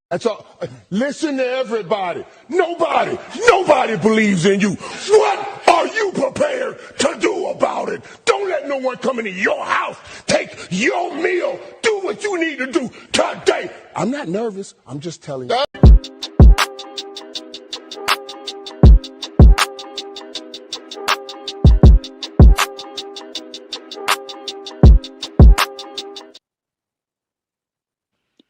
That's all. Listen to everybody. Nobody believes in you. What are you prepared to do about it? Don't let no one come into your house, take your meal, do what you need to do today. I'm not nervous. I'm just telling you.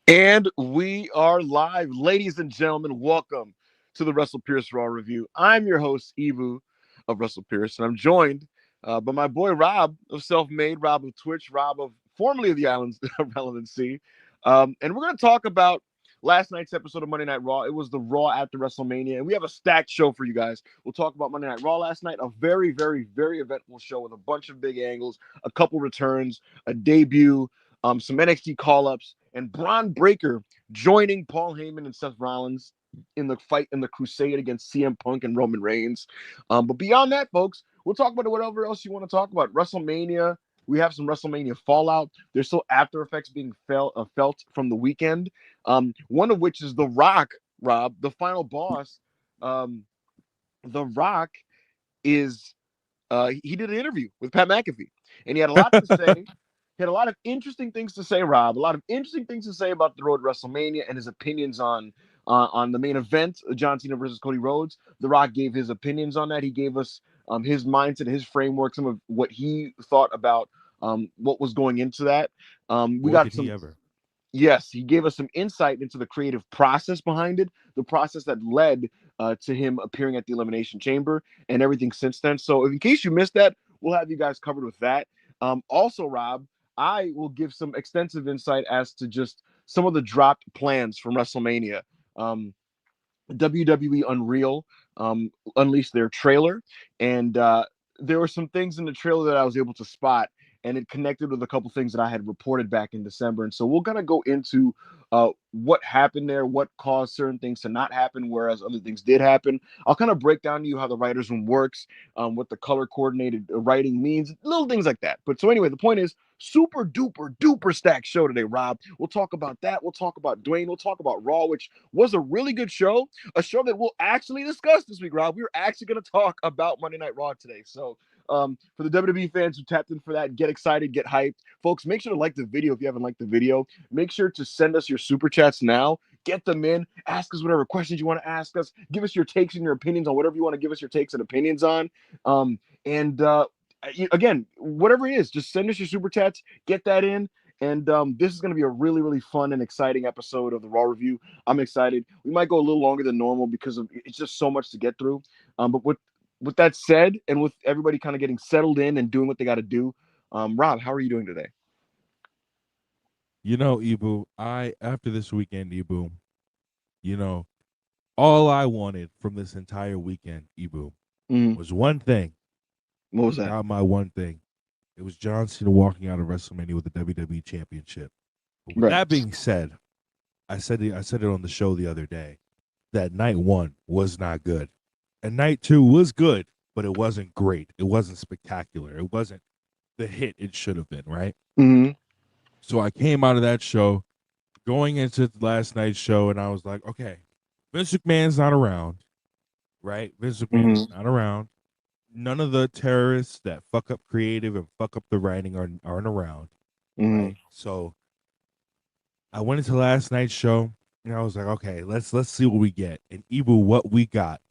And we are live. Ladies and gentlemen, welcome to the Russell Pierce Raw Review. I'm your host, Evu of Russell Pierce, and I'm joined by my boy Rob of Self-Made, Rob of Twitch, Rob of formerly of the Islands of Relevancy. And we're going to talk about last night's episode of Monday Night Raw. It was the Raw after WrestleMania, and we have a stacked show for you guys. We'll talk about Monday Night Raw last night, a very, very, very eventful show with a bunch of big angles, a couple returns, a debut, some NXT call-ups, and Bron Breakker joining Paul Heyman and Seth Rollins in the fight in the crusade against CM Punk and Roman Reigns. But beyond that, folks, we'll talk about whatever else you want to talk about. WrestleMania. We have some WrestleMania fallout. There's still after effects being felt from the weekend. One of which is The Rock, Rob, the final boss. The Rock is he did an interview with Pat McAfee, and he had a lot to say. He had a lot of interesting things to say, Rob. A lot of interesting things to say about the road to WrestleMania and his opinions on the main event, John Cena versus Cody Rhodes. The Rock gave his opinions on that. He gave us his mindset, his framework, some of what he thought about what was going into that. We got some. Yes, he gave us some insight into the creative process behind it, the process that led to him appearing at the Elimination Chamber and everything since then. So, in case you missed that, we'll have you guys covered with that. Also, Rob, I will give some extensive insight as to just some of the dropped plans from WrestleMania. WWE Unreal unleashed their trailer, and there were some things in the trailer that I was able to spot, and it connected with a couple things that I had reported back in December. And so we're going to go into what happened there, what caused certain things to not happen, whereas other things did happen. I'll kind of break down to you how the writer's room works, what the color coordinated writing means, little things like that. But so anyway, the point is, super duper duper stacked show today, Rob. We'll talk about that. We'll talk about Dwayne. We'll talk about Raw, which was a really good show, a show that we'll actually discuss this week, Rob. We're actually going to talk about Monday Night Raw today. So for the WWE fans who tapped in for that, get excited, get hyped. Folks, make sure to like the video if you haven't liked the video. Make sure to send us your super chats now. Get them in. Ask us whatever questions you want to ask us. Give us your takes and your opinions on whatever you want to give us your takes and opinions on. Again, whatever it is, just send us your super chats. Get that in. And this is going to be a really, really fun and exciting episode of the Raw Review. I'm excited. We might go a little longer than normal because it's just so much to get through. But with that said, and with everybody kind of getting settled in and doing what they got to do, Rob, how are you doing today? You know, Ibu, after this weekend, Ibu, all I wanted from this entire weekend, Ibu, was one thing. What was that? Got my one thing. It was John Cena walking out of WrestleMania with the WWE Championship. But with that being said, I said it on the show the other day that night one was not good. And night two was good, but it wasn't great. It wasn't spectacular. It wasn't the hit it should have been, right? Mm-hmm. So I came out of that show, going into last night's show, and I was like, okay, Vince McMahon's not around, right? Vince McMahon's not around. None of the terrorists that fuck up creative and fuck up the writing aren't around, right? So I went into last night's show, and I was like, okay, let's see what we get. And Ibu, what we got.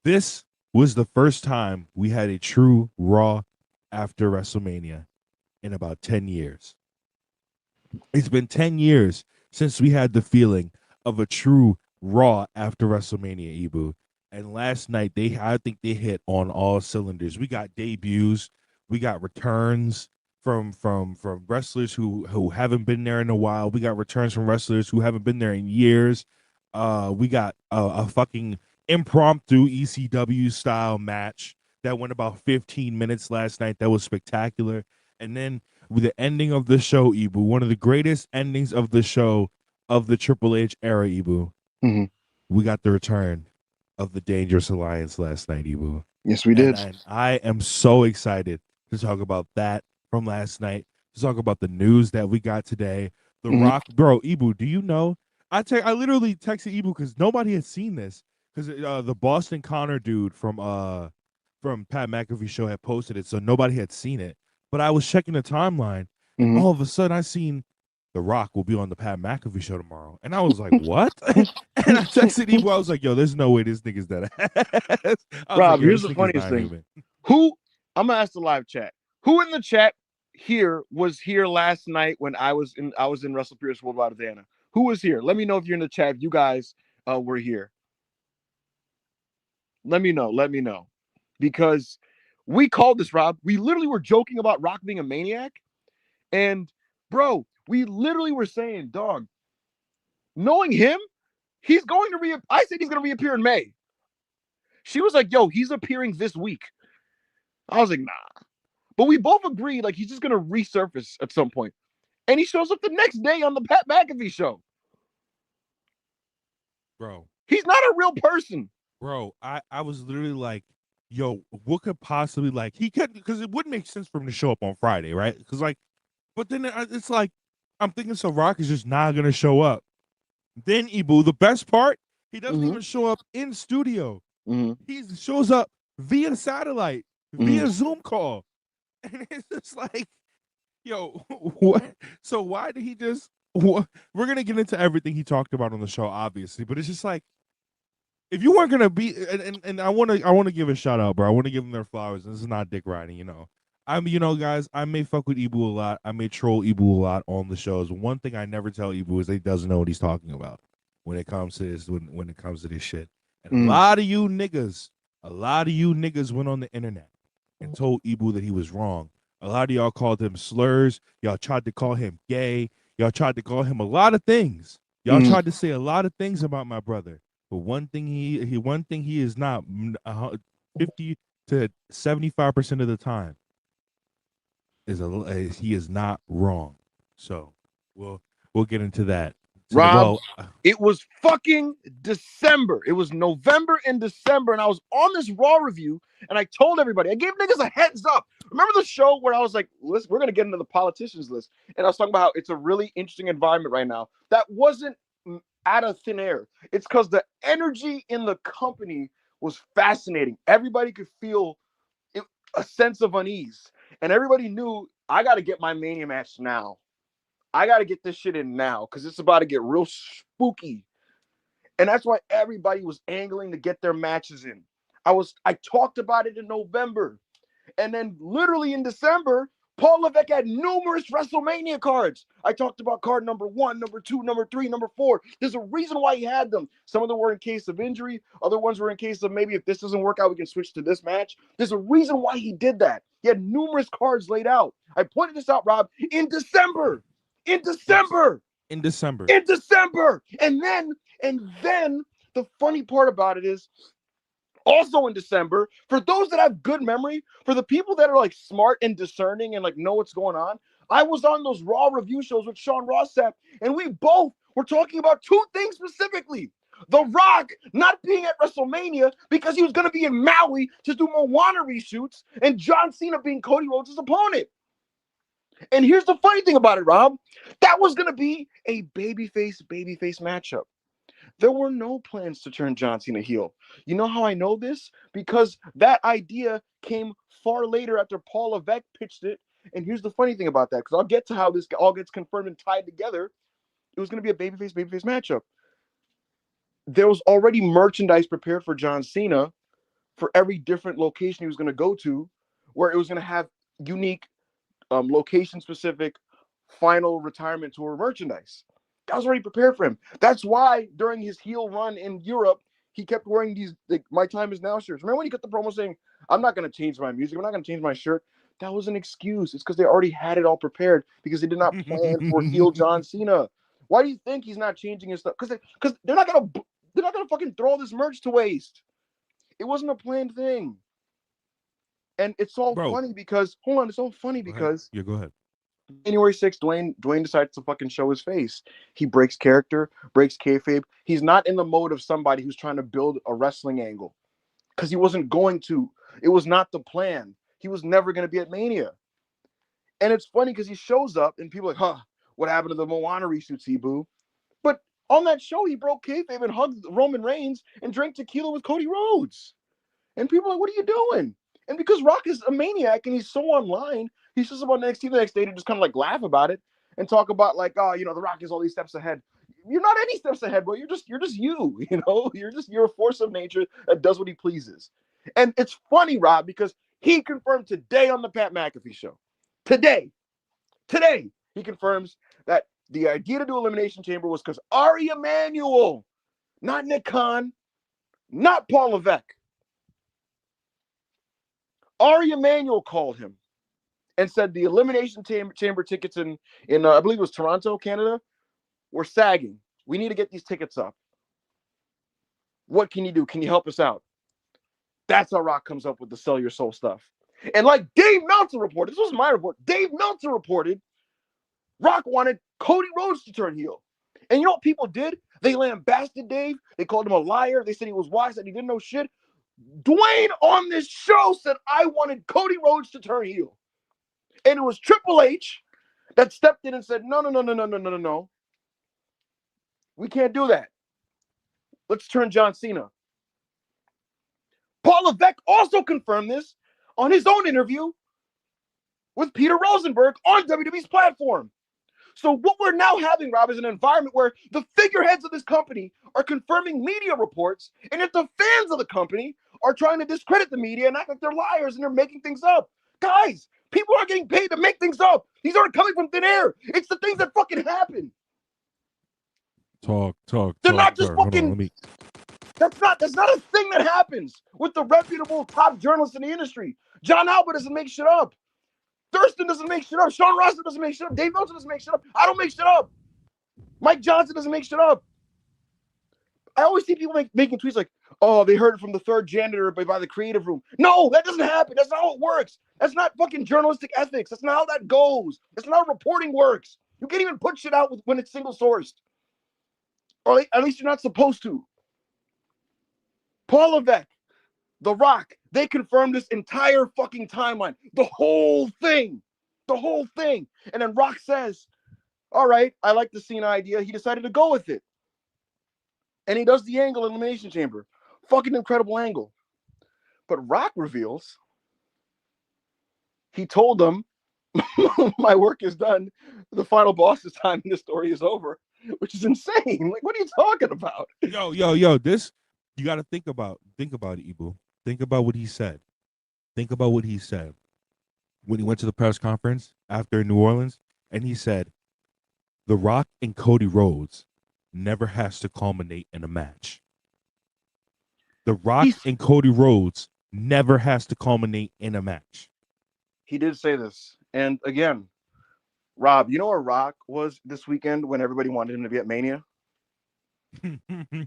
This was the first time we had a true Raw after WrestleMania in about 10 years. It's been 10 years since we had the feeling of a true Raw after WrestleMania, Ibu. And last night, I think they hit on all cylinders. We got debuts. We got returns from wrestlers who haven't been there in a while. We got returns from wrestlers who haven't been there in years. We got a fucking impromptu ECW style match that went about 15 minutes last night. That was spectacular. And then with the ending of the show, Ibu, one of the greatest endings of the show of the Triple H era, Ibu, we got the return of the Dangerous Alliance last night, Ibu. Yes, we did. And I am so excited to talk about that from last night, to talk about the news that we got today. The Rock, bro, Ibu, do you know I literally texted Ibu because nobody had seen this because the Boston Connor dude from Pat McAfee's show had posted it, so nobody had seen it. But I was checking the timeline, and all of a sudden I seen The Rock will be on the Pat McAfee show tomorrow, and I was like, "What?" And I texted Ibu. I was like, "Yo, there's no way this nigga's dead ass." I was Rob, like, Yo, here's this the nigga's funniest not thing. human. I'm gonna ask the live chat. Who in the chat here was here last night when I was in Russell Pierce Worldwide Atlanta? Who was here? Let me know if you're in the chat. If you guys were here. Let me know. Because we called this, Rob. We literally were joking about Rock being a maniac. And bro, we literally were saying, dog, knowing him, he's going to I said he's going to reappear in May. She was like, yo, he's appearing this week. I was like, nah. But we both agreed, like, he's just going to resurface at some point. And he shows up the next day on the Pat McAfee show. Bro. He's not a real person. Bro, I was literally like, yo, what could possibly, like, he could, because it wouldn't make sense for him to show up on Friday, right? Because, like, but then it's like, I'm thinking, so Rock is just not going to show up. Then, Ibu, the best part, he doesn't even show up in studio. He shows up via satellite, via Zoom call. And it's just like, yo, what? So why did he just, we're going to get into everything he talked about on the show, obviously, but it's just like, if you weren't gonna be, and I want to give a shout out, bro. I want to give them their flowers. This is not dick riding, you know. Guys, I may fuck with Ibu a lot. I may troll Ibu a lot on the shows. One thing I never tell Ibu is he doesn't know what he's talking about when it comes to this. When it comes to this shit, and a lot of you niggas went on the internet and told Ibu that he was wrong. A lot of y'all called him slurs. Y'all tried to call him gay. Y'all tried to call him a lot of things. Y'all tried to say a lot of things about my brother. But one thing he is not 50 to 75% of the time is he is not wrong. So we'll get into that. So, Rob, it was fucking December. It was November and December, and I was on this Raw review, and I told everybody, I gave niggas a heads up. Remember the show where I was like, listen, we're gonna get into the politicians list, and I was talking about how it's a really interesting environment right now. That wasn't out of thin air. It's because the energy in the company was fascinating. Everybody could feel a sense of unease, and everybody knew I got to get my Mania match now. I got to get this shit in now because it's about to get real spooky. And that's why everybody was angling to get their matches in. I talked about it in November. And then literally in December, Paul Levesque had numerous WrestleMania cards. I talked about card number 1, number 2, number 3, number 4. There's a reason why he had them. Some of them were in case of injury. Other ones were in case of maybe if this doesn't work out, we can switch to this match. There's a reason why he did that. He had numerous cards laid out. I pointed this out, Rob, in December. In December. In December. And then the funny part about it is, also in December, for those that have good memory, for the people that are like smart and discerning and like know what's going on, I was on those Raw review shows with Sean Rossap, and we both were talking about two things specifically. The Rock not being at WrestleMania because he was going to be in Maui to do Moana reshoots, and John Cena being Cody Rhodes' opponent. And here's the funny thing about it, Rob. That was going to be a babyface matchup. There were no plans to turn John Cena heel. You know how I know this? Because that idea came far later after Paul Levesque pitched it. And here's the funny thing about that, because I'll get to how this all gets confirmed and tied together. It was going to be a babyface matchup. There was already merchandise prepared for John Cena for every different location he was going to go to, where it was going to have unique location-specific final retirement tour merchandise. That was already prepared for him. That's why during his heel run in Europe, he kept wearing these "My Time Is Now" shirts. Remember when he got the promo saying, "I'm not going to change my music. I'm not going to change my shirt." That was an excuse. It's because they already had it all prepared because they did not plan for heel John Cena. Why do you think he's not changing his stuff? Because they're not gonna fucking throw this merch to waste. It wasn't a planned thing. And it's all funny because hold on, it's all funny because go ahead. January 6th, Dwayne decides to fucking show his face. He breaks character, breaks kayfabe. He's not in the mode of somebody who's trying to build a wrestling angle because he wasn't going to. It was not the plan. He was never going to be at Mania. And it's funny because he shows up and people are like, huh, what happened to the Moana reshoots, Ibu? But On that show, he broke kayfabe and hugged Roman Reigns and drank tequila with Cody Rhodes. And people are like, what are you doing? And because Rock is a maniac and he's so online, he's just about NXT the next day to just kind of like laugh about it and talk about like, oh, you know, The Rock is all these steps ahead. You're not any steps ahead, bro. You're just you, you know, you're a force of nature that does what he pleases. And it's funny, Rob, because he confirmed today on the Pat McAfee show. Today, he confirms that the idea to do Elimination Chamber was because Ari Emanuel, not Nick Khan, not Paul Levesque. Ari Emanuel called him and said the Elimination Chamber tickets in I believe it was Toronto, Canada, were sagging. We need to get these tickets up. What can you do? Can you help us out? That's how Rock comes up with the sell your soul stuff. And like Dave Meltzer reported, this was my report. Dave Meltzer reported Rock wanted Cody Rhodes to turn heel. And you know what people did? They lambasted Dave. They called him a liar. They said he was wise, that he didn't know shit. Dwayne on this show said, I wanted Cody Rhodes to turn heel. And it was Triple H that stepped in and said, no. We can't do that. Let's turn John Cena. Paul Levesque also confirmed this on his own interview with Peter Rosenberg on WWE's platform. So what we're now having, Rob, is an environment where the figureheads of this company are confirming media reports, and if the fans of the company are trying to discredit the media and act like they're liars and they're making things up. Guys, people are getting paid to make things up. These aren't coming from thin air. It's the things that fucking happen. Talk. They're not just fucking... Hold on, That's not a thing that happens with the reputable top journalists in the industry. John Albert doesn't make shit up. Thurston doesn't make shit up. Sean Rossiter doesn't make shit up. Dave Meltzer doesn't make shit up. I don't make shit up. Mike Johnson doesn't make shit up. I always see people making tweets like, oh, they heard it from the third janitor by the creative room. No, that doesn't happen. That's not how it works. That's not fucking journalistic ethics. That's not how that goes. That's not how reporting works. You can't even put shit out when it's single sourced. Or at least you're not supposed to. Paul Levesque, The Rock, they confirmed this entire fucking timeline. The whole thing. And then Rock says, all right, I like the Cena idea. He decided to go with it. And he does the angle in Elimination Chamber. Fucking incredible angle. But Rock reveals, he told them, my work is done. The final boss is time and the story is over. Which is insane. Like, what are you talking about? Yo, this, you got to think about it, Ibu. Think about what he said. When he went to the press conference after New Orleans, and he said, The Rock and Cody Rhodes never has to culminate in a match. The Rock and Cody Rhodes never has to culminate in a match. He did say this. And again, Rob, you know where Rock was this weekend when everybody wanted him to be at Mania?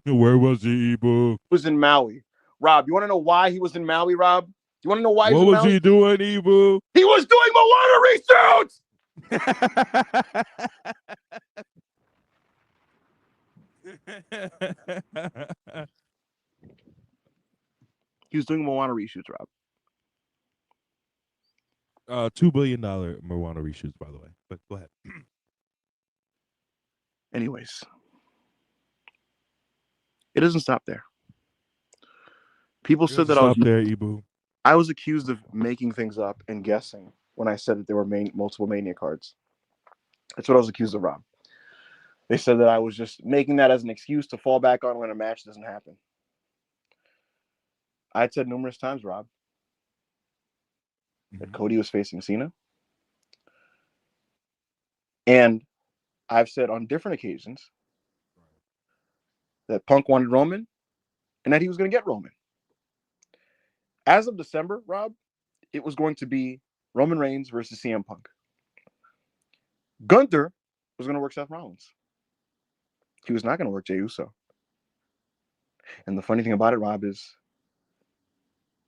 Where was he, Ibu? He was in Maui. Rob, you want to know why he was in Maui, Rob? You want to know why he was in Maui? What was he doing, Ibu? He was doing Moana reshoots! He was doing Moana reshoots, Rob. $2 billion Moana reshoots, by the way. But go ahead. Anyways, it doesn't stop there. People said that I was accused of making things up and guessing when I said that there were multiple Mania cards. That's what I was accused of, Rob. They said that I was just making that as an excuse to fall back on when a match doesn't happen. I had said numerous times, Rob, that Cody was facing Cena. And I've said on different occasions that Punk wanted Roman and that he was going to get Roman. As of December, Rob, it was going to be Roman Reigns versus CM Punk. Gunther was going to work Seth Rollins. He was not going to work Jey Uso. And the funny thing about it, Rob, is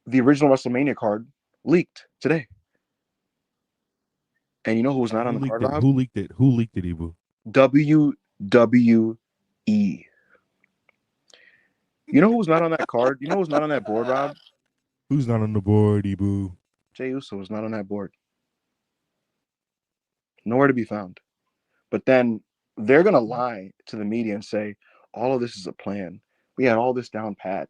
the original WrestleMania card leaked today. And you know who was not on the card, Rob? Who leaked it, Ibu? WWE. You know who's not on that card? You know who's not on that board, Rob? Who's not on the board, Ibu? Jey Uso is not on that board. Nowhere to be found. But then they're going to lie to the media and say, all of this is a plan. We had all this down pat.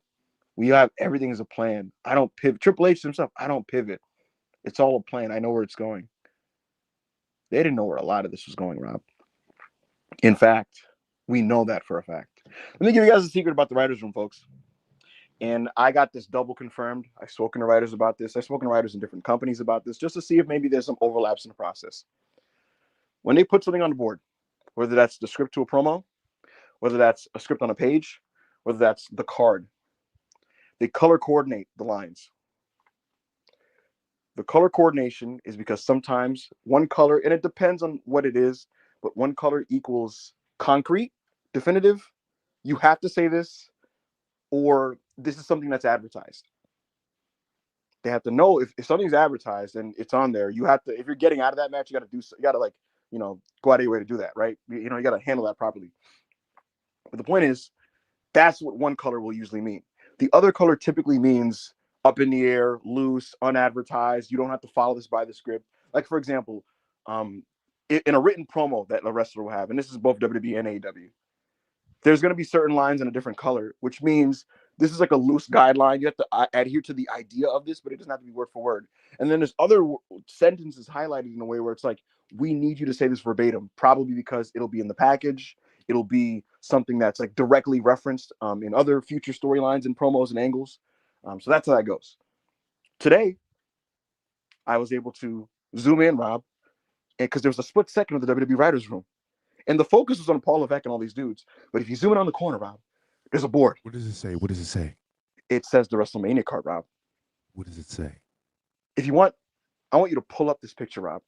We have everything as a plan. I don't pivot. Triple H himself, I don't pivot. It's all a plan. I know where it's going. They didn't know where a lot of this was going, Rob. In fact, we know that for a fact. Let me give you guys a secret about the writers' room, folks. And I got this double confirmed. I've spoken to writers about this. I've spoken to writers in different companies about this, just to see if maybe there's some overlaps in the process. When they put something on the board, whether that's the script to a promo, whether that's a script on a page, whether that's the card, they color coordinate the lines. The color coordination is because sometimes one color, and it depends on what it is, but one color equals concrete, definitive. You have to say this, or this is something that's advertised. They have to know if something's advertised and it's on there. You have to, if you're getting out of that match, you got to go out of your way to do that, right? You got to handle that properly. But the point is, that's what one color will usually mean. The other color typically means up in the air, loose, unadvertised. You don't have to follow this by the script. Like, for example, in a written promo that a wrestler will have, and this is both WWE and AEW, there's going to be certain lines in a different color, which means this is like a loose guideline. You have to adhere to the idea of this, but it doesn't have to be word for word. And then there's other sentences highlighted in a way where it's like, we need you to say this verbatim, probably because it'll be in the package. It'll be something that's like directly referenced in other future storylines and promos and angles. So that's how that goes. Today, I was able to zoom in, Rob, because there was a split second of the WWE writers' room. And the focus was on Paul Levesque and all these dudes. But if you zoom in on the corner, Rob, there's a board. What does it say? What does it say? It says the WrestleMania card, Rob. What does it say? If you want, I want you to pull up this picture, Rob.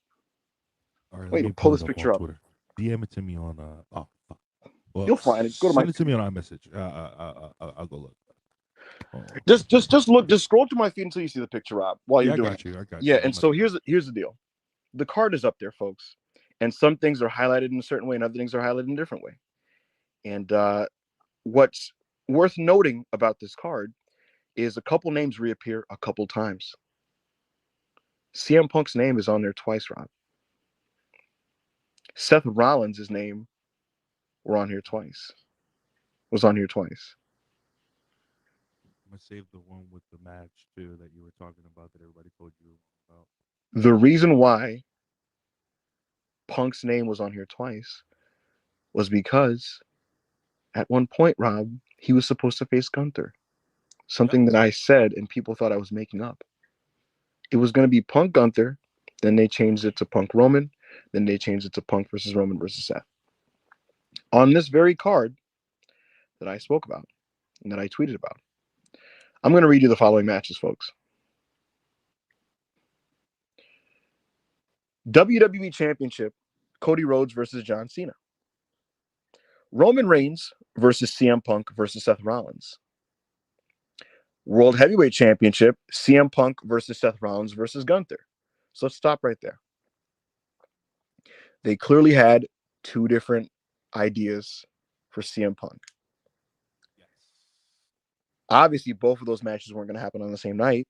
All right, I want you to pull this picture up. Twitter. DM it to me on well, you'll find it. Go to send it to me on iMessage. I'll go look. Oh. Just look. Just scroll to my feed until you see the picture, Rob. While you're doing I got you. Yeah, and so here's the deal. The card is up there, folks, and some things are highlighted in a certain way, and other things are highlighted in a different way. And what's worth noting about this card is a couple names reappear a couple times. CM Punk's name is on there twice, Rob. Seth Rollins' name was on here twice. I'm gonna save the one with the match too that you were talking about that everybody told you about. The reason why Punk's name was on here twice was because at one point, Rob, he was supposed to face Gunther. Something that I said and people thought I was making up. It was going to be Punk Gunther, then they changed it to Punk Roman, then they changed it to Punk versus Roman versus Seth. On this very card that I spoke about and that I tweeted about, I'm going to read you the following matches, folks. WWE Championship, Cody Rhodes versus John Cena. Roman Reigns versus CM Punk versus Seth Rollins. World Heavyweight Championship, CM Punk versus Seth Rollins versus Gunther. So let's stop right there. They clearly had two different ideas for CM Punk. Yes. Obviously, both of those matches weren't going to happen on the same night.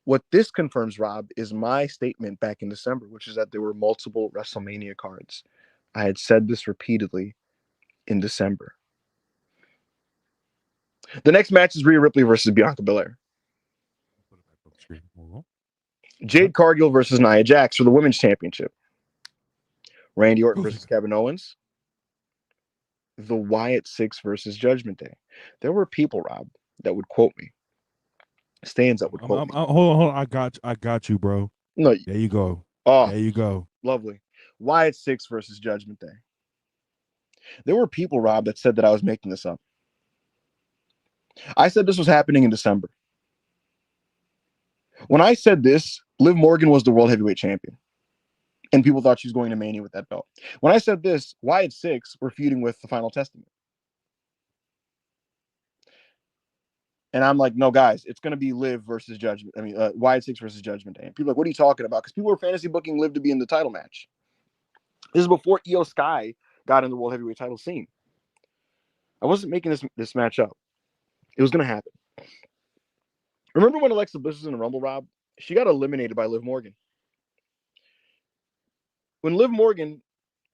What this confirms, Rob, is my statement back in December, which is that there were multiple WrestleMania cards. I had said this repeatedly in December. The next match is Rhea Ripley versus Bianca Belair. Jade Cargill versus Nia Jax for the Women's Championship. Randy Orton versus Kevin Owens. The Wyatt Six versus Judgment Day. There were people, Rob, that would quote me. Stands that would quote me. Hold on. I got you, bro. No, there you go. Oh, there you go. Lovely. Wyatt Six versus Judgment Day. There were people, Rob, that said that I was making this up. I said this was happening in December. When I said this, Liv Morgan was the World Heavyweight Champion. And people thought she was going to Mania with that belt. When I said this, Wyatt Six were feuding with the Final Testament. And I'm like, no, guys, it's going to be Liv versus Judgment. Wyatt Six versus Judgment Day. And people are like, what are you talking about? Because people were fantasy booking Liv to be in the title match. This is before Io Sky got in the World Heavyweight title scene. I wasn't making this match up. It was going to happen. Remember when Alexa Bliss was in the Rumble, Rob? She got eliminated by Liv Morgan. When Liv Morgan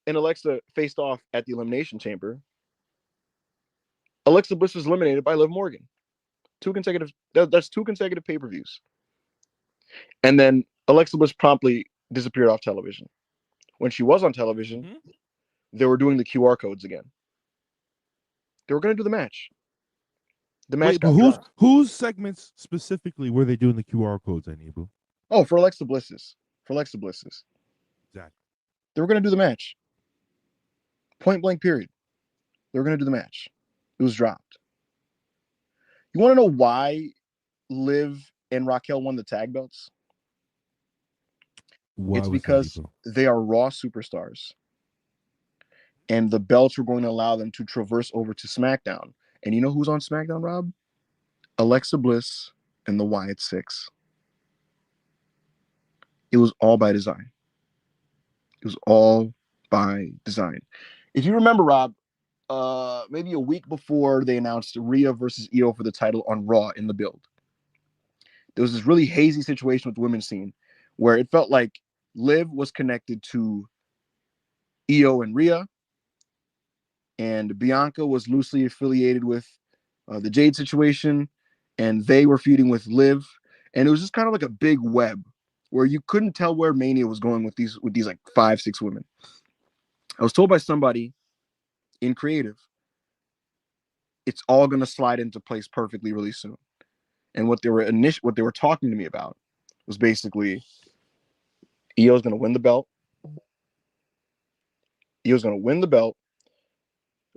and Alexa faced off at the Elimination Chamber, Alexa Bliss was eliminated by Liv Morgan. That's 2 consecutive pay-per-views. And then Alexa Bliss promptly disappeared off television. When she was on television, they were doing the QR codes again. They were going to do the match. The match Wait, but whose segments specifically were they doing the QR codes on, Ibu? Oh, for Alexa Bliss's. Exactly. They were going to do the match. Point blank period. They were going to do the match. It was dropped. You want to know why Liv and Raquel won the tag belts? It's because they are Raw superstars. And the belts were going to allow them to traverse over to SmackDown. And you know who's on SmackDown, Rob? Alexa Bliss and the Wyatt Six. It was all by design. If you remember, Rob, maybe a week before they announced Rhea versus Io for the title on Raw in the build, there was this really hazy situation with the women's scene where it felt like Liv was connected to Io and Rhea, and Bianca was loosely affiliated with the Jade situation, and they were feuding with Liv, and it was just kind of like a big web where you couldn't tell where Mania was going with these like 5-6 women. I was told by somebody in creative, it's all going to slide into place perfectly really soon. And what they were talking to me about was basically Io's going to win the belt.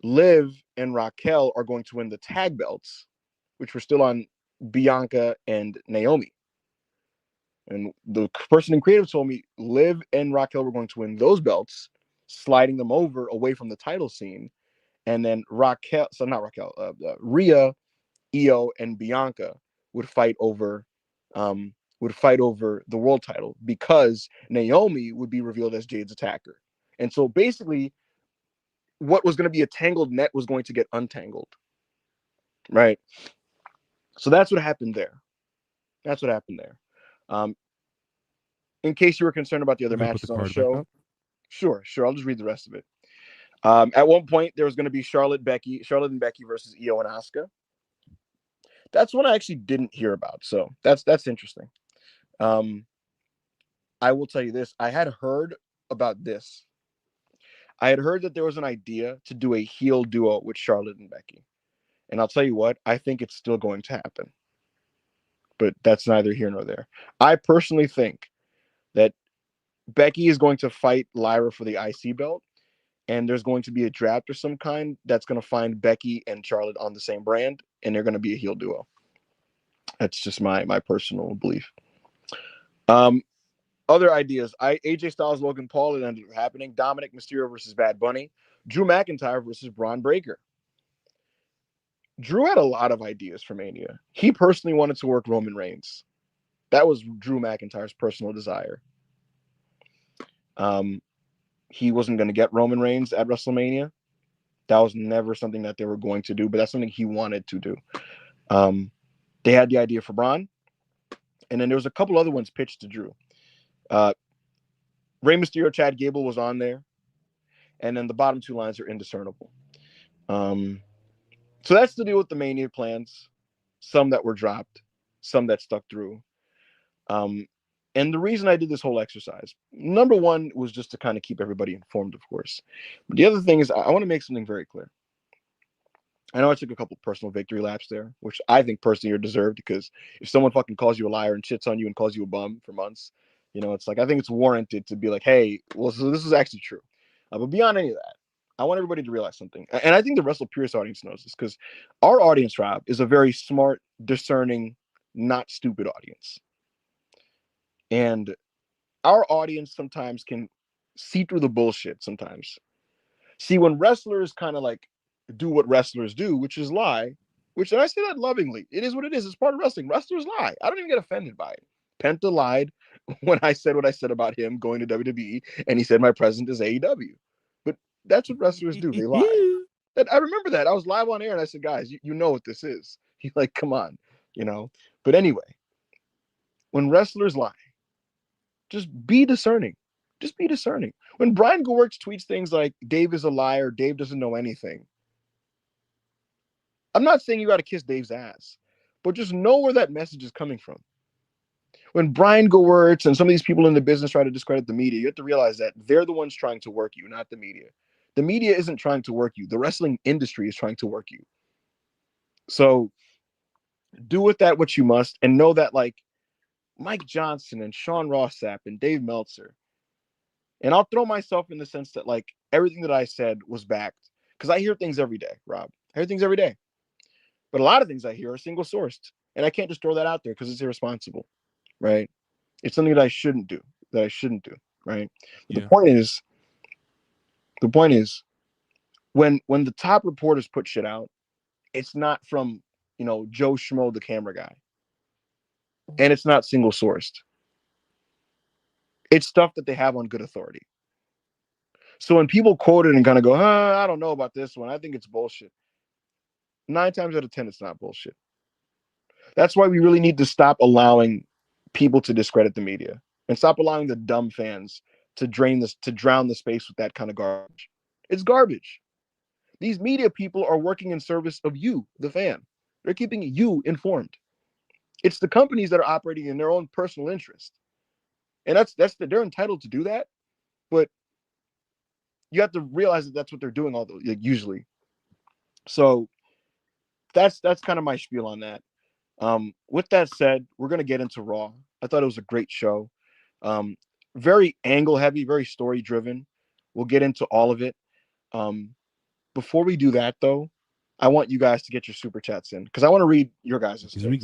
Liv and Raquel are going to win the tag belts, which were still on Bianca and Naomi. And the person in creative told me Liv and Raquel were going to win those belts, sliding them over away from the title scene. And then Rhea, Io, and Bianca would fight over the world title because Naomi would be revealed as Jade's attacker. And so basically what was going to be a tangled net was going to get untangled. Right. So that's what happened there. In case you were concerned about the other matches on the show. Sure. I'll just read the rest of it. At one point, there was going to be Charlotte and Becky versus Io and Asuka. That's one I actually didn't hear about, so that's interesting. I will tell you this: I had heard about this. I had heard that there was an idea to do a heel duo with Charlotte and Becky, and I'll tell you what, I think it's still going to happen. But that's neither here nor there. I personally think that Becky is going to fight Lyra for the IC belt, and there's going to be a draft of some kind that's going to find Becky and Charlotte on the same brand, and they're going to be a heel duo. That's just my personal belief. Other ideas. AJ Styles, Logan Paul, it ended up happening. Dominic Mysterio versus Bad Bunny. Drew McIntyre versus Braun Breaker. Drew had a lot of ideas for Mania. He personally wanted to work Roman Reigns. That was Drew McIntyre's personal desire. He wasn't going to get Roman Reigns at WrestleMania. That was never something that they were going to do, but that's something he wanted to do. They had the idea for Braun, and then there was a couple other ones pitched to Drew. Rey Mysterio, Chad Gable was on there, and then the bottom two lines are indiscernible. So that's the deal with the Mania plans. Some that were dropped, some that stuck through. And the reason I did this whole exercise, number one, was just to kind of keep everybody informed, of course. But the other thing is I want to make something very clear. I know I took a couple personal victory laps there, which I think personally are deserved, because if someone fucking calls you a liar and shits on you and calls you a bum for months, it's like, I think it's warranted to be like, hey, well, so this is actually true. But beyond any of that, I want everybody to realize something. And I think the Wrestle Pierce audience knows this, because our audience, Rob, is a very smart, discerning, not stupid audience. And our audience sometimes can see through the bullshit sometimes. See, when wrestlers kind of like do what wrestlers do, which is lie, and I say that lovingly. It is what it is. It's part of wrestling. Wrestlers lie. I don't even get offended by it. Penta lied when I said what I said about him going to WWE, and he said my present is AEW. But that's what wrestlers do. They lie. And I remember that. I was live on air, and I said, guys, you know what this is. He's like, come on, But anyway, when wrestlers lie, just be discerning. Just be discerning. When Brian Gowertz tweets things like Dave is a liar, Dave doesn't know anything, I'm not saying you got to kiss Dave's ass, but just know where that message is coming from. When Brian Gewirtz and some of these people in the business try to discredit the media, you have to realize that they're the ones trying to work you, not the media. The media isn't trying to work you. The wrestling industry is trying to work you. So do with that what you must, and know that like Mike Johnson and Sean Ross Sapp and Dave Meltzer, and I'll throw myself in the sense that like everything that I said was backed, because I hear things every day, Rob. I hear things every day. But a lot of things I hear are single sourced. And I can't just throw that out there because it's irresponsible. Right? It's something that I shouldn't do. Right? But Yeah. the point is when the top reporters put shit out, it's not from, Joe Schmo, the camera guy. And it's not single sourced. It's stuff that they have on good authority. So when people quote it and kind of go, I don't know about this one, I think it's bullshit. 9 times out of 10, it's not bullshit. That's why we really need to stop allowing people to discredit the media and stop allowing the dumb fans to drown the space with that kind of garbage. It's garbage. These media people are working in service of you, the fan. They're keeping you informed. It's the companies that are operating in their own personal interest. And they're entitled to do that, but you have to realize that that's what they're doing usually. So that's kind of my spiel on that. With that said, we're going to get into Raw. I thought it was a great show. Very angle heavy, very story driven. We'll get into all of it. Before we do that, though, I want you guys to get your super chats in because I want to read your guys' Because we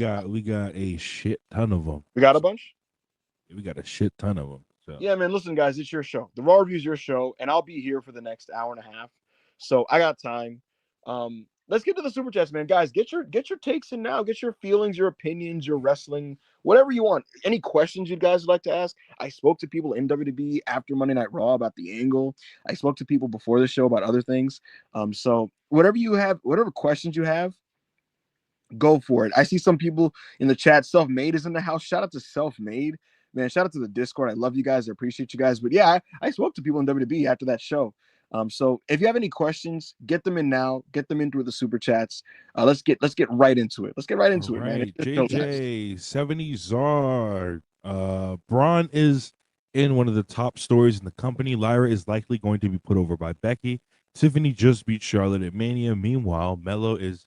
got a shit ton of them. We got a bunch? We got a shit ton of them. So. Yeah, man, listen, guys, it's your show. The Raw Review is your show, and I'll be here for the next hour and a half. So I got time. Let's get to the super chats, man. Guys, get your takes in now. Get your feelings, your opinions, your wrestling, whatever you want. Any questions you guys would like to ask? I spoke to people in WWE after Monday Night Raw about the angle. I spoke to people before the show about other things. So whatever you have, whatever questions you have, go for it. I see some people in the chat. Self-Made is in the house. Shout out to Self-Made. Man, shout out to the Discord. I love you guys. I appreciate you guys. But yeah, I spoke to people in WWE after that show. So if you have any questions, get them in now. Get them in through the super chats. Let's get right into it. Let's get right into it, man. JJ 70 Zard. Bron is in one of the top stories in the company. Lyra is likely going to be put over by Becky. Tiffany just beat Charlotte at Mania. Meanwhile, Melo is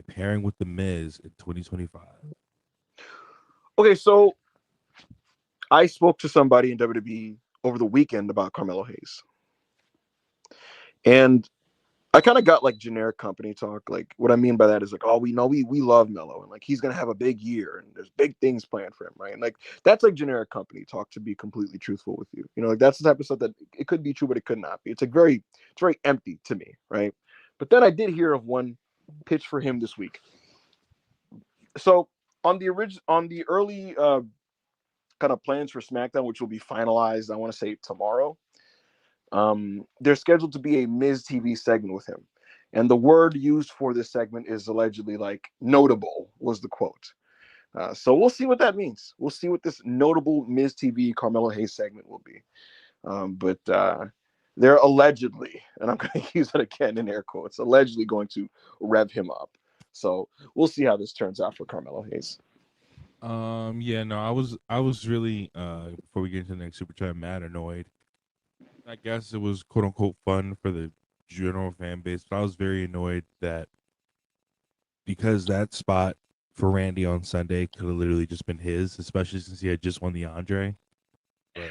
pairing with The Miz in 2025. Okay, so I spoke to somebody in WWE over the weekend about Carmelo Hayes. And I kind of got like generic company talk. Like what I mean by that is like, oh, we know we love Melo and like he's gonna have a big year and there's big things planned for him, right? And like that's like generic company talk, to be completely truthful with you. Like that's the type of stuff that it could be true, but it could not be. It's very empty to me, right? But then I did hear of one pitch for him this week. So on the early kind of plans for SmackDown, which will be finalized, I want to say tomorrow. There's scheduled to be a Miz TV segment with him. And the word used for this segment is allegedly like notable was the quote. So we'll see what that means. We'll see what this notable Miz TV Carmelo Hayes segment will be. But they're allegedly, and I'm going to use it again in air quotes, allegedly going to rev him up. So we'll see how this turns out for Carmelo Hayes. Yeah, no, I was really before we get into the next super chat, mad annoyed. I guess it was quote unquote fun for the general fan base, but I was very annoyed that because that spot for Randy on Sunday could have literally just been his, especially since he had just won the Andre. But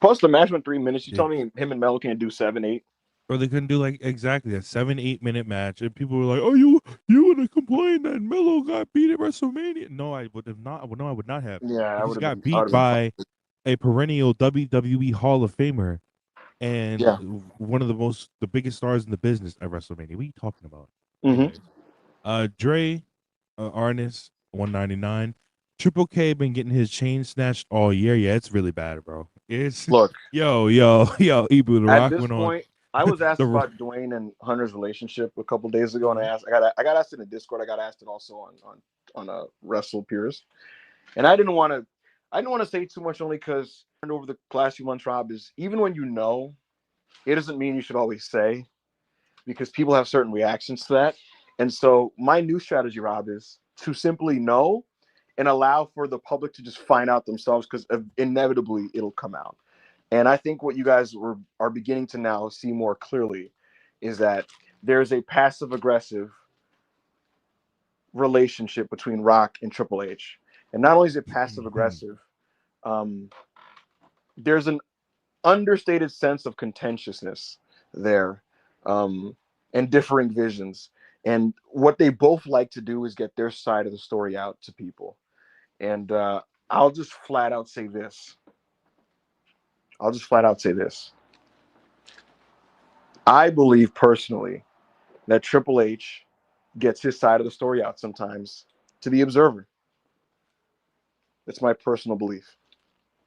plus the match went 3 minutes. You tell me him and Melo can't do 7, 8? Or they couldn't do like exactly a 7-8 minute match, and people were like, "Oh, you would have complained that Melo got beat at WrestleMania." No, I would have not. No, I would not have. Yeah, he got beat by a perennial WWE Hall of Famer and one of the biggest stars in the business at WrestleMania. What are you talking about? Mm-hmm. Dre, Arnis, 199. Triple K been getting his chain snatched all year. Yeah, it's really bad, bro. It's look, yo, Ibu the Rock went on. I was asked about Dwayne and Hunter's relationship a couple days ago, and I got asked in the Discord. I got asked it also on a Wrestle Peers, and I didn't want to say too much only because over the last few months, Rob, is even when you know, it doesn't mean you should always say, because people have certain reactions to that, And so my new strategy, Rob, is to simply know and allow for the public to just find out themselves, because inevitably it'll come out. And I think what you guys are beginning to now see more clearly is that there's a passive aggressive relationship between Rock and Triple H. And not only is it passive aggressive, there's an understated sense of contentiousness there, and differing visions. And what they both like to do is get their side of the story out to people. And I'll just flat out say this. I believe personally that Triple H gets his side of the story out sometimes to the observer. It's my personal belief.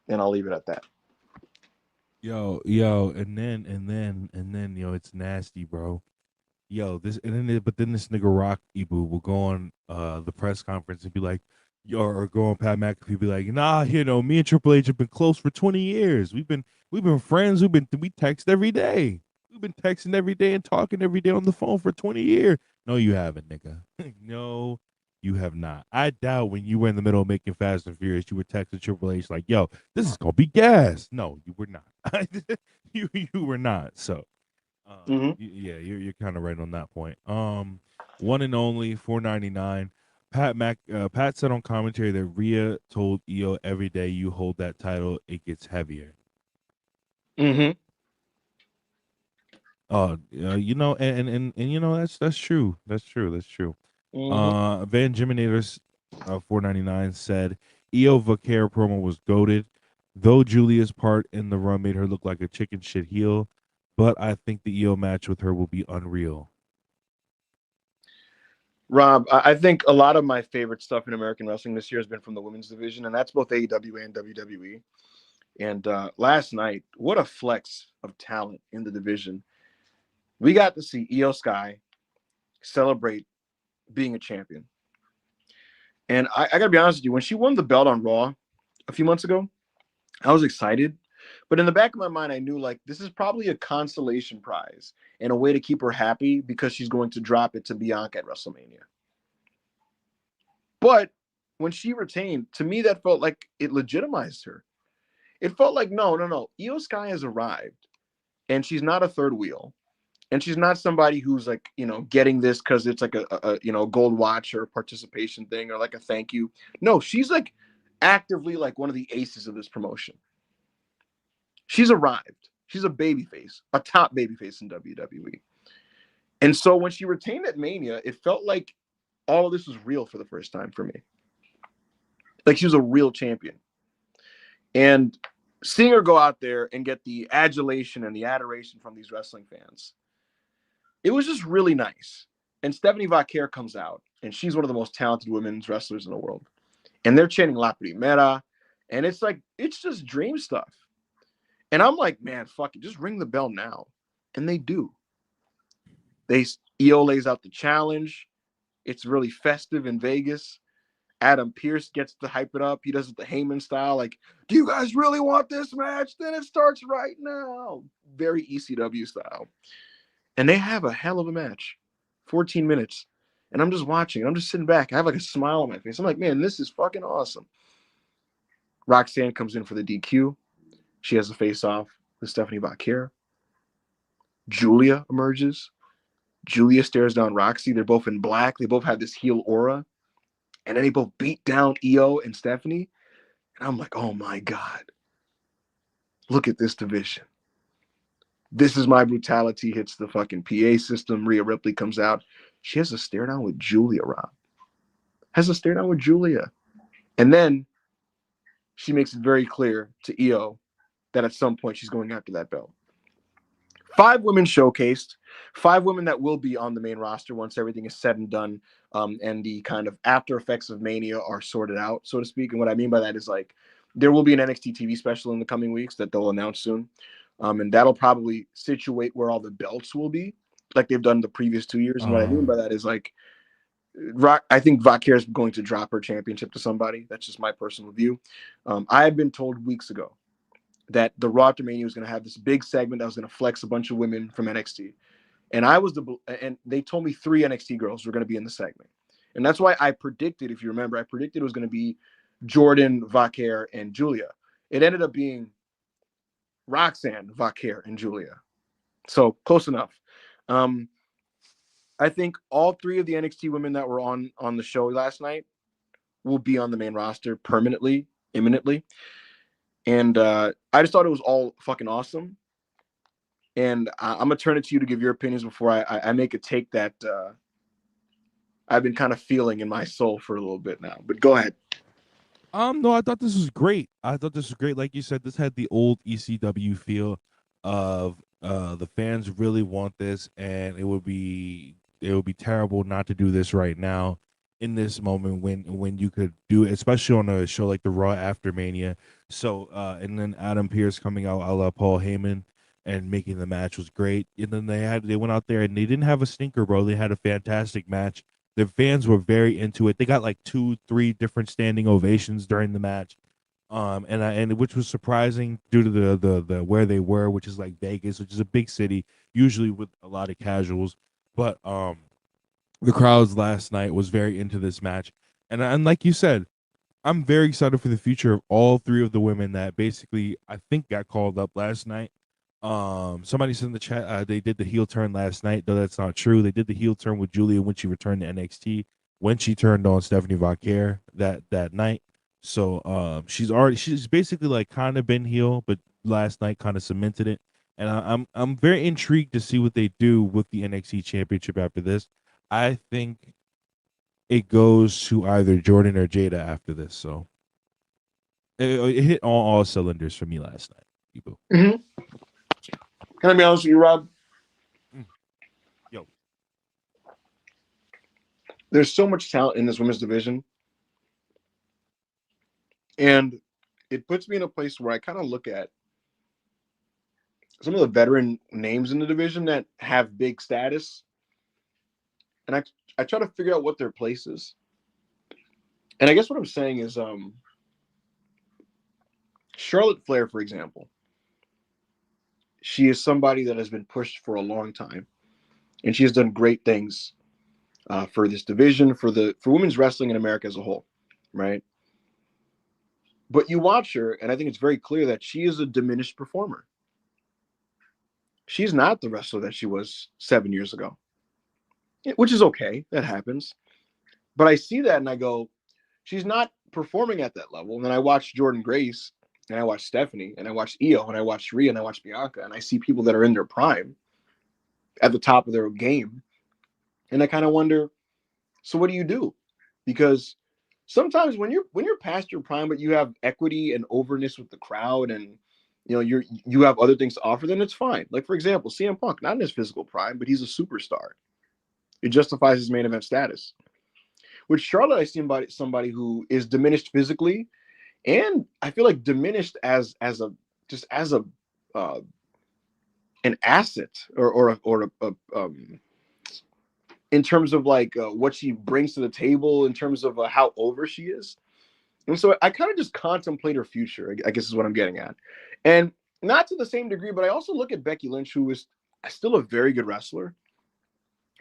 And I'll leave it at that. Yo, and then, yo, it's nasty, bro. Yo, but then this nigga Rock Ibu will go on the press conference and be like, yo, or go on Pat McAfee be like, nah, me and Triple H have been close for 20 years. We've been friends. We text every day. We've been texting every day and talking every day on the phone for 20 years. No, you haven't, nigga. No, you have not. I doubt when you were in the middle of making Fast and Furious, you were texting Triple H like, yo, this is gonna be gas. No, you were not. you were not. So you're kind of right on that point. One and only 499. Pat said on commentary that Rhea told Io, every day you hold that title, it gets heavier. Mm-hmm. And that's true. That's true. Mm-hmm. Van Jimenators 499 said Io Vaquer promo was goated. Though Julia's part in the run made her look like a chicken shit heel, but I think the Io match with her will be unreal. Rob, I think a lot of my favorite stuff in American wrestling this year has been from the women's division, and that's both AEW and WWE. And last night, what a flex of talent in the division. We got to see Io Sky celebrate being a champion. And I got to be honest with you, when she won the belt on Raw a few months ago, I was excited. But in the back of my mind, I knew, like, this is probably a consolation prize and a way to keep her happy because she's going to drop it to Bianca at WrestleMania. But when she retained, to me, that felt like it legitimized her. It felt like, no. Io Sky has arrived, and she's not a third wheel. And she's not somebody who's like, getting this because it's like a gold watch or participation thing or like a thank you. No, she's like actively like one of the aces of this promotion. She's arrived. She's a babyface, a top babyface in WWE. And so when she retained at Mania, it felt like all of this was real for the first time for me. Like she was a real champion. And seeing her go out there and get the adulation and the adoration from these wrestling fans, it was just really nice. And Stephanie Vaquer comes out, and she's one of the most talented women's wrestlers in the world. And they're chanting La Primera, and it's like, it's just dream stuff. And I'm like, man, fuck it, just ring the bell now. And they do. Io lays out the challenge. It's really festive in Vegas. Adam Pearce gets to hype it up. He does it the Heyman style. Like, do you guys really want this match? Then it starts right now. Very ECW style. And they have a hell of a match. 14 minutes. And I'm just watching. I'm just sitting back. I have like a smile on my face. I'm like, man, this is fucking awesome. Roxanne comes in for the DQ. She has a face-off with Stephanie Vaquer. Julia emerges. Julia stares down Roxy. They're both in black. They both have this heel aura. And then they both beat down Io and Stephanie. And I'm like, oh my God. Look at this division. This is my brutality hits the fucking PA system. Rhea Ripley comes out. She has a stare down with Julia, Rob. Has a stare down with Julia. And then she makes it very clear to Io that at some point she's going after that belt. 5 women showcased. 5 women that will be on the main roster once everything is said and done, and the kind of after effects of Mania are sorted out, so to speak. And what I mean by that is, like, there will be an NXT TV special in the coming weeks that they'll announce soon. And that'll probably situate where all the belts will be, like they've done the previous 2 years. And what I mean by that is, like, I think Vaquer is going to drop her championship to somebody. That's just my personal view. I had been told weeks ago that the Raw after Mania was going to have this big segment that was going to flex a bunch of women from NXT. And and they told me 3 NXT girls were going to be in the segment. And that's why I predicted, if you remember, I predicted it was going to be Jordan, Vaquer, and Julia. It ended up being Roxanne, Vaquer, and Julia. So close enough. I think all 3 of the NXT women that were on the show last night will be on the main roster permanently, imminently. And I just thought it was all fucking awesome. And I'm going to turn it to you to give your opinions before I make a take that I've been kind of feeling in my soul for a little bit now. But go ahead. No, I thought this was great. Like you said, this had the old ECW feel of the fans really want this, and it would be terrible not to do this right now in this moment when you could do it, especially on a show like the Raw after Mania. So and then Adam Pearce coming out a la Paul Heyman and making the match was great. And then they went out there and they didn't have a stinker, bro. They had a fantastic match. The fans were very into it. They got like 2-3 different standing ovations during the match, and which was surprising due to the where they were, which is like Vegas, which is a big city, usually with a lot of casuals. But the crowds last night was very into this match, and like you said, I'm very excited for the future of all 3 of the women that basically I think got called up last night. Somebody said in the chat they did the heel turn last night, though that's not true. They did the heel turn with Julia when she returned to NXT, when she turned on Stephanie Vaquer that night. So she's basically like kind of been heel, but last night kind of cemented it. And I'm very intrigued to see what they do with the NXT championship after this. I think it goes to either Jordan or Jada after this. So it hit all cylinders for me last night, people. Mm-hmm. Can I be honest with you, Rob? Yo. There's so much talent in this women's division. And it puts me in a place where I kind of look at some of the veteran names in the division that have big status. And I try to figure out what their place is. And I guess what I'm saying is Charlotte Flair, for example. She is somebody that has been pushed for a long time. And she has done great things for this division, for women's wrestling in America as a whole, right? But you watch her, and I think it's very clear that she is a diminished performer. She's not the wrestler that she was 7 years ago, which is okay. That happens. But I see that and I go, she's not performing at that level. And then I watch Jordan Grace, and I watch Stephanie, and I watch Io, and I watch Rhea, and I watch Bianca, and I see people that are in their prime at the top of their game. And I kind of wonder, so what do you do? Because sometimes when you're past your prime, but you have equity and overness with the crowd, and you have other things to offer, then it's fine. Like, for example, CM Punk, not in his physical prime, but he's a superstar. It justifies his main event status. With Charlotte, I see somebody who is diminished physically, and I feel like diminished as an asset or in terms of like what she brings to the table, in terms of how over she is. And so I kind of just contemplate her future, I guess is what I'm getting at. And not to the same degree, but I also look at Becky Lynch, who is still a very good wrestler.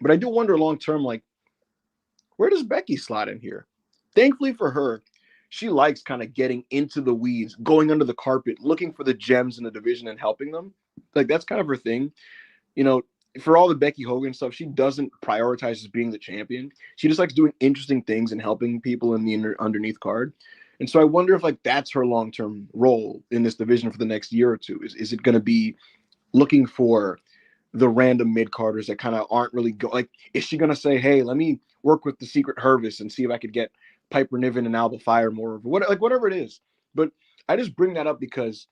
But I do wonder long term, like, where does Becky slot in here? Thankfully for her, she likes kind of getting into the weeds, going under the carpet, looking for the gems in the division and helping them. Like, that's kind of her thing. For all the Becky Hogan stuff, she doesn't prioritize as being the champion. She just likes doing interesting things and helping people in the underneath card. And so I wonder if like that's her long-term role in this division for the next year or two. Is it going to be looking for the random mid-carders that kind of aren't really like, is she going to say, hey, let me work with the Secret Hervis and see if I could get Piper Niven and Alba Fire more, whatever it is. But I just bring that up because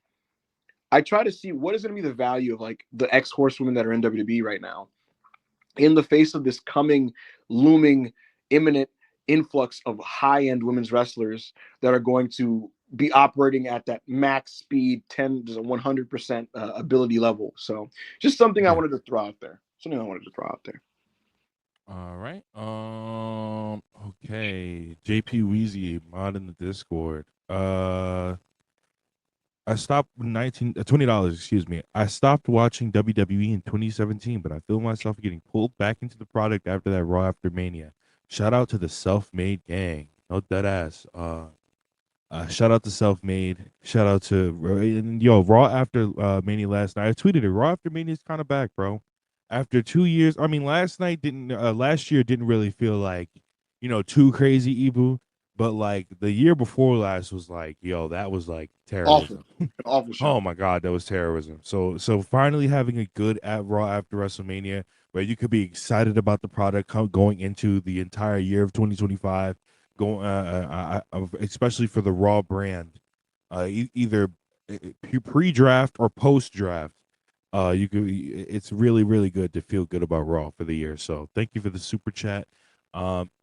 I try to see what is going to be the value of like the ex-horsewomen that are in WWE right now in the face of this coming, looming, imminent influx of high-end women's wrestlers that are going to be operating at that max speed, 10 to 100% ability level. So just something I wanted to throw out there. All right. Okay. JP Weezy mod in the Discord. I stopped $20, excuse me. I stopped watching WWE in 2017, but I feel myself getting pulled back into the product after that Raw after Mania. Shout out to the self-made gang. No dead ass. Shout out to self-made. Shout out to Raw after Mania last night. I tweeted it. Raw after Mania is kind of back, bro. After 2 years, I mean, last year didn't really feel like too crazy, Ibu. But like the year before last was like, that was like Awful, terrorism. awful show. Oh my God, that was terrorism. So finally having a good at Raw after WrestleMania, where you could be excited about the product going into the entire year of 2025, going especially for the Raw brand, either pre-draft or post-draft. It's really really good to feel good about Raw for the year. So thank you for the super chat.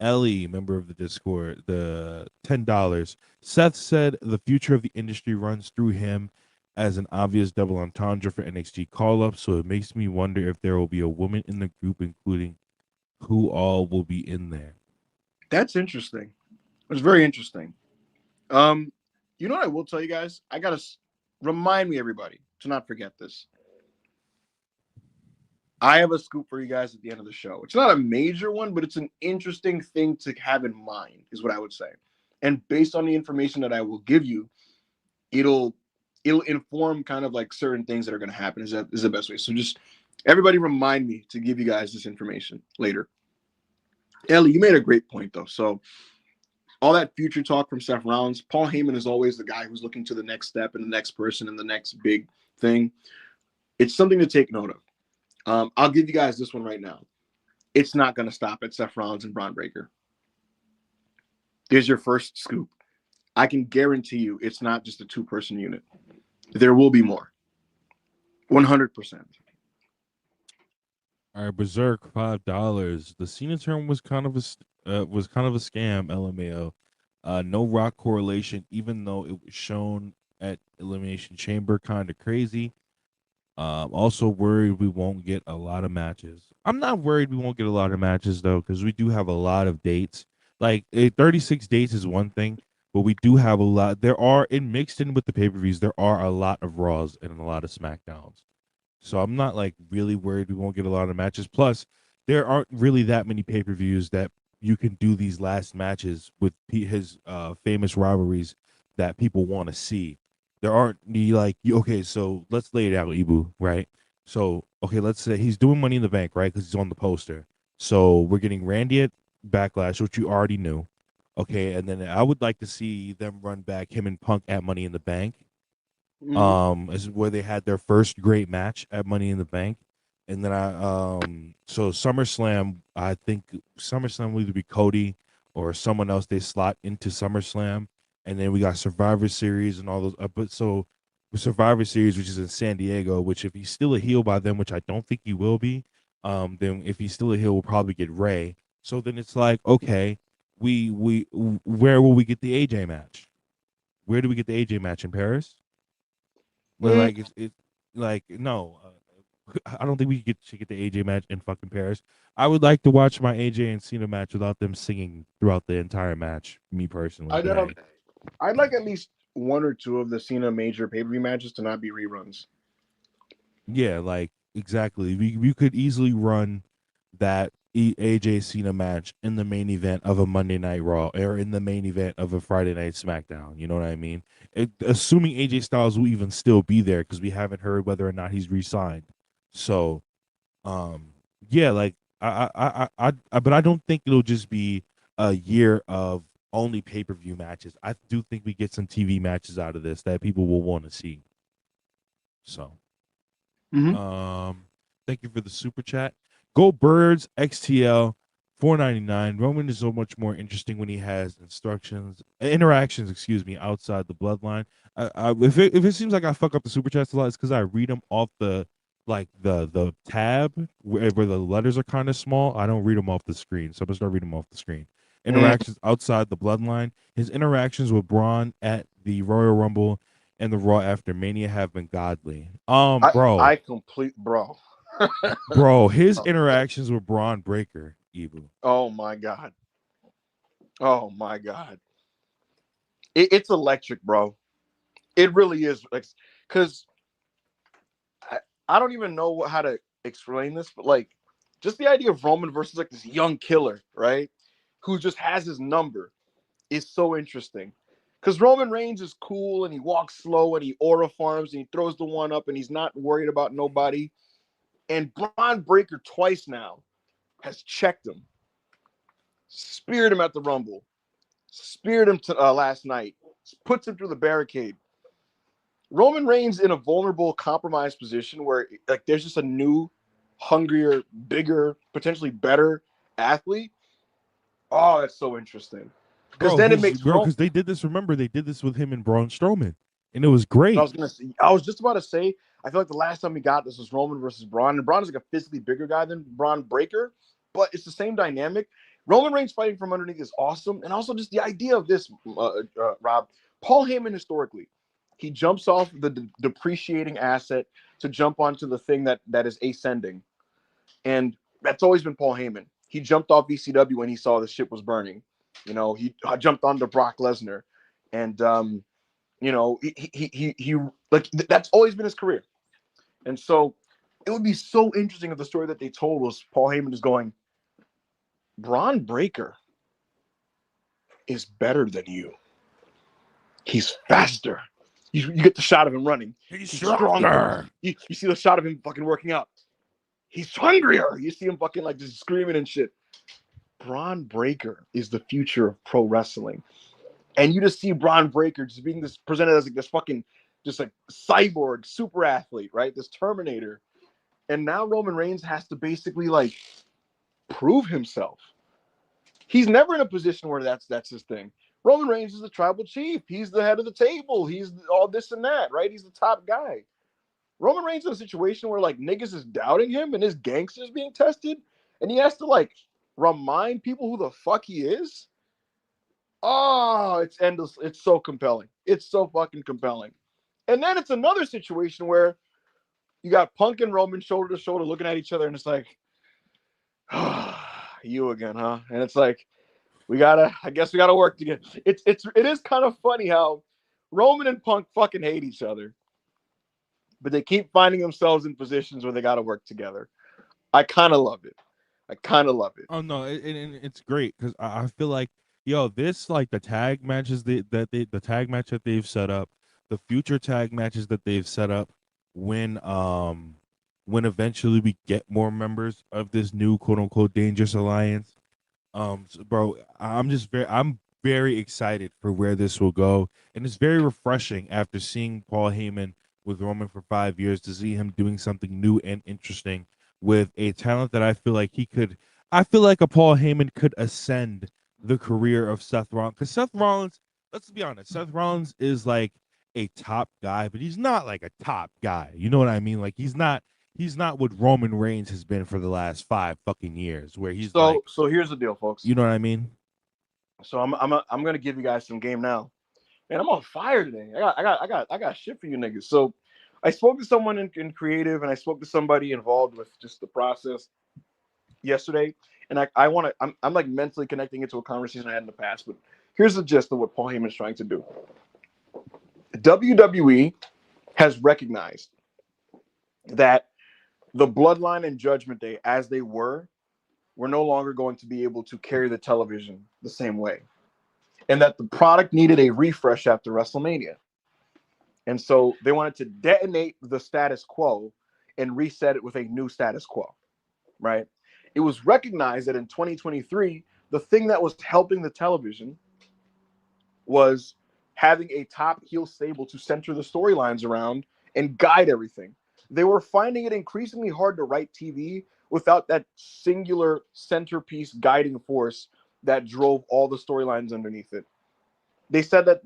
Ellie, member of the Discord, the $10. Seth said the future of the industry runs through him as an obvious double entendre for NXT call up. So it makes me wonder if there will be a woman in the group, including who all will be in there. That's interesting. It's very interesting. You know what I will tell you guys? I gotta remind me, everybody, to not forget this. I have a scoop for you guys at the end of the show. It's not a major one, but it's an interesting thing to have in mind, is what I would say. And based on the information that I will give you, it'll inform kind of like certain things that are going to happen. Is the best way. So just everybody remind me to give you guys this information later. Ellie, you made a great point though. So all that future talk from Seth Rollins, Paul Heyman is always the guy who's looking to the next step and the next person and the next big thing. It's something to take note of. I'll give you guys this one right now. It's not going to stop at Seth Rollins and Bron Breakker. There's your first scoop. I can guarantee you it's not just a two-person unit. There will be more. 100%. All right, Berserk, $5. The Cena term was kind of a scam. LMAO. No Rock correlation, even though it was shown at Elimination Chamber, kind of crazy. Also worried we won't get a lot of matches. I'm not worried we won't get a lot of matches though, because we do have a lot of dates. Like 36 dates is one thing, but we do have a lot. Mixed in with the pay-per-views, there are a lot of Raws and a lot of SmackDowns. So I'm not like really worried we won't get a lot of matches. Plus, there aren't really that many pay-per-views that you can do these last matches with his famous rivalries that people want to see. There aren't okay, so let's lay it out, Ibu, right? So, okay, let's say he's doing Money in the Bank, right? Because he's on the poster. So we're getting Randy at Backlash, which you already knew. Okay, and then I would like to see them run back him and Punk at Money in the Bank. This is where they had their first great match at Money in the Bank. And then so SummerSlam, I think SummerSlam will either be Cody or someone else they slot into SummerSlam. And then we got Survivor Series and all those. But so Survivor Series, which is in San Diego, which if he's still a heel by then, which I don't think he will be, then if he's still a heel, we'll probably get Ray. So then it's like, okay, where will we get the AJ match? Where do we get the AJ match in Paris? Like it's like no, I don't think we should get the AJ match in fucking Paris. I would like to watch my AJ and Cena match without them singing throughout the entire match. Me personally, I'd like at least one or two of the Cena major pay-per-view matches to not be reruns. Yeah, like exactly. We could easily run that AJ Cena match in the main event of a Monday Night Raw or in the main event of a Friday Night SmackDown. You know what I mean? Assuming AJ Styles will even still be there because we haven't heard whether or not he's re-signed. So, yeah, like but I don't think it'll just be a year of only pay-per-view matches. I do think we get some TV matches out of this that people will want to see. So, thank you for the super chat. Go Birds XTL $4.99. Roman is so much more interesting when he has interactions, outside the bloodline. If it seems like I fuck up the super chats a lot, it's because I read them off the tab where the letters are kind of small. I don't read them off the screen, so I'm gonna start reading them off the screen. Interactions outside the bloodline. His interactions with Braun at the Royal Rumble and the Raw after Mania have been godly. Bro, bro, his interactions with Braun Breaker, Ebu. Oh my god. It's electric, bro. It really is, like, because I don't even know how to explain this, but like, just the idea of Roman versus like this young killer, right? Who just has his number is so interesting. Because Roman Reigns is cool and he walks slow and he aura farms and he throws the one up and he's not worried about nobody. And Bron Breakker twice now has checked him, speared him at the Rumble, speared him to, last night, puts him through the barricade. Roman Reigns in a vulnerable, compromised position where like there's just a new, hungrier, bigger, potentially better athlete. Oh, that's so interesting. Because then it makes because they did this. Remember, they did this with him and Braun Strowman, and it was great. I was just about to say, I feel like the last time we got this was Roman versus Braun, and Braun is like a physically bigger guy than Bron Breakker, but it's the same dynamic. Roman Reigns fighting from underneath is awesome, and also just the idea of this, Rob. Paul Heyman historically, he jumps off the depreciating asset to jump onto the thing that is ascending, and that's always been Paul Heyman. He jumped off VCW when he saw the ship was burning. You know, he jumped onto Brock Lesnar, and you know, he like that's always been his career. And so it would be so interesting if the story that they told was Paul Heyman is going, Bron Breakker is better than you. He's faster. You get the shot of him running. He's stronger. You see the shot of him fucking working out. He's hungrier. You see him fucking like just screaming and shit. Bron Breakker is the future of pro wrestling. And you just see Bron Breakker just being this presented as like this fucking just like cyborg super athlete, right? This Terminator. And now Roman Reigns has to basically like prove himself. He's never in a position where that's his thing. Roman Reigns is the tribal chief. He's the head of the table. He's all this and that, right? He's the top guy. Roman Reigns in a situation where like niggas is doubting him and his gangsters being tested, and he has to like remind people who the fuck he is. Oh, it's endless. It's so compelling. It's so fucking compelling. And then it's another situation where you got Punk and Roman shoulder to shoulder looking at each other, and it's like, oh, you again, huh? And it's like, I guess we gotta work together. It is kind of funny how Roman and Punk fucking hate each other, but they keep finding themselves in positions where they gotta work together. I kind of love it. Oh no, it's great because I feel like this like the tag matches the tag match that they've set up, the future tag matches that they've set up when eventually we get more members of this new quote unquote dangerous alliance. Bro, I'm very excited for where this will go, and it's very refreshing after seeing Paul Heyman with Roman for 5 years to see him doing something new and interesting with a talent that I feel like I feel like a Paul Heyman could ascend the career of Seth Rollins. Because Seth Rollins, let's be honest, Seth Rollins is like a top guy, but he's not like a top guy. You know what I mean? Like he's not what Roman Reigns has been for the last 5 fucking years, where he's so here's the deal, folks. You know what I mean? So I'm gonna give you guys some game now. Man, I'm on fire today. I got shit for you niggas. So I spoke to someone in creative, and I spoke to somebody involved with just the process yesterday. And I'm like mentally connecting it to a conversation I had in the past. But here's the gist of what Paul Heyman is trying to do. WWE has recognized that the Bloodline and Judgment Day, as they were no longer going to be able to carry the television the same way. And that the product needed a refresh after WrestleMania. And so they wanted to detonate the status quo and reset it with a new status quo, right? It was recognized that in 2023, the thing that was helping the television was having a top heel stable to center the storylines around and guide everything. They were finding it increasingly hard to write TV without that singular centerpiece guiding force that drove all the storylines underneath it. They said that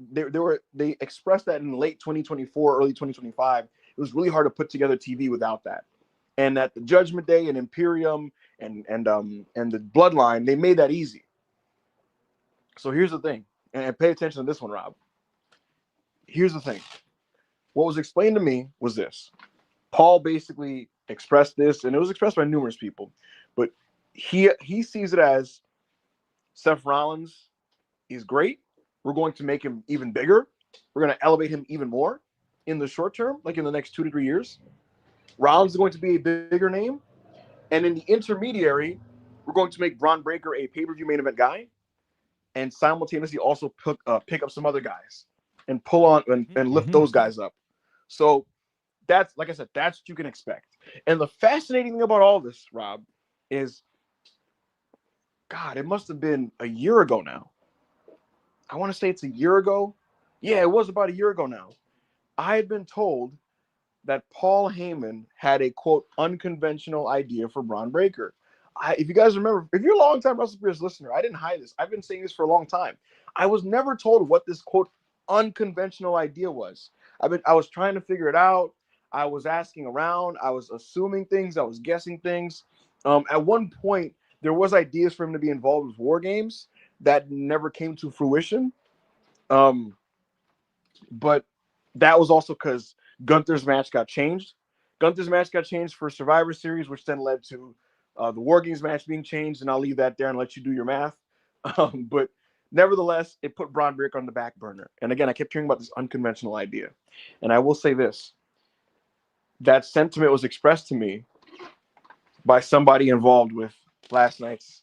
they expressed that in late 2024, early 2025. It was really hard to put together TV without that, and that the Judgment Day and Imperium and the Bloodline, they made that easy. So here's the thing, and pay attention to this one, Rob. Here's the thing. What was explained to me was this. Paul basically expressed this, and it was expressed by numerous people, but he sees it as Seth Rollins is great. We're going to make him even bigger. we're going to elevate him even more in the short term, like in the next 2 to 3 years. Rollins is going to be a bigger name. And in the intermediary, we're going to make Bron Breakker a pay-per-view main event guy and simultaneously also pick up some other guys and pull on and lift those guys up. So that's, like I said, that's what you can expect. And the fascinating thing about all this, Rob, is, God, it must have been a year ago now. I want to say it's a year ago. Yeah, it was about a year ago now. I had been told that Paul Heyman had a, quote, unconventional idea for Bron Breakker. If you guys remember, if you're a long-time WrestlePeers listener, I didn't hide this. I've been saying this for a long time. I was never told what this, quote, unconventional idea was. I was trying to figure it out. I was asking around. I was assuming things. I was guessing things. At one point, there was ideas for him to be involved with War Games that never came to fruition. But that was also because Gunther's match got changed. Gunther's match got changed for Survivor Series, which then led to the War Games match being changed, and I'll leave that there and let you do your math. But nevertheless, it put Bron Breakker on the back burner. And again, I kept hearing about this unconventional idea. And I will say this. That sentiment was expressed to me by somebody involved with last night's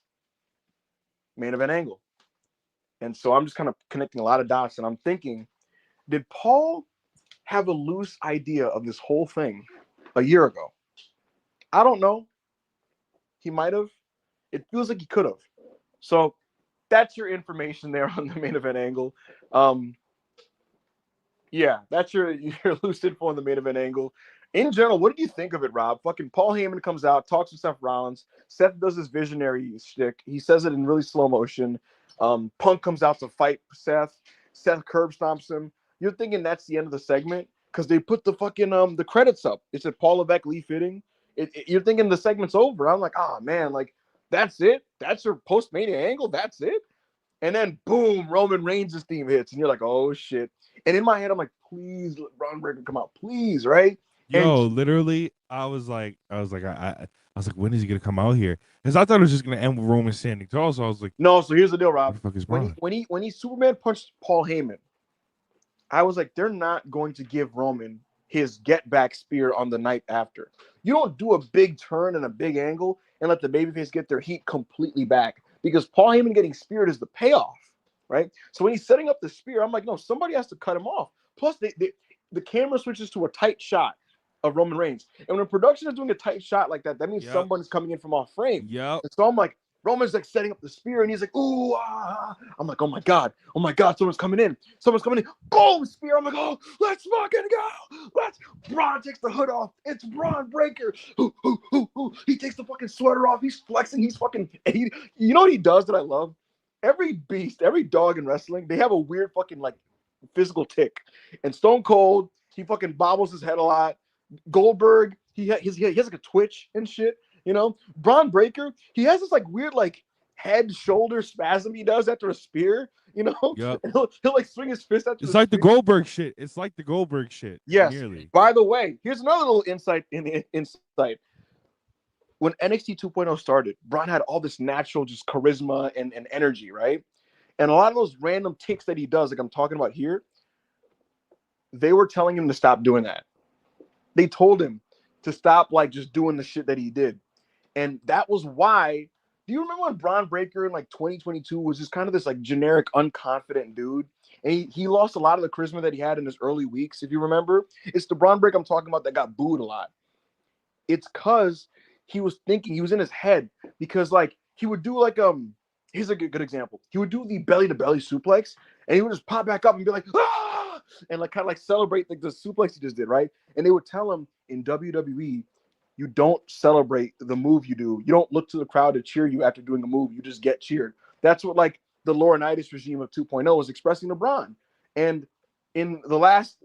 main event angle. And so I'm just kind of connecting a lot of dots, and I'm thinking, did Paul have a loose idea of this whole thing a year ago? I don't know. He might have. It feels like he could have. So that's your information there on the main event angle. Yeah, that's your loose info on the main event angle. In general, what did you think of it, Rob? Fucking Paul Heyman comes out, talks to Seth Rollins. Seth does his visionary shtick. He says it in really slow motion. Punk comes out to fight Seth. Seth curb stomps him. You're thinking that's the end of the segment because they put the fucking the credits up. It said Paul Levesque, Lee Fitting. You're thinking the segment's over. I'm like, oh man, like that's it. That's your post-Mania angle. That's it. And then boom, Roman Reigns' theme hits, and you're like, oh shit. And in my head, I'm like, please let Bron Breakker come out, please, right? Yo, literally, I was like, when is he gonna come out here? Because I thought it was just gonna end with Roman standing tall. So I was like, no. So here's the deal, Rob. What the fuck is Bron? When he Superman punched Paul Heyman, I was like, they're not going to give Roman his get back spear on the night after. You don't do a big turn and a big angle and let the babyface get their heat completely back, because Paul Heyman getting speared is the payoff, right? So when he's setting up the spear, I'm like, no, somebody has to cut him off. Plus, the camera switches to a tight shot of Roman Reigns. And when a production is doing a tight shot like that, that means someone's coming in from off frame. Yep. And so I'm like, Roman's like setting up the spear, and he's like, ooh, ah. I'm like, oh my God, someone's coming in. Boom, spear. I'm like, oh, let's fucking go. Bron takes the hood off. It's Bron Breakker. He takes the fucking sweater off. He's flexing. You know what he does that I love? Every beast, every dog in wrestling, they have a weird fucking like physical tick. And Stone Cold, he fucking bobbles his head a lot. Goldberg, he has like a twitch and shit. You know, Bron Breakker, he has this like weird like head shoulder spasm he does after a spear. You know, yep. he'll like swing his fist at you. It's like the Goldberg shit. It's like the Goldberg shit. Yes. Nearly. By the way, here's another little insight. When NXT 2.0 started, Bron had all this natural just charisma and energy, right? And a lot of those random ticks that he does, like I'm talking about here, they were telling him to stop doing that. They told him to stop like just doing the shit that he did. And that was why. Do you remember when Bron Breakker in like 2022 was just kind of this like generic, unconfident dude? And he lost a lot of the charisma that he had in his early weeks, if you remember. It's the Bron Breakker I'm talking about that got booed a lot. It's because he was in his head, because like he would do like here's a good example. He would do the belly to belly suplex, and he would just pop back up and be like, ah, and like kind of like celebrate like the suplex he just did, right? And they would tell him in WWE, you don't celebrate the move you do. You don't look to the crowd to cheer you after doing a move. You just get cheered. That's what like the Laurinaitis regime of 2.0 was expressing to Bron. And in the last,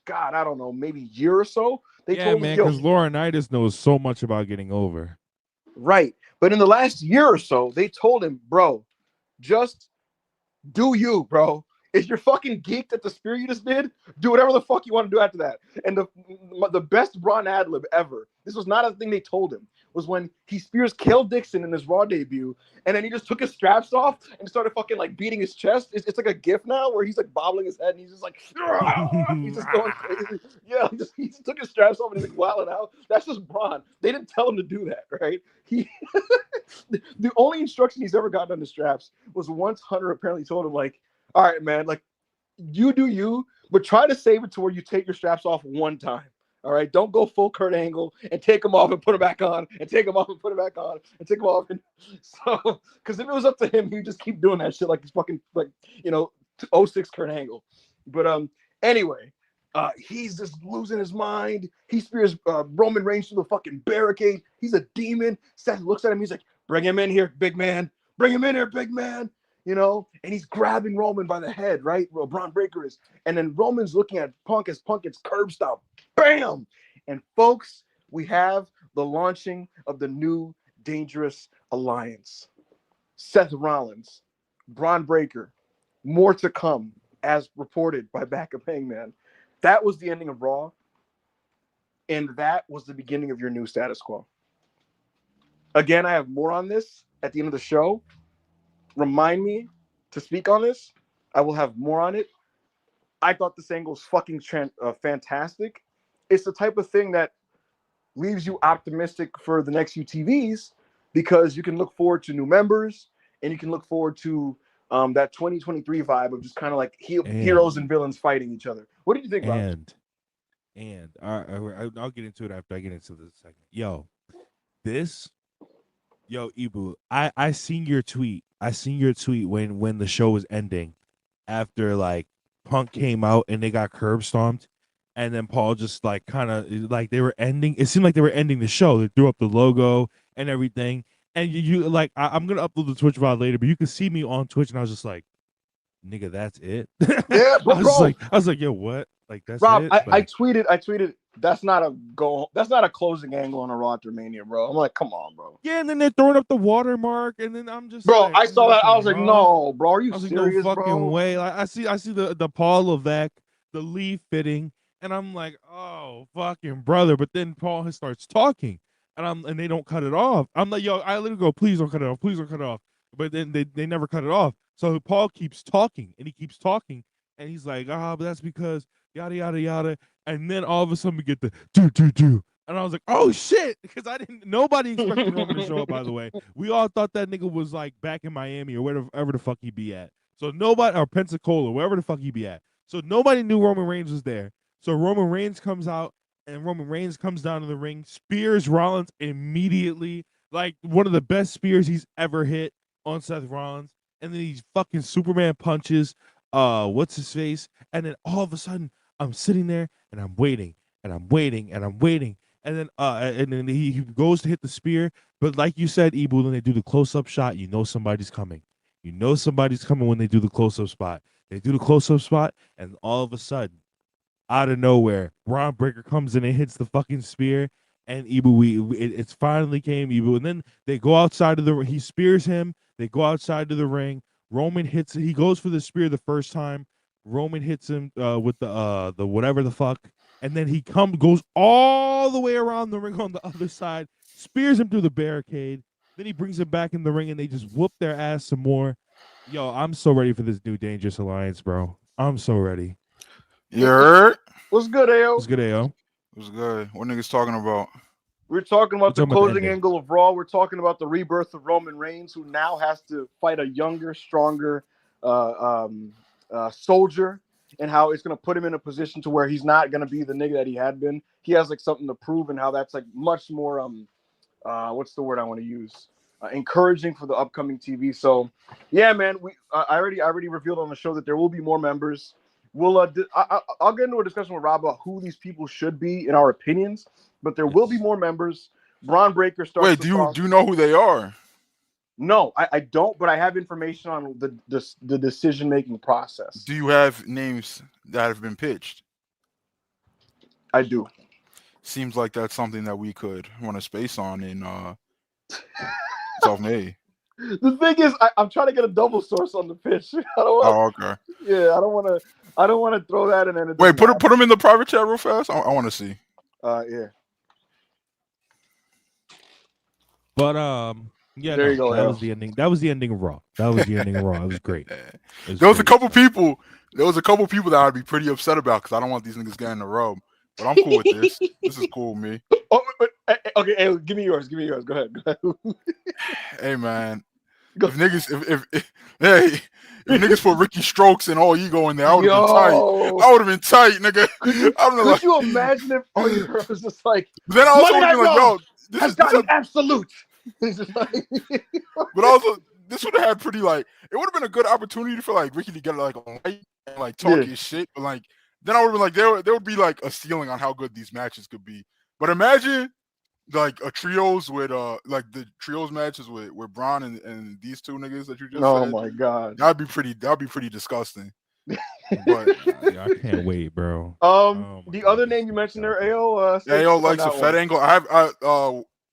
God, I don't know, maybe year or so, they told him, because Laurinaitis knows so much about getting over. Right. But in the last year or so, they told him, bro, just do you, bro. If you're fucking geeked at the spear you just did, do whatever the fuck you want to do after that. And the best Bron ad-lib ever, this was not a thing they told him, was when he spears Kel Dixon in his Raw debut, and then he just took his straps off and started fucking like beating his chest. It's like a gif now where he's like bobbling his head and he's just like, he's just going crazy. Yeah, he just took his straps off and he's like wilding out. That's just Bron. They didn't tell him to do that, right? The only instruction he's ever gotten on the straps was once Hunter apparently told him, like, all right, man, like, you do you, but try to save it to where you take your straps off one time. All right, don't go full Kurt Angle and take them off and put them back on, and take them off and put them back on, and take them off. And so, because if it was up to him, he'd just keep doing that shit like he's fucking, like, 06 Kurt Angle. But anyway, he's just losing his mind. He spears Roman Reigns through the fucking barricade. He's a demon. Seth looks at him. He's like, bring him in here, big man. Bring him in here, big man. And he's grabbing Roman by the head, right? Well, Bron Breakker is. And then Roman's looking at Punk as Punk gets curb stop. Bam! And folks, we have the launching of the new Dangerous Alliance. Seth Rollins, Bron Breakker, more to come, as reported by Backup Hangman. That was the ending of Raw. And that was the beginning of your new status quo. Again, I have more on this at the end of the show. Remind me to speak on this. I will have more on it. I thought this angle was fucking fantastic. It's the type of thing that leaves you optimistic for the next few TVs because you can look forward to new members and you can look forward to that 2023 vibe of just kind of like heroes and villains fighting each other. What did you think about it? And I'll get into it after I get into this segment. Ibu, I seen your tweet. I seen your tweet when the show was ending, after like Punk came out and they got curb stomped, and then Paul just like kind of like they were ending. It seemed like they were ending the show. They threw up the logo and everything. And you like I'm gonna upload the Twitch VOD later, but you can see me on Twitch, and I was just like, nigga, that's it. Yeah, bro. I was like, yo, what? Like that's Rob, it. I tweeted. That's not a closing angle on a Raw after Mania, bro. I'm like, come on, bro. Yeah, and then they're throwing up the watermark, and then I'm just, bro. like, I saw that. I was like, no, bro. Are you serious, no fucking bro? way. Like I see the Paul Levesque, the Lee fitting, and I'm like, oh fucking brother. But then Paul starts talking, and they don't cut it off. I'm like, yo, I literally go, please don't cut it off, please don't cut it off. But then they never cut it off. So Paul keeps talking, and he keeps talking, and he's like, but that's because yada yada yada. And then all of a sudden we get the do. And I was like, oh shit, because nobody expected Roman to show up, by the way. We all thought that nigga was like back in Miami or wherever the fuck he be at. So nobody, or Pensacola, wherever the fuck he be at. So nobody knew Roman Reigns was there. So Roman Reigns comes out, and Roman Reigns comes down to the ring, spears Rollins immediately, like one of the best spears he's ever hit on Seth Rollins. And then he fucking Superman punches, what's his face? And then all of a sudden, I'm sitting there and I'm waiting and I'm waiting and I'm waiting. And then he goes to hit the spear. But like you said, Ibu, when they do the close-up shot, you know somebody's coming. You know somebody's coming when they do the close-up spot. They do the close-up spot, and all of a sudden, out of nowhere, Bron Breakker comes in and hits the fucking spear. And Ibu, it's finally came, Ibu. And then they go outside of the ring. He spears him. They go outside to the ring. Roman hits it. He goes for the spear the first time. Roman hits him with the whatever the fuck, and then he goes all the way around the ring on the other side, spears him through the barricade. Then he brings him back in the ring, and they just whoop their ass some more. Yo, I'm so ready for this new Dangerous Alliance, bro. I'm so ready. You heard? What's good, Ayo? What's good, Ayo? What's good? What niggas talking about? We're talking about the closing ending. angle of Raw. We're talking about the rebirth of Roman Reigns, who now has to fight a younger, stronger soldier, and how it's going to put him in a position to where he's not going to be the nigga that he had been. He has like something to prove, and how that's like much more what's the word I want to use? Encouraging for the upcoming TV. So, yeah, man, I already revealed on the show that there will be more members. We'll I'll get into a discussion with Rob about who these people should be in our opinions, but there will be more members. Bron Breakker starts. Wait, do you know who they are? No, I don't, but I have information on the decision making process. Do you have names that have been pitched? I do. Seems like that's something that we could run a space on in South May. The thing is, I'm trying to get a double source on the pitch. I don't want. Oh, okay. Yeah, I don't want to. I don't want to throw that in. Wait, put him in the private chat real fast. I want to see. Yeah. But yeah, There you go, that Al. was the ending. That was the ending of Raw. That was the ending of Raw. It was great. There was a couple people that I'd be pretty upset about because I don't want these niggas getting the rub. But I'm cool with this. This is cool with me. Oh, okay, hey, give me yours. Go ahead. Hey man, Go. if niggas put Ricky Strokes and all ego in there, I would have been tight. I would have been tight, nigga. Could you imagine if all you heard was just like? Then I also would have been like, yo, has gotten absolute. But also, this would have had pretty like it would have been a good opportunity for like Ricky to get like a light and like talk his shit, but like then I would have been like there would be like a ceiling on how good these matches could be. But imagine like a trios with like the trios matches with Bron and these two niggas that you just oh said. My god, that'd be pretty disgusting. But yeah, I can't wait, bro. The other name you mentioned there, AO. AO likes a Fed angle.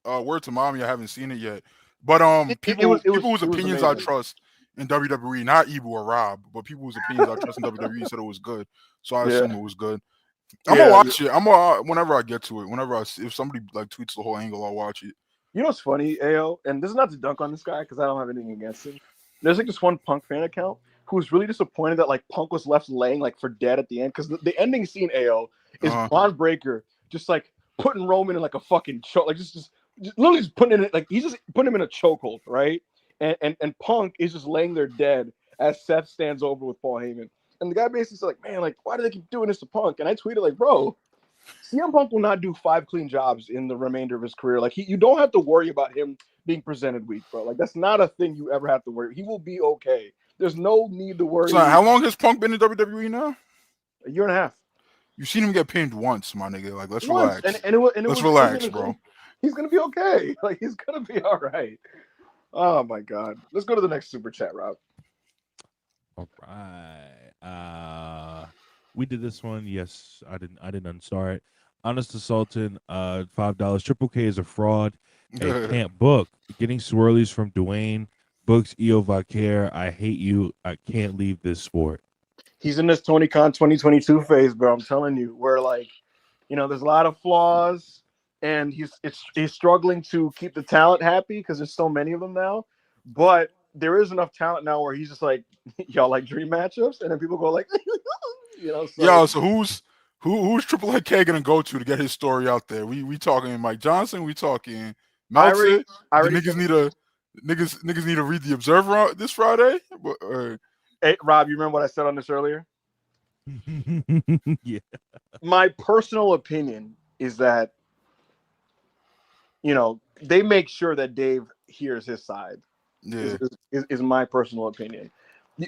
Word to mommy, I haven't seen it yet. But people whose opinions I trust in WWE, not Ibu or Rob, but people whose opinions I trust in WWE said it was good. So I assume it was good. I'm gonna watch it. Whenever I get to it. If somebody like tweets the whole angle, I'll watch it. You know what's funny, AO? And this is not to dunk on this guy because I don't have anything against him. There's like this one Punk fan account who was really disappointed that like Punk was left laying like for dead at the end because the ending scene, AO, is Bron Breakker just like putting Roman in like a fucking choke, like just literally just putting it like he's just putting him in a chokehold, right? And Punk is just laying there dead as Seth stands over with Paul Heyman. And the guy basically said, like, man, like, why do they keep doing this to Punk? And I tweeted, like, bro, CM Punk will not do 5 clean jobs in the remainder of his career. Like, you don't have to worry about him being presented weak, bro. Like, that's not a thing you ever have to worry. He will be okay. There's no need to worry. So how long has Punk been in WWE now? A year and a half. You've seen him get pinned once, my nigga. Like, let's relax. Let's relax, bro. He's going to be okay. Like, he's going to be all right. Oh, my God. Let's go to the next super chat, Rob. All right. We did this one. Yes, I didn't unstart it. Honest to Sultan, $5. Triple K is a fraud. It can't book. Getting swirlies from Dwayne. Books Io Valkyrie. I hate you. I can't leave this sport. He's in this Tony Khan 2022 phase, bro. I'm telling you, where like, there's a lot of flaws, and he's struggling to keep the talent happy because there's so many of them now. But there is enough talent now where he's just like, y'all like dream matchups, and then people go like, So who's Triple K gonna go to get his story out there? We talking Mike Johnson? We talking Meltzer? Niggas need to read the Observer this Friday. Hey, Rob, you remember what I said on this earlier? Yeah. My personal opinion is that they make sure that Dave hears his side. Yeah, is my personal opinion.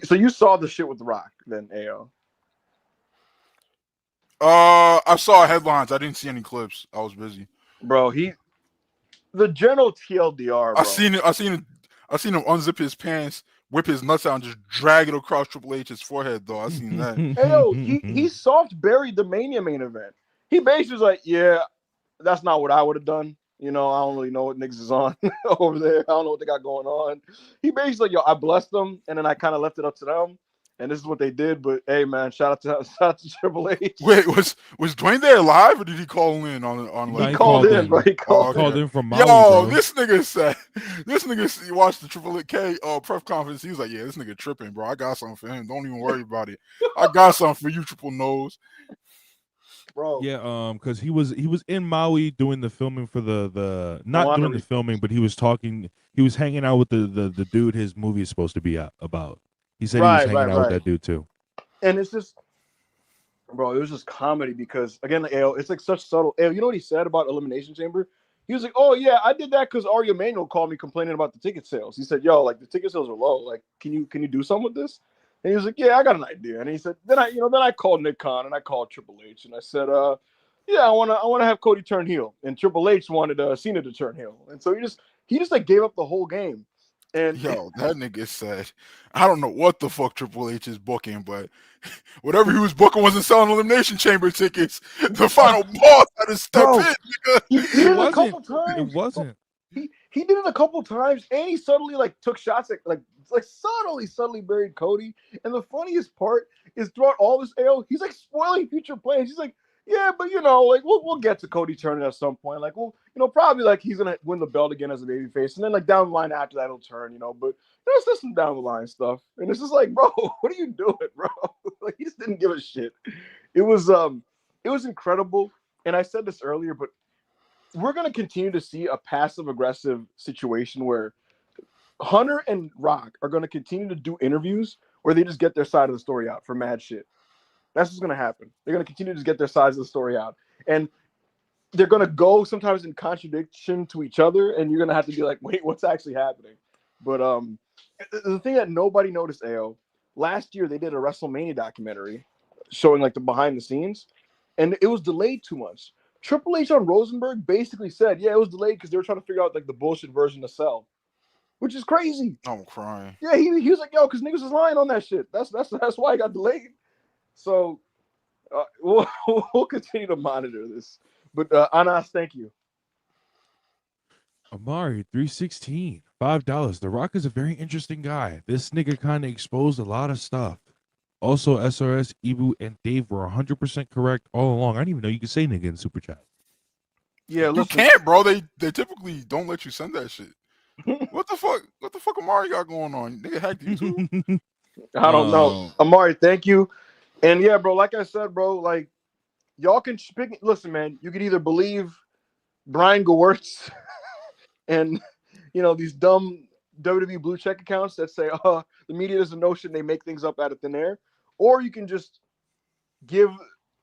So you saw the shit with The Rock, then, AO? I saw headlines. I didn't see any clips. I was busy, bro. The general TLDR. Bro. I seen him unzip his pants, whip his nuts out, and just drag it across Triple H's forehead. Though I seen that. AO, he soft buried the Mania main event. He basically was like, yeah, that's not what I would have done. I don't really know what niggas is on over there. I don't know what they got going on. He basically like, yo, I blessed them, and then I kind of left it up to them, and this is what they did. But hey, man, shout out to Triple H. Wait, was Dwayne there live, or did he call in on? He called in, bro. He called in from Maui, yo, bro. This nigga watched the Triple K press conference. He was like, yeah, this nigga tripping, bro. I got something for him. Don't even worry about it. I got something for you, Triple Nose. Bro. Yeah, because he was in Maui doing the filming for the not doing the filming, but he was hanging out with the dude his movie is supposed to be about. He said he was hanging out with that dude too. And it's just, bro, it was just comedy because again, it's like such subtle. You know what he said about Elimination Chamber? He was like, "Oh yeah, I did that because Ari Emanuel called me complaining about the ticket sales." He said, "Yo, like the ticket sales are low. Like, can you do something with this?" And he was like, "Yeah, I got an idea." And he said, then I called Nick Khan and I called Triple H and I said, yeah, I wanna have Cody turn heel. And Triple H wanted Cena to turn heel. And so he just like gave up the whole game. And yo, that nigga said, I don't know what the fuck Triple H is booking, but whatever he was booking wasn't selling Elimination Chamber tickets. The final boss had to step in, nigga. He did it a couple times. It wasn't. He did it a couple times, and he suddenly like took shots at like subtly buried Cody. And the funniest part is throughout all this AO, he's like spoiling future plans. He's like, yeah, but like we'll get to Cody turning at some point. Like, probably like he's gonna win the belt again as a babyface, and then like down the line after that he'll turn. But there's just some down the line stuff, and it's just like, bro, what are you doing, bro? Like he just didn't give a shit. It was incredible, and I said this earlier, but we're gonna continue to see a passive aggressive situation where Hunter and Rock are gonna continue to do interviews where they just get their side of the story out for mad shit. That's what's going to happen. They're going to continue to get their sides of the story out. And they're going to go sometimes in contradiction to each other, and you're going to have to be like, wait, what's actually happening? But the thing that nobody noticed, AO, last year they did a WrestleMania documentary showing like the behind the scenes, and it was delayed 2 months. Triple H on Rosenberg basically said, yeah, it was delayed because they were trying to figure out like the bullshit version to sell, which is crazy. I'm crying. Yeah, he was like, yo, because niggas was lying on that shit. That's why it got delayed. So we'll continue to monitor this. But Anas, thank you. Amari 316, $5. The Rock is a very interesting guy. This nigga kind of exposed a lot of stuff. Also, SRS, Ibu, and Dave were 100% correct all along. I didn't even know you could say nigga in super chat. Yeah, you can't, bro. They typically don't let you send that shit. What the fuck? What the fuck Amari got going on? Nigga hacked you too? I don't know. Amari, thank you. And yeah, bro, like I said, bro, like y'all can speak. Listen, man, you can either believe Brian Gewirtz and these dumb WWE blue check accounts that say, the media doesn't know shit and they make things up out of thin air, or you can just give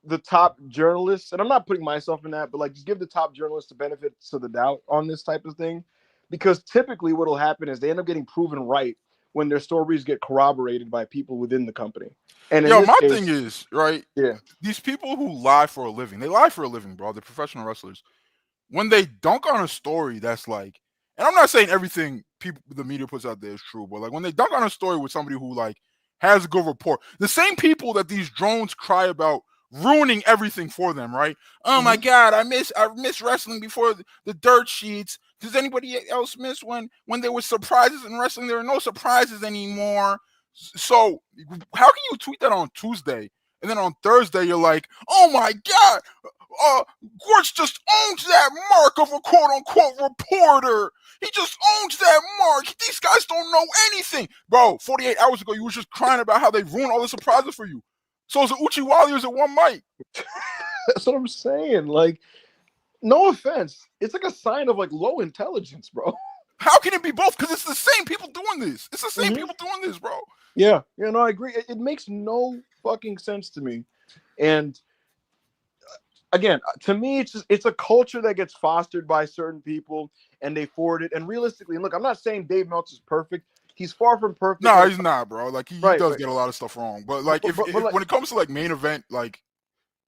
the top journalists, and I'm not putting myself in that, but like just give the top journalists the benefits of the doubt on this type of thing, because typically what'll happen is they end up getting proven right when their stories get corroborated by people within the company. And my thing is, right? Yeah. These people who lie for a living, they lie for a living, bro. They're professional wrestlers. When they dunk on a story that's like, and I'm not saying everything the media puts out there is true, but like when they dunk on a story with somebody who like has a good rapport, the same people that these drones cry about ruining everything for them, right? Oh my God, I miss wrestling before the dirt sheets. Does anybody else miss when there were surprises in wrestling? There are no surprises anymore. So how can you tweet that on Tuesday and then on Thursday you're like, oh my God, Gorge just owns that mark of a quote unquote reporter. He just owns that mark. These guys don't know anything. Bro, 48 hours ago you were just crying about how they ruined all the surprises for you. So is it Uchiwali or is it one mic? That's what I'm saying. Like, no offense. It's like a sign of like low intelligence, bro. How can it be both? Because it's the same people doing this. It's the same people doing this, bro. Yeah, no, I agree. It makes no fucking sense to me. And again, to me, it's a culture that gets fostered by certain people and they forward it. And realistically, look, I'm not saying Dave Meltzer's perfect. He's far from perfect. No, he's not, bro. Like he does get a lot of stuff wrong. But like if when it comes to like main event, like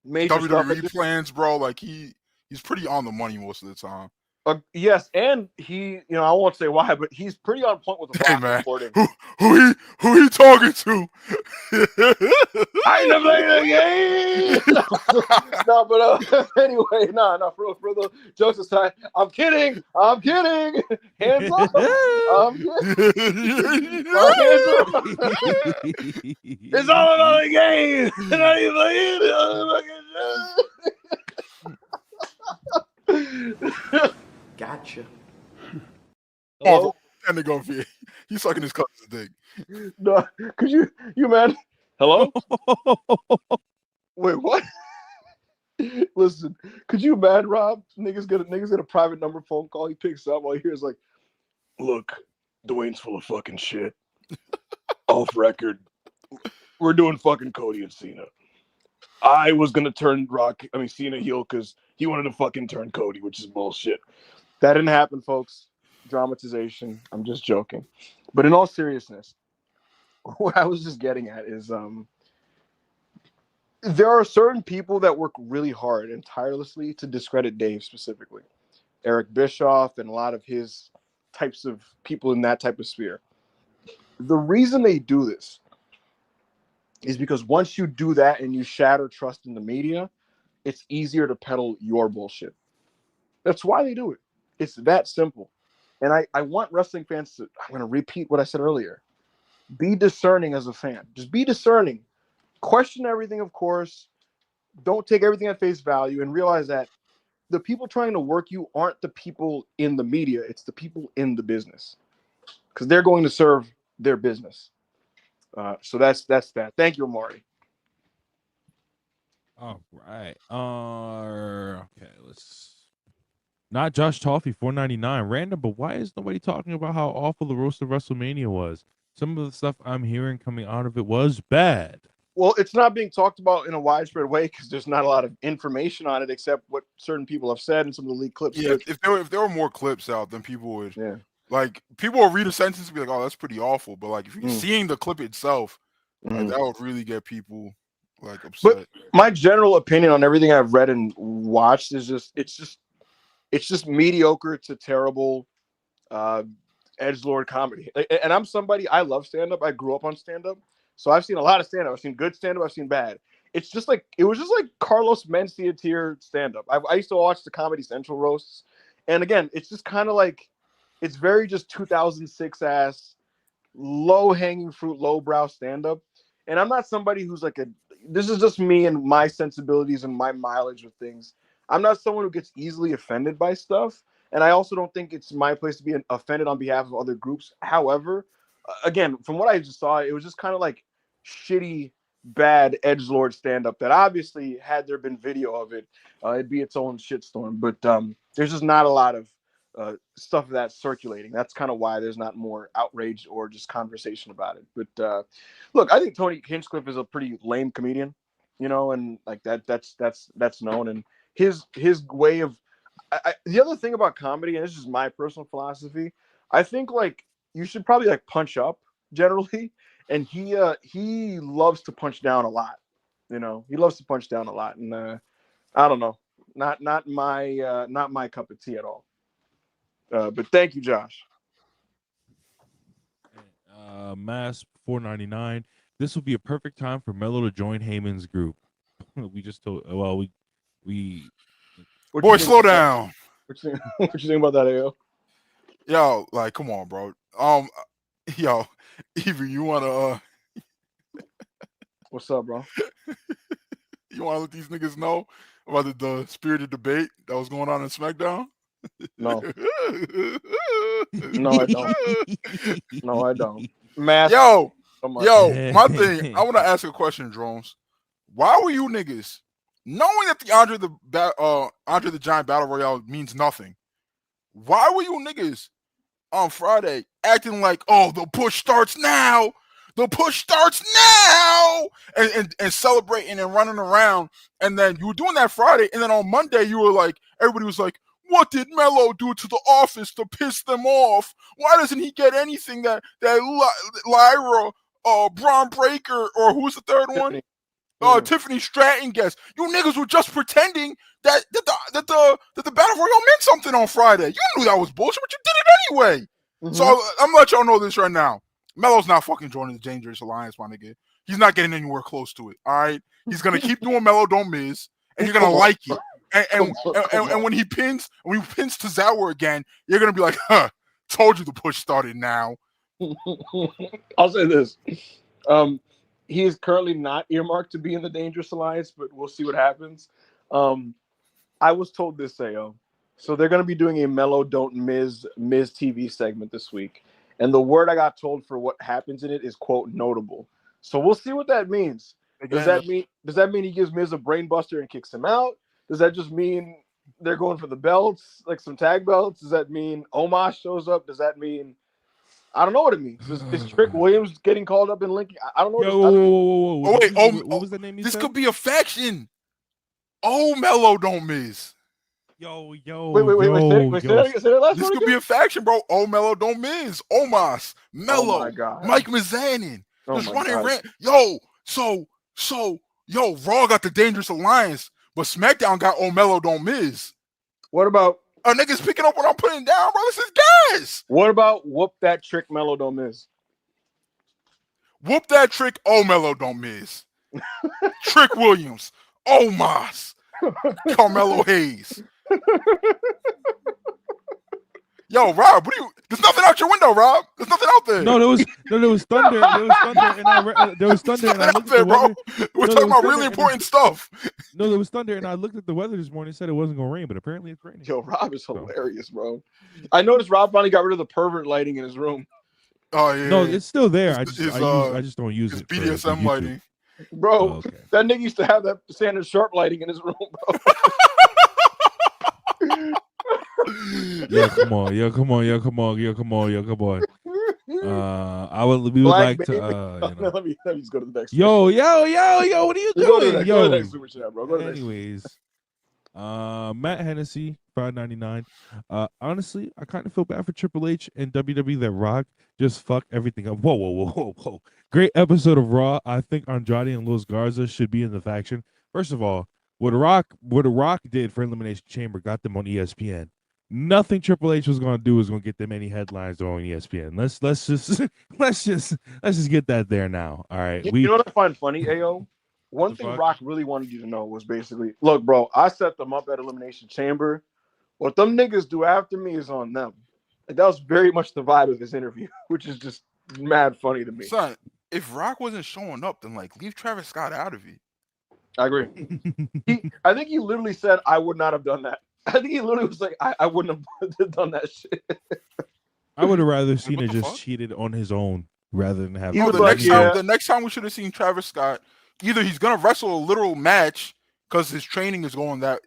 major WWE plans, bro, like he's pretty on the money most of the time. Yes, and he, I won't say why, but he's pretty on point with the reporting. Who he talking to? I ain't never played the game. No, but anyway, for the jokes aside, I'm kidding. Hands up. I'm kidding. Hands up. It's all about the game. Gotcha. Hello? And they're going for he's sucking his cousin's dick. No, could you man? Hello? Wait, what? Listen, could you imagine, Rob? Niggas get a private number phone call. He picks up while he hears like, look, Dwayne's full of fucking shit. Off record. We're doing fucking Cody and Cena. I was gonna turn Cena heel because he wanted to fucking turn Cody, which is bullshit. That didn't happen, folks. Dramatization. I'm just joking. But in all seriousness, what I was just getting at is there are certain people that work really hard and tirelessly to discredit Dave specifically. Eric Bischoff and a lot of his types of people in that type of sphere. The reason they do this is because once you do that and you shatter trust in the media, it's easier to peddle your bullshit. That's why they do it. It's that simple. And I want wrestling fans to, I'm going to repeat what I said earlier. Be discerning as a fan. Just be discerning. Question everything, of course. Don't take everything at face value and realize that the people trying to work you aren't the people in the media. It's the people in the business because they're going to serve their business. So that's that. Thank you, Amari. All right. Okay, let's. Not Josh Toffee, $4.99. Random, but why is nobody talking about how awful the roast of WrestleMania was? Some of the stuff I'm hearing coming out of it was bad. Well, it's not being talked about in a widespread way because there's not a lot of information on it except what certain people have said and some of the leaked clips. Yeah, if there were more clips out, then people would. Yeah. Like, people will read a sentence and be like, "Oh, that's pretty awful," but like if you're seeing the clip itself, like, that would really get people like upset. But my general opinion on everything I've read and watched is it's just mediocre to terrible edgelord comedy. And I'm somebody, I love stand-up. I grew up on stand-up. So I've seen a lot of stand-up. I've seen good stand-up. I've seen bad. It was just like Carlos Mencia tier stand-up. I used to watch the Comedy Central roasts. And again, it's just kind of like, it's very just 2006 ass, low-hanging fruit, low-brow stand-up. And I'm not somebody who's like this is just me and my sensibilities and my mileage with things. I'm not someone who gets easily offended by stuff. And I also don't think it's my place to be offended on behalf of other groups. However, again, from what I just saw, it was just kind of like shitty, bad edgelord stand-up that obviously, had there been video of it, it'd be its own shitstorm. But there's just not a lot of stuff that's circulating. That's kind of why there's not more outrage or just conversation about it. But look, I think Tony Hinchcliffe is a pretty lame comedian, and like that's known. And his way of the other thing about comedy, and this is my personal philosophy, I think like you should probably like punch up generally, and he loves to punch down a lot. He loves to punch down a lot, and I don't know, not my cup of tea at all. But thank you, Josh. Mass $4.99. This will be a perfect time for Melo to join Heyman's group. We just told. Well, we. Boy, slow down. What you think about that, AO? Yo, like, come on, bro. Yo, Evie, you wanna? What's up, bro? You wanna let these niggas know about the spirited debate that was going on in SmackDown? No. No, I don't. No, I don't. Mass. Yo, my thing. I want to ask a question, Drones. Why were you niggas, knowing that the Andre the Giant Battle Royale means nothing, why were you niggas on Friday acting like, oh, the push starts now? The push starts now, and celebrating and running around, and then you were doing that Friday, and then on Monday you were like, everybody was like, what did Melo do to the office to piss them off? Why doesn't he get anything that Lyra, Bron Breakker, or who's the third one? Tiffany Stratton gets. You niggas were just pretending that the Battle Royale meant something on Friday. You knew that was bullshit, but you did it anyway. Mm-hmm. So I'm gonna let y'all know this right now. Melo's not fucking joining the Dangerous Alliance, my nigga. He's not getting anywhere close to it. All right, he's gonna keep doing Melo Don't Miss, and you're gonna like it. And when he pins Tozawa again, you're gonna be like, huh, told you the push started now. I'll say this. He is currently not earmarked to be in the Dangerous Alliance, but we'll see what happens. I was told this, Sayo. So they're gonna be doing a Melo Don't Miz TV segment this week. And the word I got told for what happens in it is, quote, notable. So we'll see what that means. Does that mean he gives Miz a brain buster and kicks him out? Does that just mean they're going for the belts, like some tag belts? Does that mean Omos shows up? Does that mean I don't know what it means? Is Trick Williams getting called up in Lincoln? I don't know. Whoa. Wait. What was the name? This could be a faction. Oh, Melo Don't Miss. Yo. Wait. Say that last this one could again? be a faction, bro. Oh, Melo Don't Miss. Omos, Melo, Mike Mizanin. Just running around. Yo, Raw got the Dangerous Alliance, but SmackDown got Oh Melo Don't Miss. What about niggas picking up what I'm putting down, bro? This is guys. What about whoop that trick Melo Don't Miss? Whoop that trick. Oh, Melo Don't Miss. Trick Williams. Omos. Carmelo Hayes. Yo, Rob, what do you? There's nothing out your window, Rob. There's nothing out there. No, there was thunder. There was thunder, and there was thunder, and I looked at the weather. We're talking about really important stuff. No, there was thunder, and I looked at the weather this morning. Said it wasn't gonna rain, but apparently it's raining. Yo, Rob is hilarious, bro. I noticed Rob finally got rid of the pervert lighting in his room. Oh yeah. No, it's still there. I just don't use it. BDSM lighting. Bro, okay. That nigga used to have that Sanders Sharp lighting in his room, bro. Come on. I we would like to let me just go to the next. Yo, what are you doing? Go to the next super chat, bro. Anyways, Matt Hennessy, $5.99. Honestly, I kind of feel bad for Triple H and WWE that Rock just fucked everything up. Whoa. Great episode of Raw. I think Andrade and Los Garza should be in the faction. First of all, what Rock did for Elimination Chamber got them on ESPN. Nothing Triple H was going to do was going to get them any headlines on ESPN. Let's just get that there now. All right. You know what I find funny, AO? One thing Rock really wanted you to know was basically, look, bro, I set them up at Elimination Chamber. What them niggas do after me is on them. And that was very much the vibe of this interview, which is just mad funny to me. Son, if Rock wasn't showing up, then leave Travis Scott out of it. I agree. I think he literally said, I would not have done that. I think he literally was like, I wouldn't have done that shit. I would have rather Cena just cheated on his own rather than have. The next time we should have seen Travis Scott, either he's gonna wrestle a literal match because his training is going that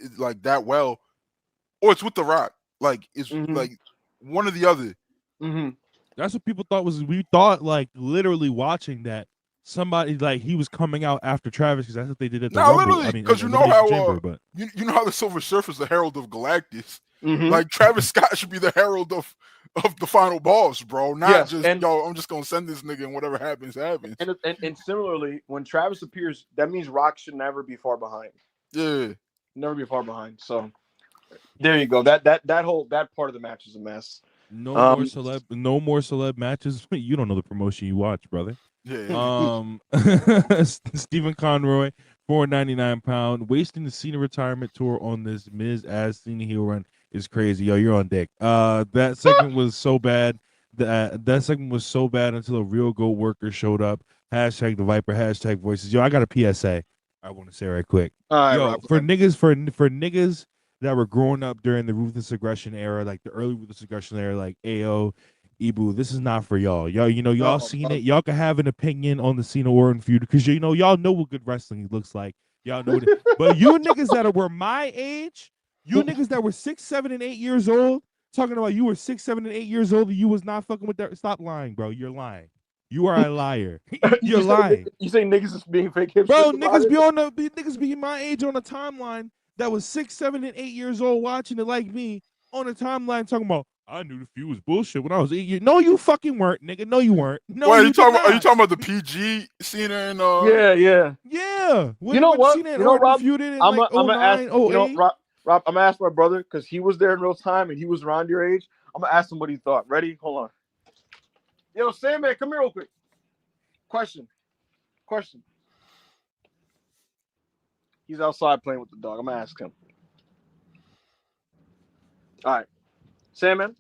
well, or it's with The Rock. It's one or the other. Mm-hmm. That's what people thought we thought literally watching that. Somebody he was coming out after Travis because that's what they did at the Rumble. Literally, because you know how you know how the Silver Surfer is the herald of Galactus. Mm-hmm. Travis Scott should be the herald of the final boss, bro. Not I'm just gonna send this nigga and whatever happens. And similarly, when Travis appears, that means Rock should never be far behind. Yeah, never be far behind. So there you go. That part of the match is a mess. No more celeb matches. You don't know the promotion you watch, brother. Yeah. Stephen Conroy, £4.99. Wasting the Cena retirement tour on this Miz as Cena heel run is crazy. Yo, you're on dick. That segment was so bad. That segment was so bad until a real GOAT worker showed up. Hashtag the Viper. Hashtag voices. Yo, I got a PSA. I want to say right quick. For niggas that were growing up during the Ruthless Aggression era, the early Ruthless Aggression era, AO. Ibu, this is not for y'all. Y'all seen it. Y'all can have an opinion on the Cena Orton feud because y'all know what good wrestling looks like. Y'all know it. But you niggas that were my age, you niggas that were 6, 7, and 8 years old, talking about you were 6, 7, and 8 years old, and you was not fucking with that. Stop lying, bro. You're lying. You are a liar. You're lying. You say niggas is being fake hipsters? Bro, niggas be my age on a timeline that was 6, 7, and 8 years old watching it like me on a timeline talking about. I knew the feud was bullshit when I was 8 years. No, you fucking weren't, nigga. No, you weren't. No, wait, are you talking about the PG Cena and Yeah. You know what? Cena and Rob feuded in I'm gonna ask. Rob, I'm gonna ask my brother because he was there in real time and he was around your age. I'm gonna ask him what he thought. Ready? Hold on. Yo, Sandman, come here real quick. Question. He's outside playing with the dog. I'm gonna ask him. All right. Sandman,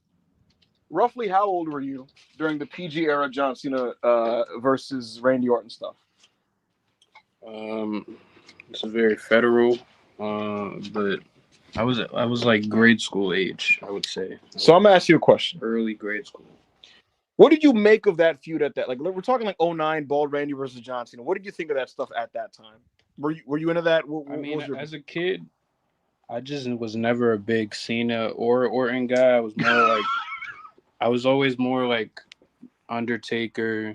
roughly how old were you during the PG era John Cena versus Randy Orton stuff? It's a very federal, but I was grade school age, I would say. So I'm gonna ask you a question. Early grade school. What did you make of that feud at that? We're talking 09, Bald Randy versus John Cena. What did you think of that stuff at that time? Were you into that? As a kid, I just was never a big Cena or Orton guy. I was more I was always more Undertaker,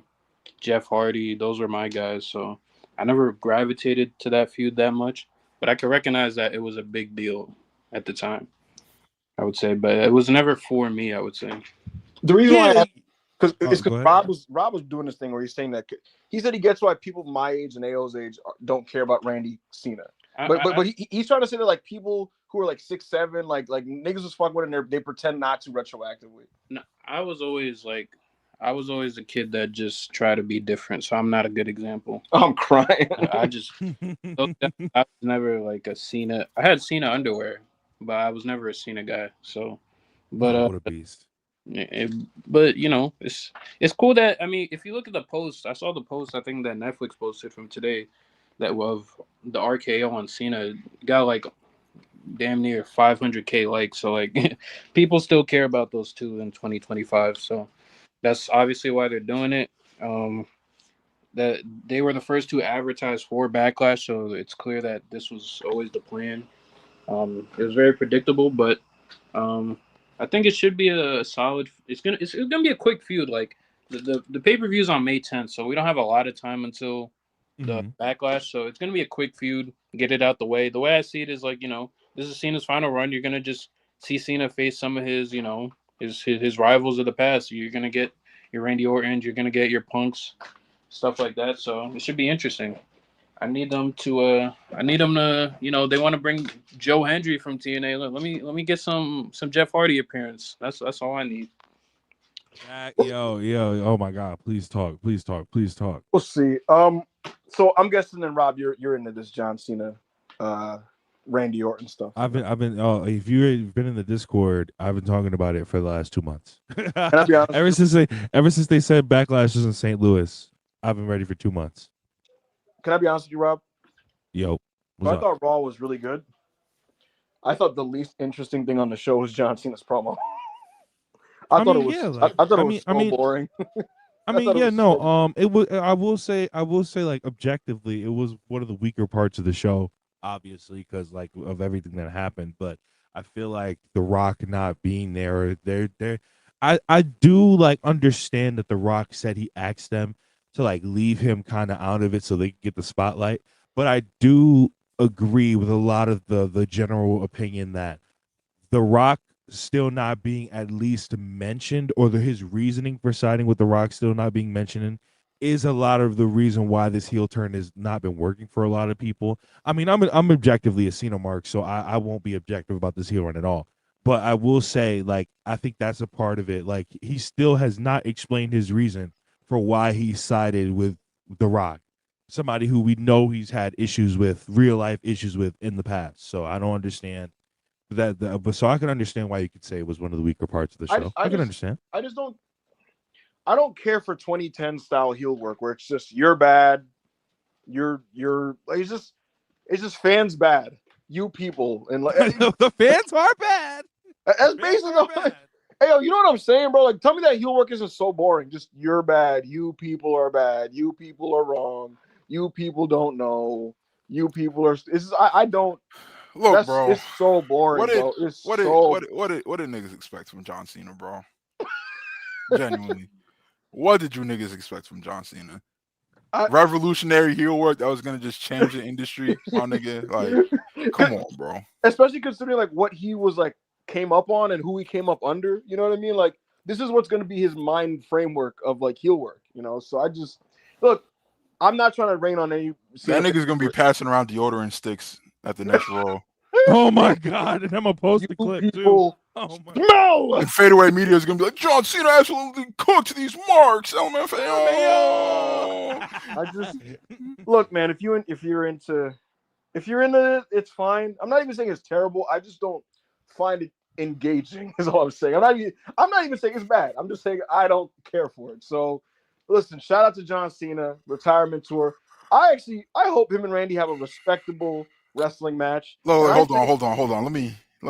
Jeff Hardy. Those were my guys. So I never gravitated to that feud that much. But I can recognize that it was a big deal at the time, I would say. But it was never for me, I would say. The reason why because Rob was doing this thing where he's saying that he said he gets why people my age and AO's age don't care about Randy Cena. But he's trying to say that people who are 6, 7, niggas was fucking with it and they pretend not to retroactively. No, I was always a kid that just tried to be different, so I'm not a good example. I'm crying. I was never a Cena. I had Cena underwear, but I was never a Cena guy. So, but what a beast. But it's cool that if you look at the post, I saw the post I think that Netflix posted from today that of the RKO on Cena got like damn near 500K likes. So like people still care about those two in 2025. So that's obviously why they're doing it. That they were the first to advertise for Backlash, so it's clear that this was always the plan. It was very predictable, but I think it should be a solid. It's gonna be a quick feud. Like the pay per view is on May 10th, so we don't have a lot of time until the Backlash. So it's gonna be a quick feud. Get it out the way. The way I see it is like this is Cena's final run. You're gonna just see Cena face some of his his rivals of the past. You're gonna get your Randy Orton. You're gonna get your Punks, stuff like that. So it should be interesting. I need them to. They want to bring Joe Hendry from TNA. Look, let me get some Jeff Hardy appearance. That's all I need. Yo, oh my God! Please talk. We'll see. So I'm guessing then, Rob, you're into this John Cena, Randy Orton stuff. I've been. Oh, if you've been in the Discord, I've been talking about it for the last 2 months. Can I be honest? ever since they said Backlash was in St. Louis, I've been ready for 2 months. Can I be honest with you, Rob? Yo, I thought Raw was really good. I thought the least interesting thing on the show was John Cena's promo. I thought it was so boring. It was. I will say, like objectively, it was one of the weaker parts of the show, obviously, because like of everything that happened. But I feel like The Rock not being there, I do like understand that The Rock said he asked them to like leave him kind of out of it so they could get the spotlight. But I do agree with a lot of the general opinion that The Rock still not being at least mentioned, or his reasoning for siding with The Rock still not being mentioned, is a lot of the reason why this heel turn has not been working for a lot of people. I mean, I'm objectively a Cena mark, so I won't be objective about this heel run at all. But I will say, like, I think that's a part of it. Like, he still has not explained his reason for why he sided with The Rock, somebody who we know he's had issues with, real life issues with in the past. So I don't understand that. But so I can understand why you could say it was one of the weaker parts of the show. I can understand. I don't care for 2010 style heel work where it's just you're bad, you're like it's just fans bad. You people and like the fans are bad. That's basically. Hey, yo, you know what I'm saying, bro? Like, tell me that heel work isn't so boring. Just you're bad. You people are bad. You people are wrong. You people don't know. You people are. I don't. Look, bro. It's so boring, bro. What did niggas expect from John Cena, bro? Genuinely, what did you niggas expect from John Cena? Revolutionary heel work that was gonna just change the industry, my nigga. Like, come on, bro. Especially considering like what he was like. Came up on and who he came up under, you know what I mean? Like this is what's going to be his mind framework of like heel work, So I just look. I'm not trying to rain on any. That nigga's gonna be passing around deodorant sticks at the next Raw. Oh my God! And I'm gonna post the clip too. Oh my no! And fadeaway media is gonna be like, John Cena absolutely cooked these marks. LMFAO. I just look, man. If you're into it, it's fine. I'm not even saying it's terrible. I just don't find it engaging is all I'm saying. I'm not even saying it's bad. I'm just saying I don't care for it. So listen, shout out to John Cena, retirement tour. I hope him and Randy have a respectable wrestling match. Hold on. Let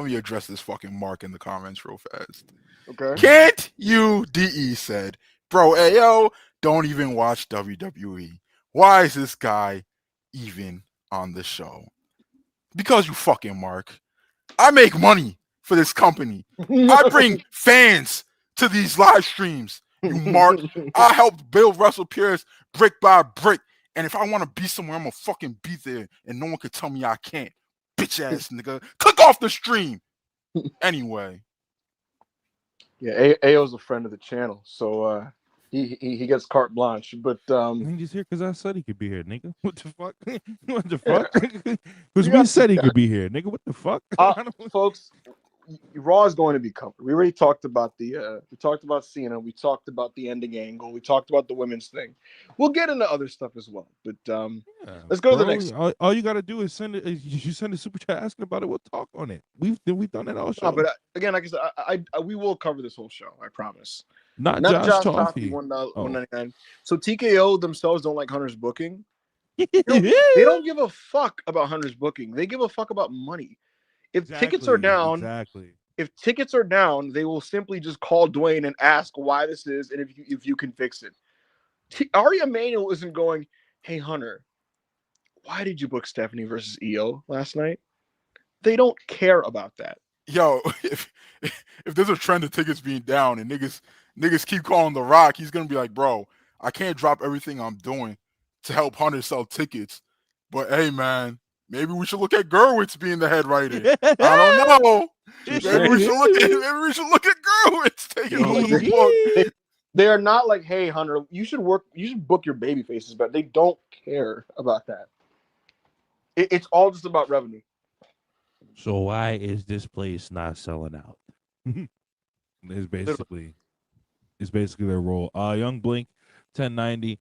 me address this fucking Mark in the comments real fast. Okay. Can't you DE said, bro, ayo, don't even watch WWE. Why is this guy even on the show? Because you fucking Mark. I make money for this company. I bring fans to these live streams. You Mark. I helped build Russell Pierce brick by brick. And if I want to be somewhere, I'm going to fucking be there. And no one can tell me I can't. Bitch ass nigga. Click off the stream. Anyway. Yeah, AO's a friend of the channel. So he gets carte blanche. But he's here because I said he could be here, nigga. What the fuck? What the fuck? Because we said he could be here, nigga. What the fuck? Folks, Raw is going to be covered. We already talked about we talked about Cena. We talked about the ending angle. We talked about the women's thing. We'll get into other stuff as well. But let's go to the next. All you got to do is send it. You send a super chat asking about it. We'll talk on it. We've done that all show. No, but again, like I said, we will cover this whole show. I promise. Not Josh Toffee. $1.99. So TKO themselves don't like Hunter's booking. They don't give a fuck about Hunter's booking. They give a fuck about money. If tickets are down, if tickets are down, they will simply just call Dwayne and ask why this is and if you can fix it. Ari Emanuel isn't going, hey Hunter, why did you book Stephanie versus EO last night? They don't care about that. Yo, if there's a trend of tickets being down and niggas keep calling The Rock, he's gonna be like, bro, I can't drop everything I'm doing to help Hunter sell tickets. But hey, man, maybe we should look at Gerwitz being the head writer. I don't know. Maybe we should look at Gerwitz taking over the book. They are not like, hey, Hunter, you should book your baby faces, but they don't care about that. It's all just about revenue. So why is this place not selling out? It's basically their role. Young Blink, 1090.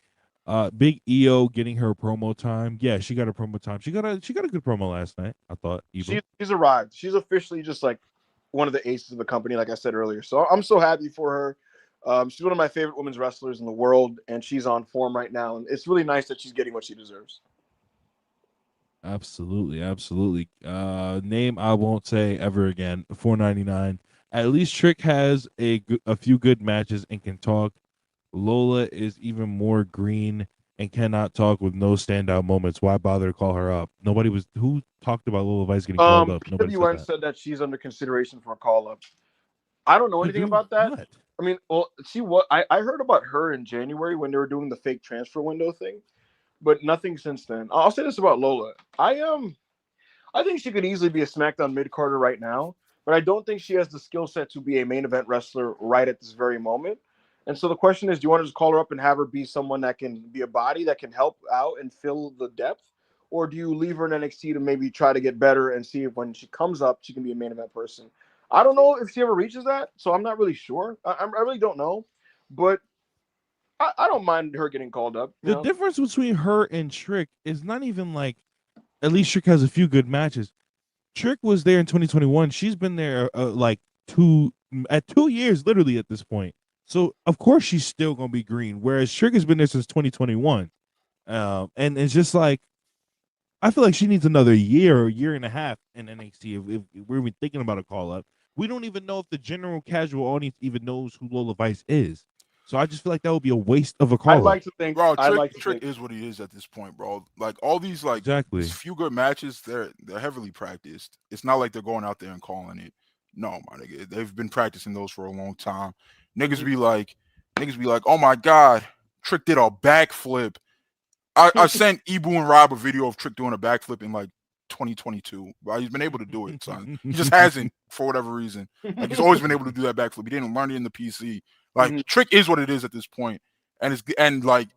Big EO getting her promo time. Yeah, she got a promo time. She got a good promo last night, I thought. She's arrived. She's officially just like one of the aces of the company, like I said earlier. So I'm so happy for her. She's one of my favorite women's wrestlers in the world, and she's on form right now. And it's really nice that she's getting what she deserves. Absolutely. Name I won't say ever again. $4.99. At least Trick has a few good matches and can talk. Lola is even more green and cannot talk with no standout moments. Why bother to call her up? Who talked about Lola Vice getting called up? Nobody said that she's under consideration for a call up. I don't know anything about that. What? I mean, well, I heard about her in January when they were doing the fake transfer window thing, but nothing since then. I'll say this about Lola. I think she could easily be a SmackDown mid-carder right now, but I don't think she has the skill set to be a main event wrestler right at this very moment. And so the question is, do you want to just call her up and have her be someone that can be a body that can help out and fill the depth? Or do you leave her in NXT to maybe try to get better and see if when she comes up, she can be a main event person? I don't know if she ever reaches that, so I'm not really sure. I really don't know. But I don't mind her getting called up. The difference between her and Trick is not even like, at least Trick has a few good matches. Trick was there in 2021. She's been there like 2 years, literally, at this point. So, of course, she's still going to be green, whereas Trick has been there since 2021. And it's just like, I feel like she needs another year or year and a half in NXT if we're even thinking about a call-up. We don't even know if the general casual audience even knows who Lola Vice is. So I just feel like that would be a waste of a call-up. I'd like to think, bro, Trick is what he is at this point, bro. Like, all these, like, these few good matches, they're heavily practiced. It's not like they're going out there and calling it. No, my nigga. They've been practicing those for a long time. Niggas be like, oh my God, Trick did a backflip. I sent Ibu and Rob a video of Trick doing a backflip in like 2022. Well, he's been able to do it, son. He just hasn't for whatever reason. Like, he's always been able to do that backflip. He didn't learn it in the PC. Like, Trick is what it is at this point. And like,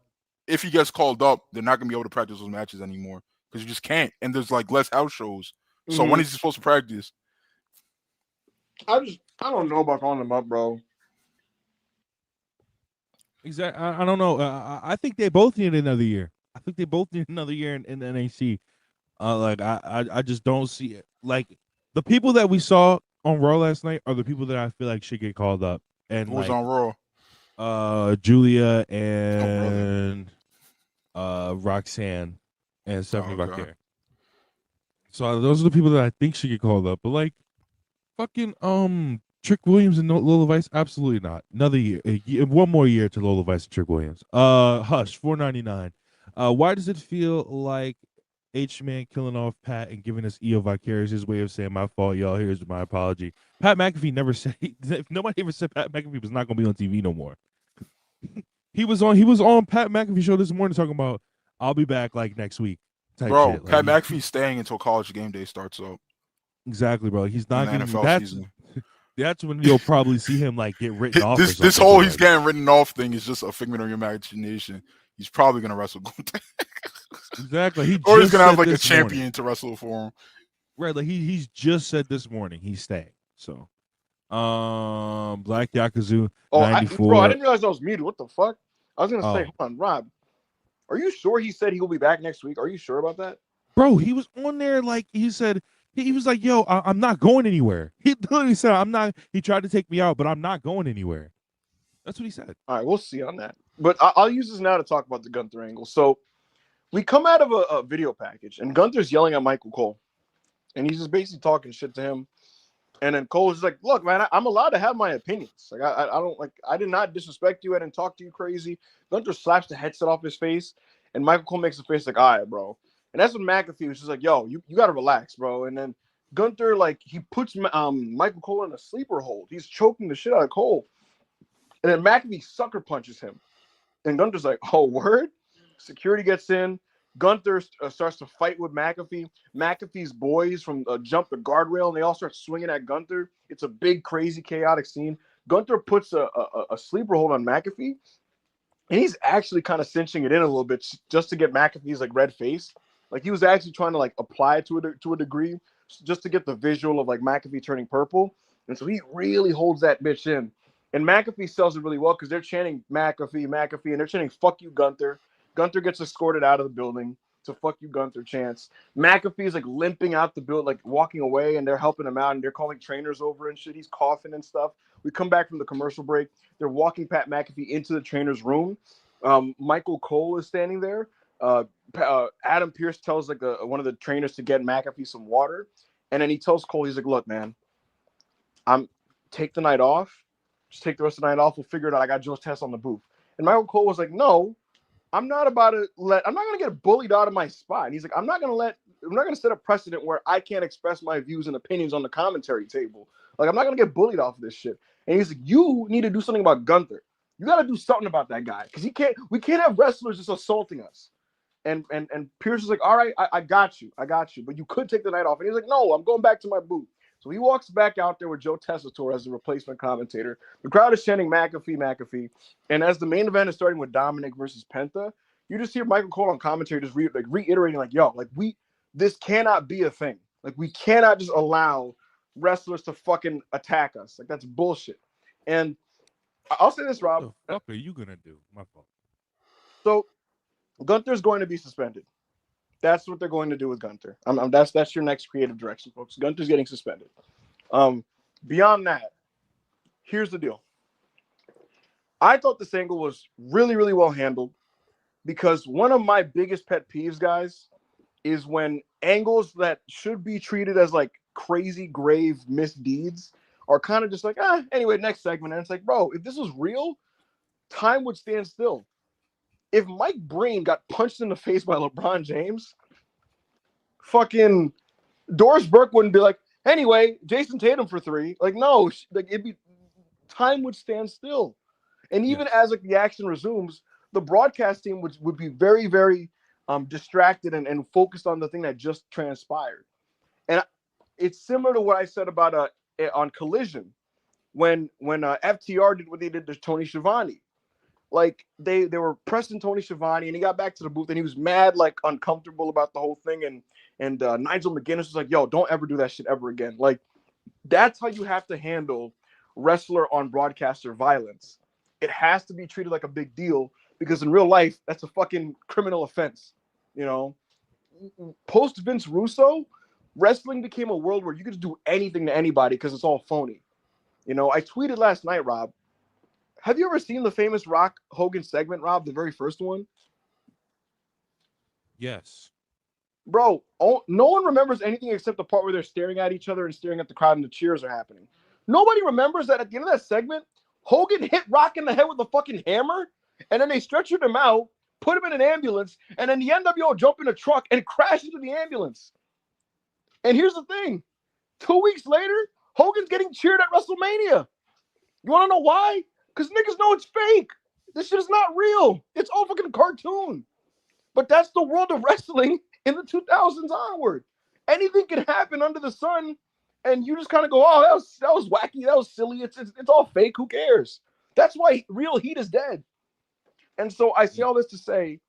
if he gets called up, they're not gonna be able to practice those matches anymore because you just can't. And there's like less house shows. So when is he supposed to practice? I don't know about calling him up, bro. Exactly. I don't know. I think they both need another year. I think they both need another year in NXT. Like, I just don't see it. Like, the people that we saw on Raw last night are the people that I feel like should get called up. And who was on Raw? Julia and Roxanne and Stephanie Vaquer. So those are the people that I think should get called up. But like, fucking Trick Williams and Lola Vice, absolutely not. Another year, one more year to Lola Vice and Trick Williams. Hush, $4.99. Why does it feel like H-Man killing off Pat and giving us EO Vicarious his way of saying my fault, y'all? Here's my apology. Pat McAfee never said nobody ever said Pat McAfee was not gonna be on TV no more. He was on Pat McAfee show this morning talking about I'll be back like next week. Bro, shit. Pat McAfee's staying until College Game Day starts up. Exactly, bro. He's not in the gonna NFL season. That's when you'll probably see him like get written off. This whole he's getting written off thing is just a figment of your imagination. He's probably gonna wrestle. Exactly. He's gonna have like a champion to wrestle for him. Right, like he's just said this morning he's staying. So, Black Yakuza Oh, 94. I didn't realize I was muted. What the fuck? I was gonna say, hold on, Rob. Are you sure he said he will be back next week? Are you sure about that? Bro, he was on there like he said. He was like, "Yo, I'm not going anywhere." He literally said, "I'm not." He tried to take me out, but I'm not going anywhere. That's what he said. All right, we'll see on that. But I'll use this now to talk about the Gunther angle. So we come out of a video package, and Gunther's yelling at Michael Cole, and he's just basically talking shit to him. And then Cole's just like, "Look, man, I'm allowed to have my opinions. Like, I don't like. I did not disrespect you. I didn't talk to you crazy." Gunther slaps the headset off his face, and Michael Cole makes a face like, "All right, bro." And that's when McAfee was just like, "Yo, you gotta relax, bro." And then Gunther, like, he puts Michael Cole in a sleeper hold. He's choking the shit out of Cole. And then McAfee sucker punches him. And Gunther's like, "Oh, word?" Security gets in. Gunther starts to fight with McAfee. McAfee's boys from jump the guardrail, and they all start swinging at Gunther. It's a big, crazy, chaotic scene. Gunther puts a sleeper hold on McAfee, and he's actually kind of cinching it in a little bit just to get McAfee's like red face. Like, he was actually trying to like apply it to a degree just to get the visual of like McAfee turning purple. And so he really holds that bitch in. And McAfee sells it really well because they're chanting McAfee, McAfee, and they're chanting "fuck you, Gunther." Gunther gets escorted out of the building to "fuck you, Gunther" chants. McAfee's like limping out the building, like walking away, and they're helping him out, and they're calling trainers over and shit. He's coughing and stuff. We come back from the commercial break. They're walking Pat McAfee into the trainer's room. Michael Cole is standing there. Adam Pearce tells like one of the trainers to get McAfee some water, and then he tells Cole, he's like, "Look, man, take the night off. Just take the rest of the night off. We'll figure it out. I got Joe's test on the booth." And Michael Cole was like, "No, I'm not going to get bullied out of my spot." And he's like, I'm not going to set a precedent where I can't express my views and opinions on the commentary table. Like, I'm not going to get bullied off of this shit. And he's like, you need to do something about Gunther. You got to do something about that guy. Because we can't have wrestlers just assaulting us. And Pierce is like, all right, I got you. But you could take the night off. And he's like, no, I'm going back to my booth. So he walks back out there with Joe Tessitore as the replacement commentator. The crowd is chanting McAfee, McAfee. And as the main event is starting with Dominic versus Penta, you just hear Michael Cole on commentary just reiterating, like, yo, like, this cannot be a thing. Like, we cannot just allow wrestlers to fucking attack us. Like, that's bullshit. And I'll say this, Rob. What the fuck are you going to do? My fault. So Gunther's going to be suspended. That's what they're going to do with Gunther. That's your next creative direction, folks. Gunther's getting suspended. Beyond that, here's the deal. I thought this angle was really, really well handled because one of my biggest pet peeves, guys, is when angles that should be treated as like crazy, grave misdeeds are kind of just like, anyway, next segment. And it's like, bro, if this was real, time would stand still. If Mike Breen got punched in the face by LeBron James, fucking Doris Burke wouldn't be like, anyway, Jason Tatum for 3. Like, no, like time would stand still. And even as like the action resumes, the broadcast team would be very, very distracted and focused on the thing that just transpired. And it's similar to what I said about on Collision when FTR did what they did to Tony Schiavone. Like, they were pressing Tony Schiavone, and he got back to the booth, and he was mad, like, uncomfortable about the whole thing. And Nigel McGuinness was like, yo, don't ever do that shit ever again. Like, that's how you have to handle wrestler on broadcaster violence. It has to be treated like a big deal because in real life, that's a fucking criminal offense. You know, post Vince Russo, wrestling became a world where you could just do anything to anybody because it's all phony. You know, I tweeted last night, Rob. Have you ever seen the famous Rock Hogan segment, Rob, the very first one? Yes. Bro, no one remembers anything except the part where they're staring at each other and staring at the crowd and the cheers are happening. Nobody remembers that at the end of that segment, Hogan hit Rock in the head with a fucking hammer, and then they stretchered him out, put him in an ambulance, and then the NWO jumped in a truck and crashed into the ambulance. And here's the thing. 2 weeks later, Hogan's getting cheered at WrestleMania. You want to know why? Because niggas know it's fake. This shit is not real. It's all fucking cartoon. But that's the world of wrestling in the 2000s onward. Anything can happen under the sun, and you just kind of go, oh, that was wacky. That was silly. It's all fake. Who cares? That's why real heat is dead. And so I say all this to say,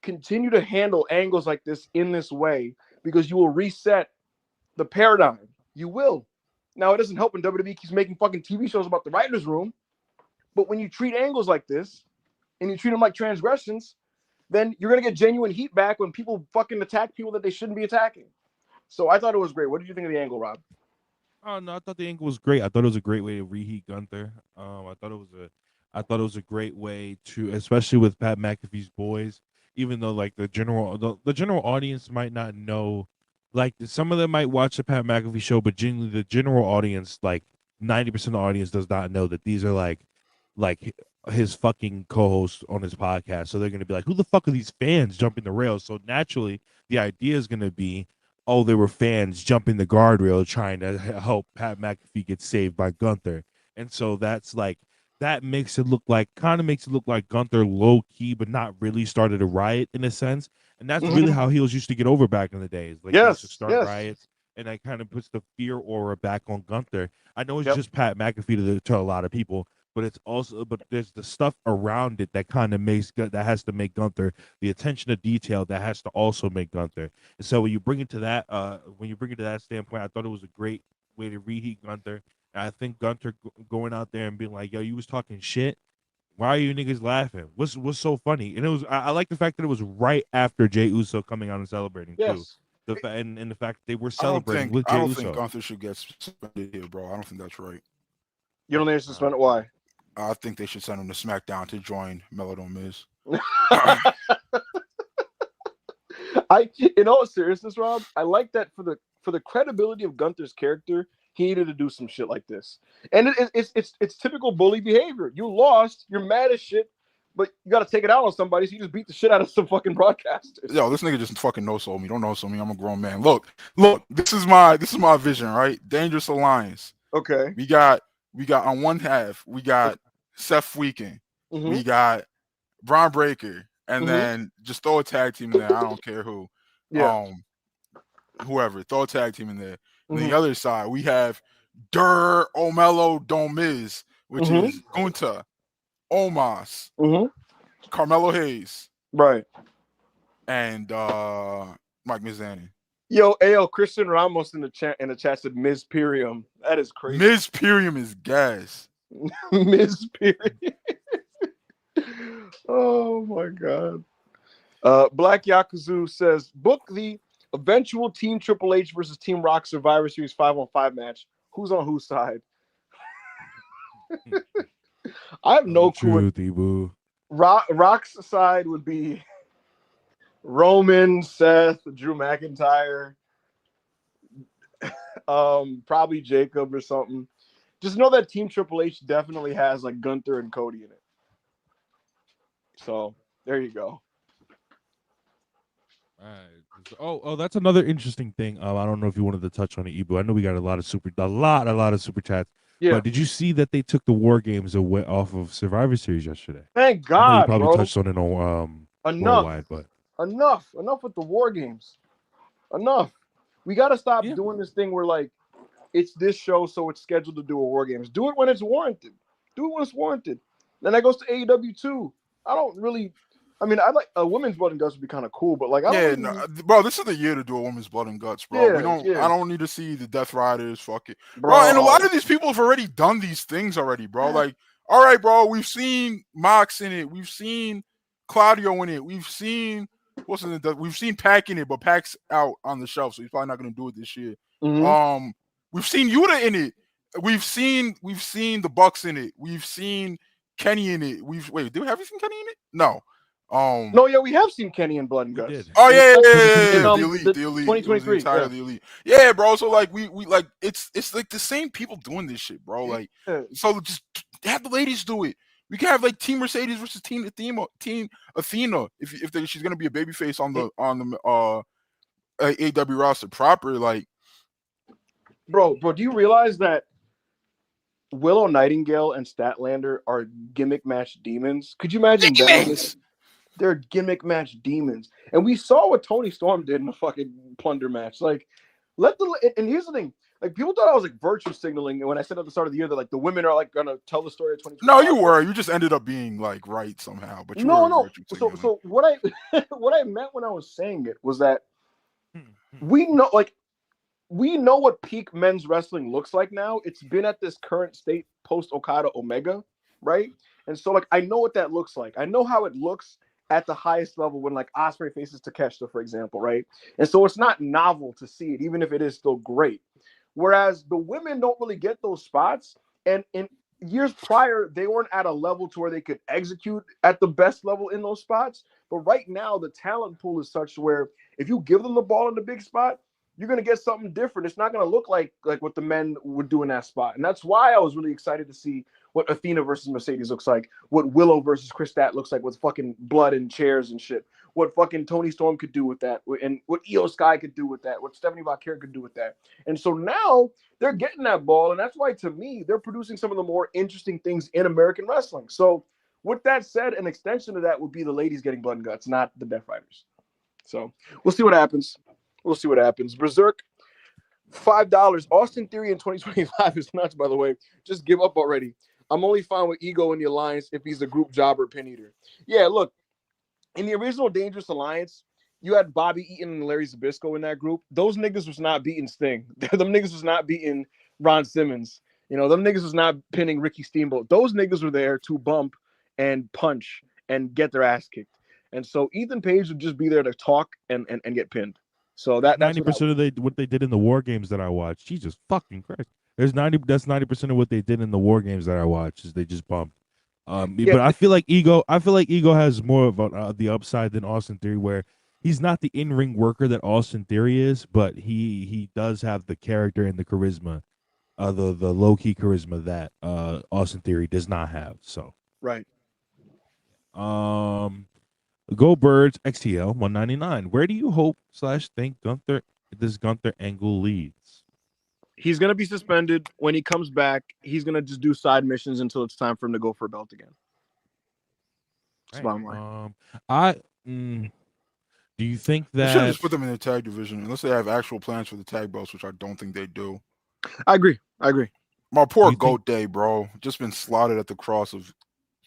continue to handle angles like this in this way because you will reset the paradigm. You will. Now, it doesn't help when WWE keeps making fucking TV shows about the writer's room. But when you treat angles like this and you treat them like transgressions, then you're going to get genuine heat back when people fucking attack people that they shouldn't be attacking. So I thought it was great. What did you think of the angle, Rob? Oh no, I thought the angle was great. I thought it was a great way to reheat Gunther. I thought it was a great way to, especially with Pat McAfee's boys. Even though like the general audience might not know, like some of them might watch the Pat McAfee show, but generally the general audience, like 90% of the audience, does not know that these are like his fucking co-hosts on his podcast. So they're gonna be like, who the fuck are these fans jumping the rails? So naturally, the idea is gonna be, oh, they were fans jumping the guardrail trying to help Pat McAfee get saved by Gunther. And so that's like, that makes it look like Gunther low key, but not really started a riot in a sense. And that's really how heels used to get over back in the days. Like, used to start riots, and that kind of puts the fear aura back on Gunther. I know it's just Pat McAfee to a lot of people, but it's also, but there's the stuff around it that kind of that has to make Gunther, the attention to detail that has to also make Gunther. And so when you bring it to that, standpoint, I thought it was a great way to reheat Gunther. And I think Gunther going out there and being like, "Yo, you was talking shit. Why are you niggas laughing? What's so funny?" And it was, I like the fact that it was right after Jey Uso coming out and celebrating too. And the fact that they were celebrating with Jey Uso. I don't think Gunther should get suspended here, bro. I don't think that's right. You don't think he's suspended? Why? I think they should send him to SmackDown to join Melodon Miz. In all seriousness, Rob, I like that for the credibility of Gunther's character, he needed to do some shit like this. And it's typical bully behavior. You lost, you're mad as shit, but you got to take it out on somebody, so you just beat the shit out of some fucking broadcasters. Yo, this nigga just fucking no-sold me. Don't no-sold me. I'm a grown man. Look. This is my vision, right? Dangerous Alliance. Okay. We got on one half, we got Seth Weekend. We got Bron Breakker, and then just throw a tag team in there. I don't care who. Whoever. Throw a tag team in there. On the other side, we have Omelo Don Miz, which is Gunta, Omos, Carmelo Hayes, right, and Mike Mizanin. Yo, Christian Ramos in the chat said Miz Pyrium. That is crazy. Miz Pyrium is gas. Miz Pyrium. Oh my god. Black Yakuzu says, book the eventual Team Triple H versus Team Rock Survivor Series 5-on-5 match. Who's on whose side? I have no clue. Rock's side would be Roman, Seth, Drew McIntyre, probably Jacob or something. Just know that Team Triple H definitely has like Gunther and Cody in it. So there you go. All right. Oh, that's another interesting thing. I don't know if you wanted to touch on it, Ibu. I know we got a lot of super chats. Yeah. But did you see that they took the War Games away off of Survivor Series yesterday? Thank God. I know you probably touched on it on Worldwide, but enough with the War Games. Enough. We got to stop doing this thing where like it's this show, so it's scheduled to do a War Games. Do it when it's warranted. Then that goes to AEW too. I mean, I like a women's blood and guts would be kind of cool, but like, bro, this is the year to do a women's blood and guts, bro. I don't need to see the Death Riders, fuck it, bro. And a lot of these people have already done these things already, bro. Like, all right, bro, we've seen Mox in it, we've seen Claudio in it, we've seen we've seen Pac in it, but Pac's out on the shelf, so he's probably not gonna do it this year. We've seen Yuta in it, we've seen the Bucks in it, we've seen Kenny in it. Have we seen Kenny in it? No. We have seen Kenny in Blood and Guts. Oh yeah. The Elite. 2023. The Elite. Yeah, bro. So like we like it's like the same people doing this shit, bro. Like so just have the ladies do it. We can have like Team Mercedes versus Team Athena if she's gonna be a babyface on the AEW roster proper. Like, bro, do you realize that Willow Nightingale and Statlander are gimmick match demons? Could you imagine that? They're gimmick match demons. And we saw what Tony Storm did in the fucking plunder match. Like, and here's the thing. Like, people thought I was like virtue signaling when I said at the start of the year that like the women are like gonna tell the story of 2020. No, you were. You just ended up being like right somehow. But no. So what I what I meant when I was saying it was that we know, like, we know what peak men's wrestling looks like now. It's been at this current state post Okada Omega, right? And so, like, I know what that looks like. I know how it looks at the highest level when, like, Ospreay faces Takeshita, for example, right? And so it's not novel to see it, even if it is still great. Whereas the women don't really get those spots. And in years prior, they weren't at a level to where they could execute at the best level in those spots. But right now, the talent pool is such where if you give them the ball in the big spot, you're going to get something different. It's not going to look like what the men would do in that spot. And that's why I was really excited to see what Athena versus Mercedes looks like, what Willow versus Christat looks like with fucking blood and chairs and shit, what fucking Toni Storm could do with that, and what Io Sky could do with that, what Stephanie Valkyrie could do with that. And so now they're getting that ball, and that's why, to me, they're producing some of the more interesting things in American wrestling. So with that said, an extension of that would be the ladies getting blood and guts, not the Death Riders. So we'll see what happens. We'll see what happens. Berserk, $5. Austin Theory in 2025 is nuts, by the way. Just give up already. I'm only fine with Ego in the Alliance if he's a group jobber pin eater. Yeah, look, in the original Dangerous Alliance, you had Bobby Eaton and Larry Zbyszko in that group. Those niggas was not beating Sting. Them niggas was not beating Ron Simmons. You know, them niggas was not pinning Ricky Steamboat. Those niggas were there to bump and punch and get their ass kicked. And so Ethan Page would just be there to talk and get pinned. So that's 90% of what they did in the war games that I watched. Jesus fucking Christ. That's 90% of what they did in the war games that I watched is they just bumped. But I feel like Ego has more of the upside than Austin Theory, where he's not the in-ring worker that Austin Theory is, but he does have the character and the charisma, the low-key charisma that Austin Theory does not have. So right. Go Birds XTL 199. Where do you hope / think this Gunther angle leads? He's gonna be suspended. When he comes back, he's gonna just do side missions until it's time for him to go for a belt again. That's bottom line. Do you think that they should just put them in the tag division unless they have actual plans for the tag belts, which I don't think they do. I agree. My poor Goat Day, bro, just been slotted at the cross of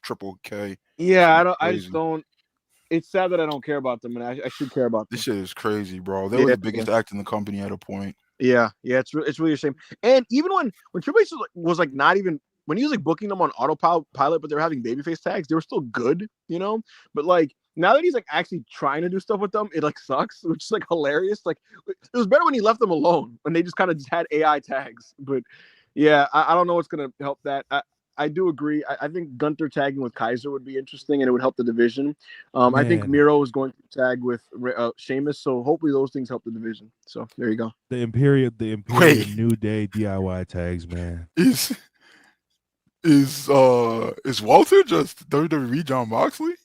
Triple K. Yeah, I just don't. It's sad that I don't care about them, and I should care about them. This shit is crazy, bro. They were the biggest act in the company at a point. Yeah, it's really a shame. And even when Triple H was like not even when he was like booking them on autopilot, but they were having babyface tags, they were still good, you know. But like now that he's like actually trying to do stuff with them, it like sucks, which is like hilarious. Like it was better when he left them alone, when they just kind of just had AI tags. But yeah, I don't know what's gonna help that. I do agree. I think Gunther tagging with Kaiser would be interesting, and it would help the division. I think Miro is going to tag with Sheamus, so hopefully those things help the division. So there you go. The Imperial New Day DIY tags, man. Is Walter just WWE John Moxley?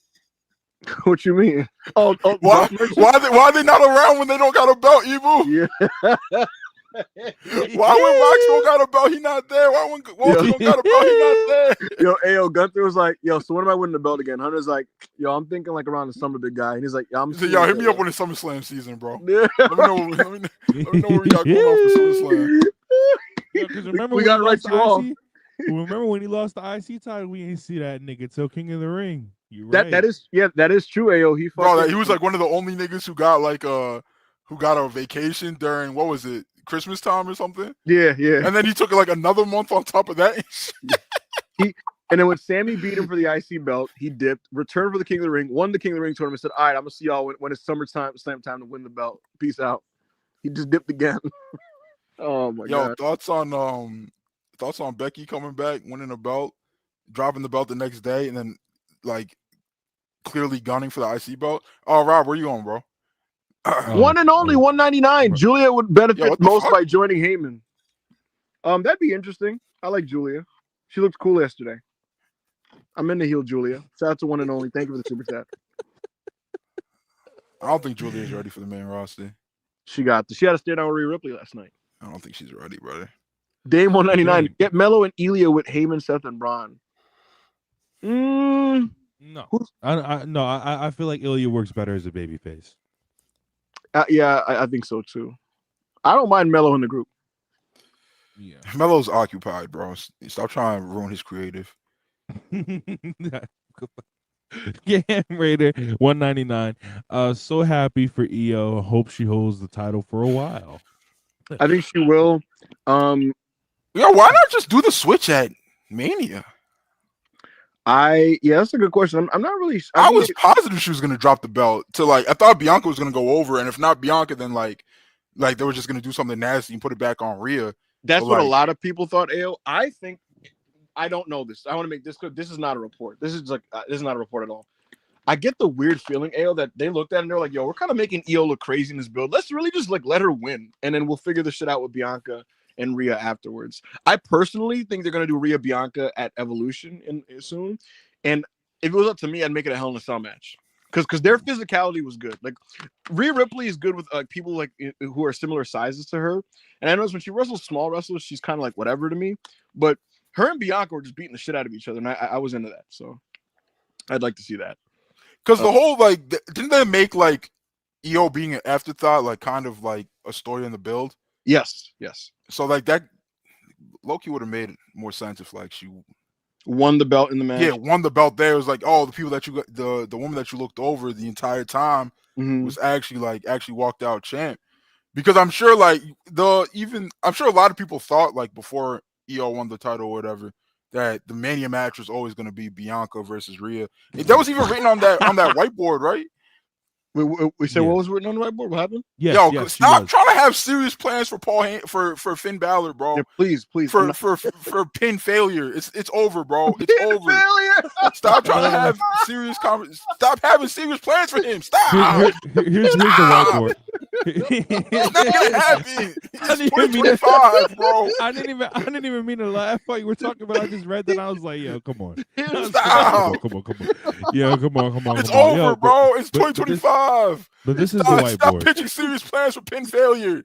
What you mean? Oh, why are they not around when they don't got a belt, Evo? Yeah. Why when Mox don't got a belt, he not there? Why when Walter don't got a belt, he not there? Yo, Gunther was like, so when am I winning the belt again? Hunter's like, I'm thinking like around the summer, big guy. And he's like, hit me up when it's SummerSlam season, bro. Yeah. Let me know what we got going on for SummerSlam. Because remember we got to write you off. Remember when he lost the IC title? We ain't see that nigga till King of the Ring. You right. That is true, Ayo. He was like one of the only niggas who got a vacation during, what was it, Christmas time or something? Yeah. And then he took like another month on top of that. And then when Sammy beat him for the IC belt, he dipped, returned for the King of the Ring, won the King of the Ring tournament, said, all right, I'm going to see y'all when it's summertime, slam time to win the belt. Peace out. He just dipped again. Oh, my God. Thoughts on Becky coming back, winning a belt, dropping the belt the next day, and then, like, clearly gunning for the IC belt? Oh, Rob, where you going, bro? One and only 199. Julia would benefit most by joining Heyman. That'd be interesting. I like Julia. She looked cool yesterday. I'm in the heel, Julia. Shout out to one and only. Thank you for the super chat. I don't think Julia's ready for the main roster. She had to stare down Rhea Ripley last night. I don't think she's ready, brother. Dame 199. Get Mello and Ilya with Heyman, Seth, and Bron. No. I feel like Ilya works better as a babyface. Yeah, I think so too. I don't mind Mello in the group. Yeah, Mello's occupied, bro. Stop trying to ruin his creative. Yeah, Raider 199. So happy for EO. Hope she holds the title for a while. I think she will. Why not just do the switch at Mania? That's a good question. I'm not really. I was positive she was gonna drop the belt to I thought Bianca was gonna go over, and if not Bianca, then like they were just gonna do something nasty and put it back on Rhea. That's what a lot of people thought. I think I don't know this. I want to make this clear. This is not a report. This is this is not a report at all. I get the weird feeling, that they looked at it and they're like, "Yo, we're kind of making Io look crazy in this build. Let's really just let her win, and then we'll figure this shit out with Bianca and Rhea afterwards." I personally think they're gonna do Rhea Bianca at Evolution soon, and if it was up to me, I'd make it a Hell in a Cell match because their physicality was good. Like Rhea Ripley is good with people who are similar sizes to her, and I notice when she wrestles small wrestlers, she's kind of like whatever to me. But her and Bianca were just beating the shit out of each other, and I was into that. So I'd like to see that. Because the whole didn't they make Io being an afterthought kind of like a story in the build? Yes. So that Loki would have made more sense if she won the belt in the match. Yeah, won the belt there. It was the people that the woman that you looked over the entire time was actually walked out champ. Because I'm sure I'm sure a lot of people thought before Io won the title or whatever that the Mania match was always going to be Bianca versus Rhea. That was even written on that whiteboard, right? We said what was written on the whiteboard? What happened? Stop trying to have serious plans for for Finn Balor, bro. Yeah, please. For pin failure. It's over, bro. It's over. Failure. Stop trying to have serious Stop having serious plans for him. Stop. Here's the whiteboard. It's not gonna happen. It's 2025, bro. I didn't even mean to laugh while you were talking about. I just read that. I was like, "Yo, come on, stop, come on, yeah, come on." It's over, bro. It's 2025. But this is the whiteboard. Stop pitching serious plans for pin failure.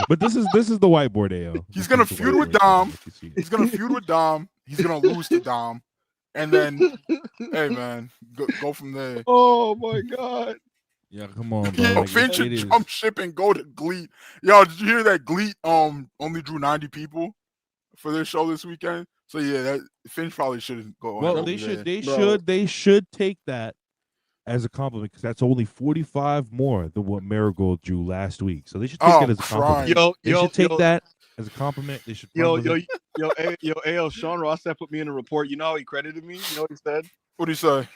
But this is the whiteboard, AO. He's gonna feud with Dom. He's gonna feud with Dom. He's gonna lose to Dom. And then, hey man, go from there. Oh my god. Yeah, come on, bro. Yo, Finn should jump ship and go to GLEAT. Yo, did you hear that GLEAT only drew 90 people for their show this weekend? So yeah, that Finn probably shouldn't go. Well, they should take that as a compliment because that's only 45 more than what Marigold drew last week. So they should take it as a compliment. They should take that as a compliment. They should. Yo, Sean Ross Sapp put me in a report. You know how he credited me? You know what he said? What did he say?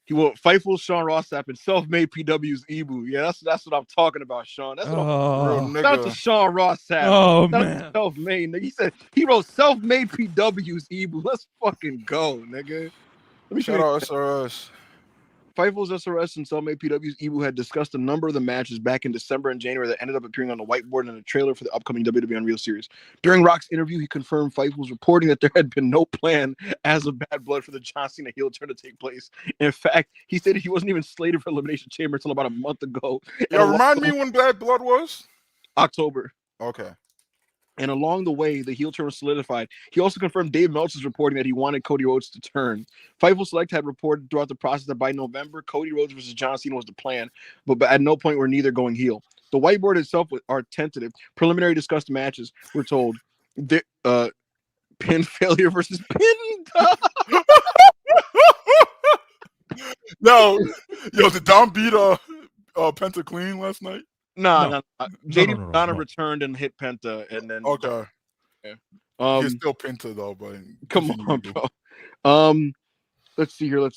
He will Fightful Sean Ross Sapp and self-made PW's Ibu. Yeah, that's what I'm talking about, Sean. That's what I'm Shout out to Sean Ross Sapp. Oh man, self-made. He said he wrote self-made PW's Ibu. Let's fucking go, nigga. Let me shout out SRS. Fightful's SRS and Self-Made PW's Ibu had discussed a number of the matches back in December and January that ended up appearing on the whiteboard in a trailer for the upcoming WWE Unreal series. During Rock's interview, he confirmed Fightful's reporting that there had been no plan as of Bad Blood for the John Cena heel turn to take place. In fact, he stated he wasn't even slated for Elimination Chamber until about a month ago. Remind me when Bad Blood was? October. Okay. And along the way, the heel turn was solidified. He also confirmed Dave Meltzer's reporting that he wanted Cody Rhodes to turn. Fightful Select had reported throughout the process that by November, Cody Rhodes versus John Cena was the plan, but at no point were neither going heel. The whiteboard itself are tentative. Preliminary discussed matches, we're told. Pin failure versus pin. Yo, did Dom beat Penta clean last night? No. JD Donna returned and hit Penta, and then okay. Yeah. He's still Penta though, but come on, bro. Let's see here. The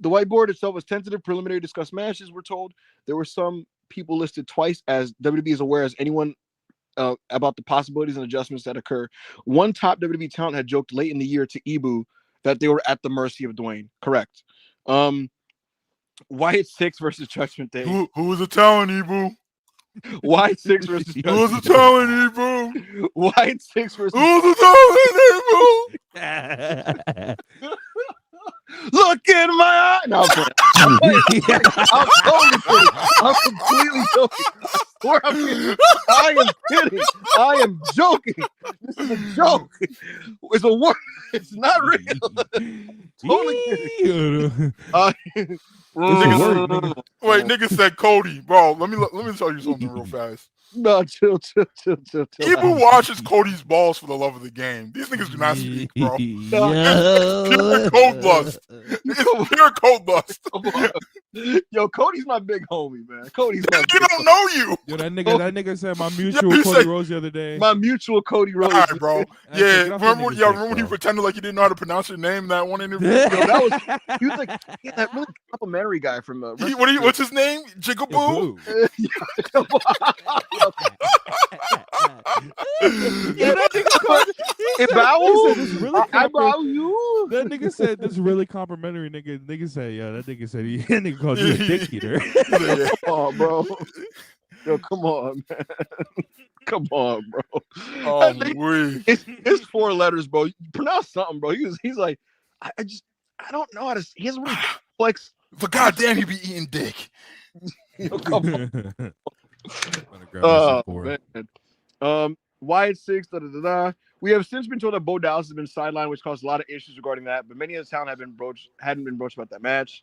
whiteboard itself was tentative. Preliminary discussed matches. We're told there were some people listed twice as WWE is aware as anyone about the possibilities and adjustments that occur. One top WWE talent had joked late in the year to Ibu that they were at the mercy of Dwayne. Correct. Wyatt 6 versus Judgment Day. Who was the talent, Ibu? Wyatt 6 versus Judgment Day. Who was the talent, Ibu? Wyatt 6 versus Who was the talent, Ibu? Look in my eye. No, I'm totally kidding. I'm completely joking. I swear I'm kidding. I am kidding. I am joking. This is a joke. It's a word. It's not real. Totally kidding. Wait, nigga said Cody, bro. Let me tell you something real fast. No, chill. Ibu washes Cody's balls for the love of the game. These niggas do not speak, bro. It's pure cold lust. It's pure cold lust. Yo, Cody's my big homie, man. Cody's my You don't know you. Yo, that nigga said my mutual Cody Rose the other day. My mutual Cody Rose. All right, bro. Yeah, remember when he pretended like he didn't know how to pronounce your name in that one interview? Yo, he was like that really complimentary guy from what's his name? Jigaboo? That nigga said this really complimentary nigga. Nigga said, yeah, that nigga said that nigga called you a dick eater. Come on, bro. Yo, come on, man. Come on, bro. It's 4 letters, bro. Pronounce something, bro. He's like, I don't know how to. He has really complex. But goddamn, he be eating dick. Yo, come on. Man. Wyatt 6. We have since been told that Bo Dallas has been sidelined, which caused a lot of issues regarding that. But many of the town hadn't been broached about that match.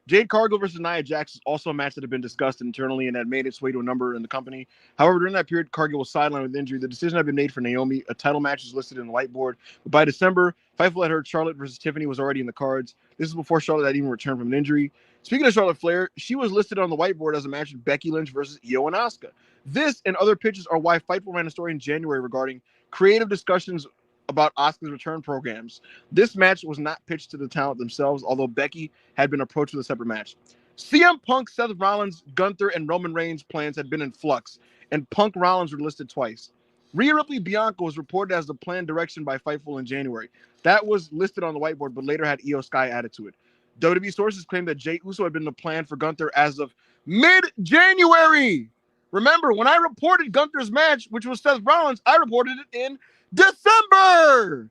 Jade Cargill versus Nia Jax is also a match that had been discussed internally and had made its way to a number in the company. However, during that period, Cargill was sidelined with injury. The decision had been made for Naomi. A title match is listed in the whiteboard. But by December, Fightful had heard Charlotte versus Tiffany was already in the cards. This is before Charlotte had even returned from an injury. Speaking of Charlotte Flair, she was listed on the whiteboard as a match with Becky Lynch versus Io and Asuka. This and other pitches are why Fightful ran a story in January regarding creative discussions about Asuka's return programs. This match was not pitched to the talent themselves, although Becky had been approached with a separate match. CM Punk, Seth Rollins, Gunther, and Roman Reigns' plans had been in flux, and Punk Rollins were listed twice. Rhea Ripley Bianca was reported as the planned direction by Fightful in January. That was listed on the whiteboard, but later had Io Sky added to it. WWE sources claimed that Jey Uso had been the plan for Gunther as of mid-January. Remember, when I reported Gunther's match, which was Seth Rollins, I reported it in December.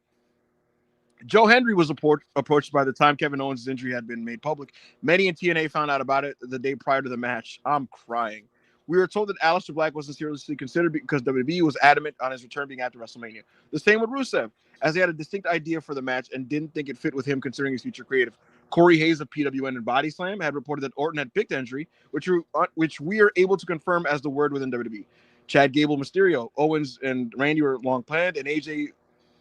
Joe Hendry was approached by the time Kevin Owens' injury had been made public. Many in TNA found out about it the day prior to the match. I'm crying. We were told that Aleister Black wasn't seriously considered because WWE was adamant on his return being after WrestleMania. The same with Rusev, as he had a distinct idea for the match and didn't think it fit with him considering his future creative. Corey Hayes of PWN and Body Slam had reported that Orton had picked Hendry, which we are able to confirm as the word within WWE. Chad Gable, Mysterio, Owens, and Randy were long planned, and AJ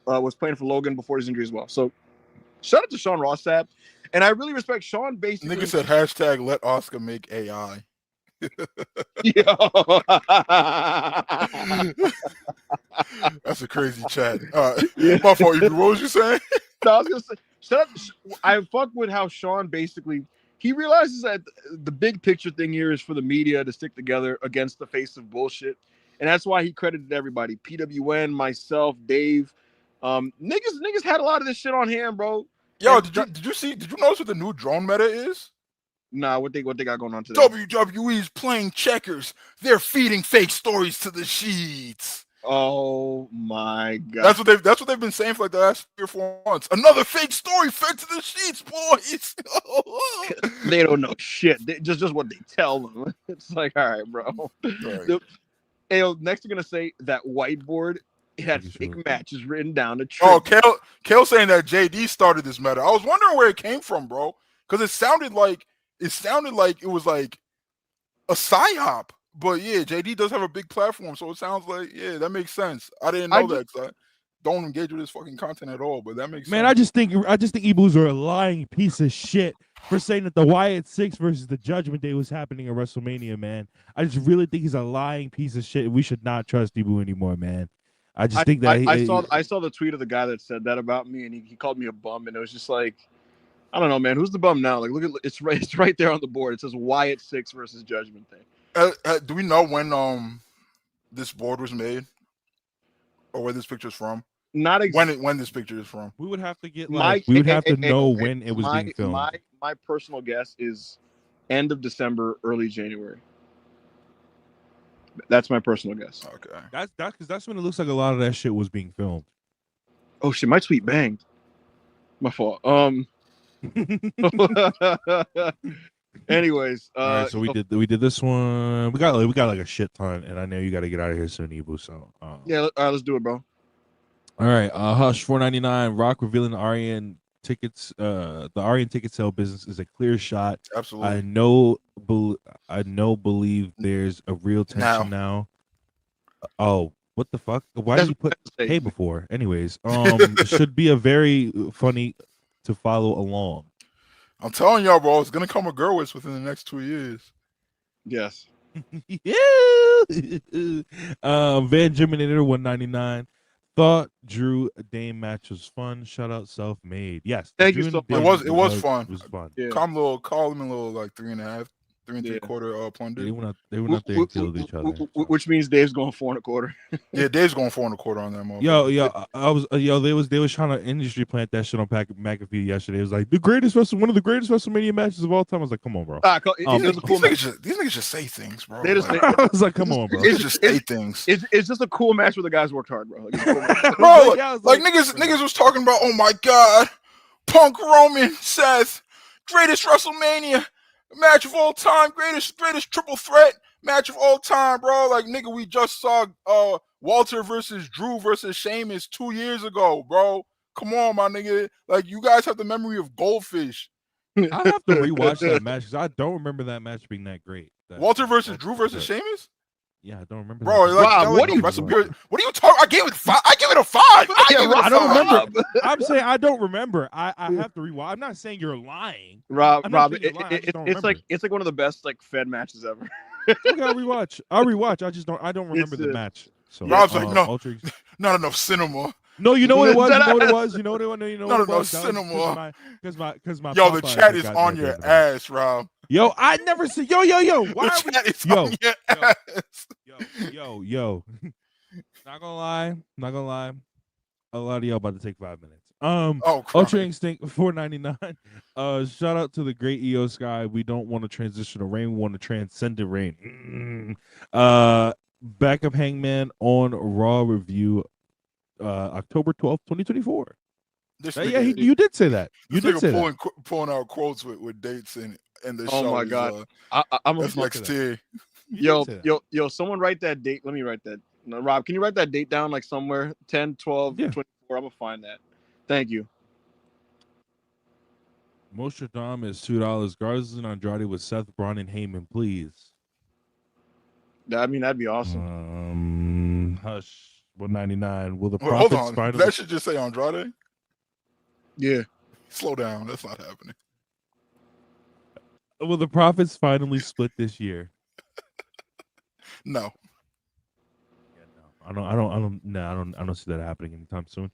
was playing for Logan before his injury as well. So, shout out to Sean Rossap, and I really respect Sean. Basically, nigga said hashtag let Oscar make AI. That's a crazy chat. My fault. What was you saying? No, I was gonna say, I fuck with how Sean basically he realizes that the big picture thing here is for the media to stick together against the face of bullshit, and that's why he credited everybody: PWN, myself, Dave. Niggas had a lot of this shit on hand, bro. Yo, did you notice what the new drone meta is? Nah, what they got going on today? WWE's playing checkers. They're feeding fake stories to the sheets. Oh my god. That's what they've been saying for like the last 3 or 4 months. Another fake story fed to the sheets, boys. They don't know shit. Just what they tell them. It's like, all right, bro. Right. Next, you're gonna say that whiteboard. It had fake matches written down. Kale saying that JD started this meta. I was wondering where it came from, bro, because it sounded like it was like a psyop. But yeah, JD does have a big platform, so it sounds like that makes sense. I didn't know that because I don't engage with this fucking content at all. But that makes sense. Man, I just think Ibu's are a lying piece of shit for saying that the Wyatt 6 versus the Judgment Day was happening at WrestleMania, man. I just really think he's a lying piece of shit. We should not trust Ibu anymore, man. I just think that I saw the tweet of the guy that said that about me, and he called me a bum, and it was just like, I don't know, man. Who's the bum now? Like, look at it's right there on the board. It says Wyatt 6 versus Judgment Day. Do we know when this board was made, or where this picture is from? Not exactly when this picture is from. We would have to get know when it was being filmed. My personal guess is end of December, early January. That's my personal guess. Okay. That's when it looks like a lot of that shit was being filmed. Oh shit, my tweet banged. My fault. Anyways, all right, so we did this one. We got like a shit ton, and I know you got to get out of here soon, Ibu. So yeah, all right, let's do it, bro. All right, Hush $4.99. Rock revealing Arya and tickets, the Aryan ticket sale business is a clear shot. Absolutely. I believe there's a real tension now. Oh, what the fuck? Why did you put hey before? Anyways, should be a very funny to follow along. I'm telling y'all, bro, it's gonna come a Gerwitz within the next 2 years. Yes. Yeah. Van Germinator 199 thought Drew Dame match was fun. Shout out Self Made. Yes, thank you so much. It was fun. It was fun. Yeah. Call him a little like 3.5, 3 3/4 plunder. They went out there and killed each other. Which means Dave's going 4 1/4. Yeah, Dave's going 4 1/4 on that motherfucker. They was trying to industry plant that shit on McAfee yesterday. It was like one of the greatest WrestleMania matches of all time. I was like, come on, bro. These niggas just say things, bro. I was like, come on, bro. They just say things. It's just a cool match where the guys worked hard, bro. Bro, niggas was talking about, oh my god, Punk, Roman, Seth, greatest WrestleMania match of all time, greatest triple threat match of all time, bro. Like, nigga, we just saw Walter versus Drew versus Sheamus 2 years ago, bro. Come on, my nigga. Like, you guys have the memory of goldfish. I have to rewatch that match because I don't remember that match being that great. Walter versus Drew versus Sheamus? Yeah, I don't remember. Bro, what are you talking? I gave it 5. I give it a 5. I don't remember. I'm saying I don't remember. I have to rewatch. I'm not saying you're lying. Rob, it's like one of the best like Fed matches ever. Okay, I'll rewatch. I don't remember the match. So Rob's like, no, not enough cinema. No, you know what it was. You know what it was. Not enough cinema. Because my the chat is on your ass, Rob. Yo, I never see. Yo. Why the chat is on your ass. Yo. Not gonna lie. A lot of y'all about to take 5 minutes. Ultra Instinct 499. Shout out to the great EO Sky. We don't want to transition to rain. We want to transcend the rain. Backup Hangman on Raw review. October 12th, 2024. You did say that. You did say that. Pulling out quotes with dates in the show. Oh my god, I'm a next tier. Yo, someone write that date. Let me write that. No, Rob, can you write that date down like somewhere? 10, 12, 24. I'm gonna find that. Thank you. Moshe Dom is $2. Garza and Andrade with Seth, Bron, and Heyman, please. I mean, that'd be awesome. Hush. 199. Will the Profits hold on. Finally... That should just say Andrade? Yeah. Slow down. That's not happening. Will the profits finally split this year? No. Yeah, no. I don't see that happening anytime soon.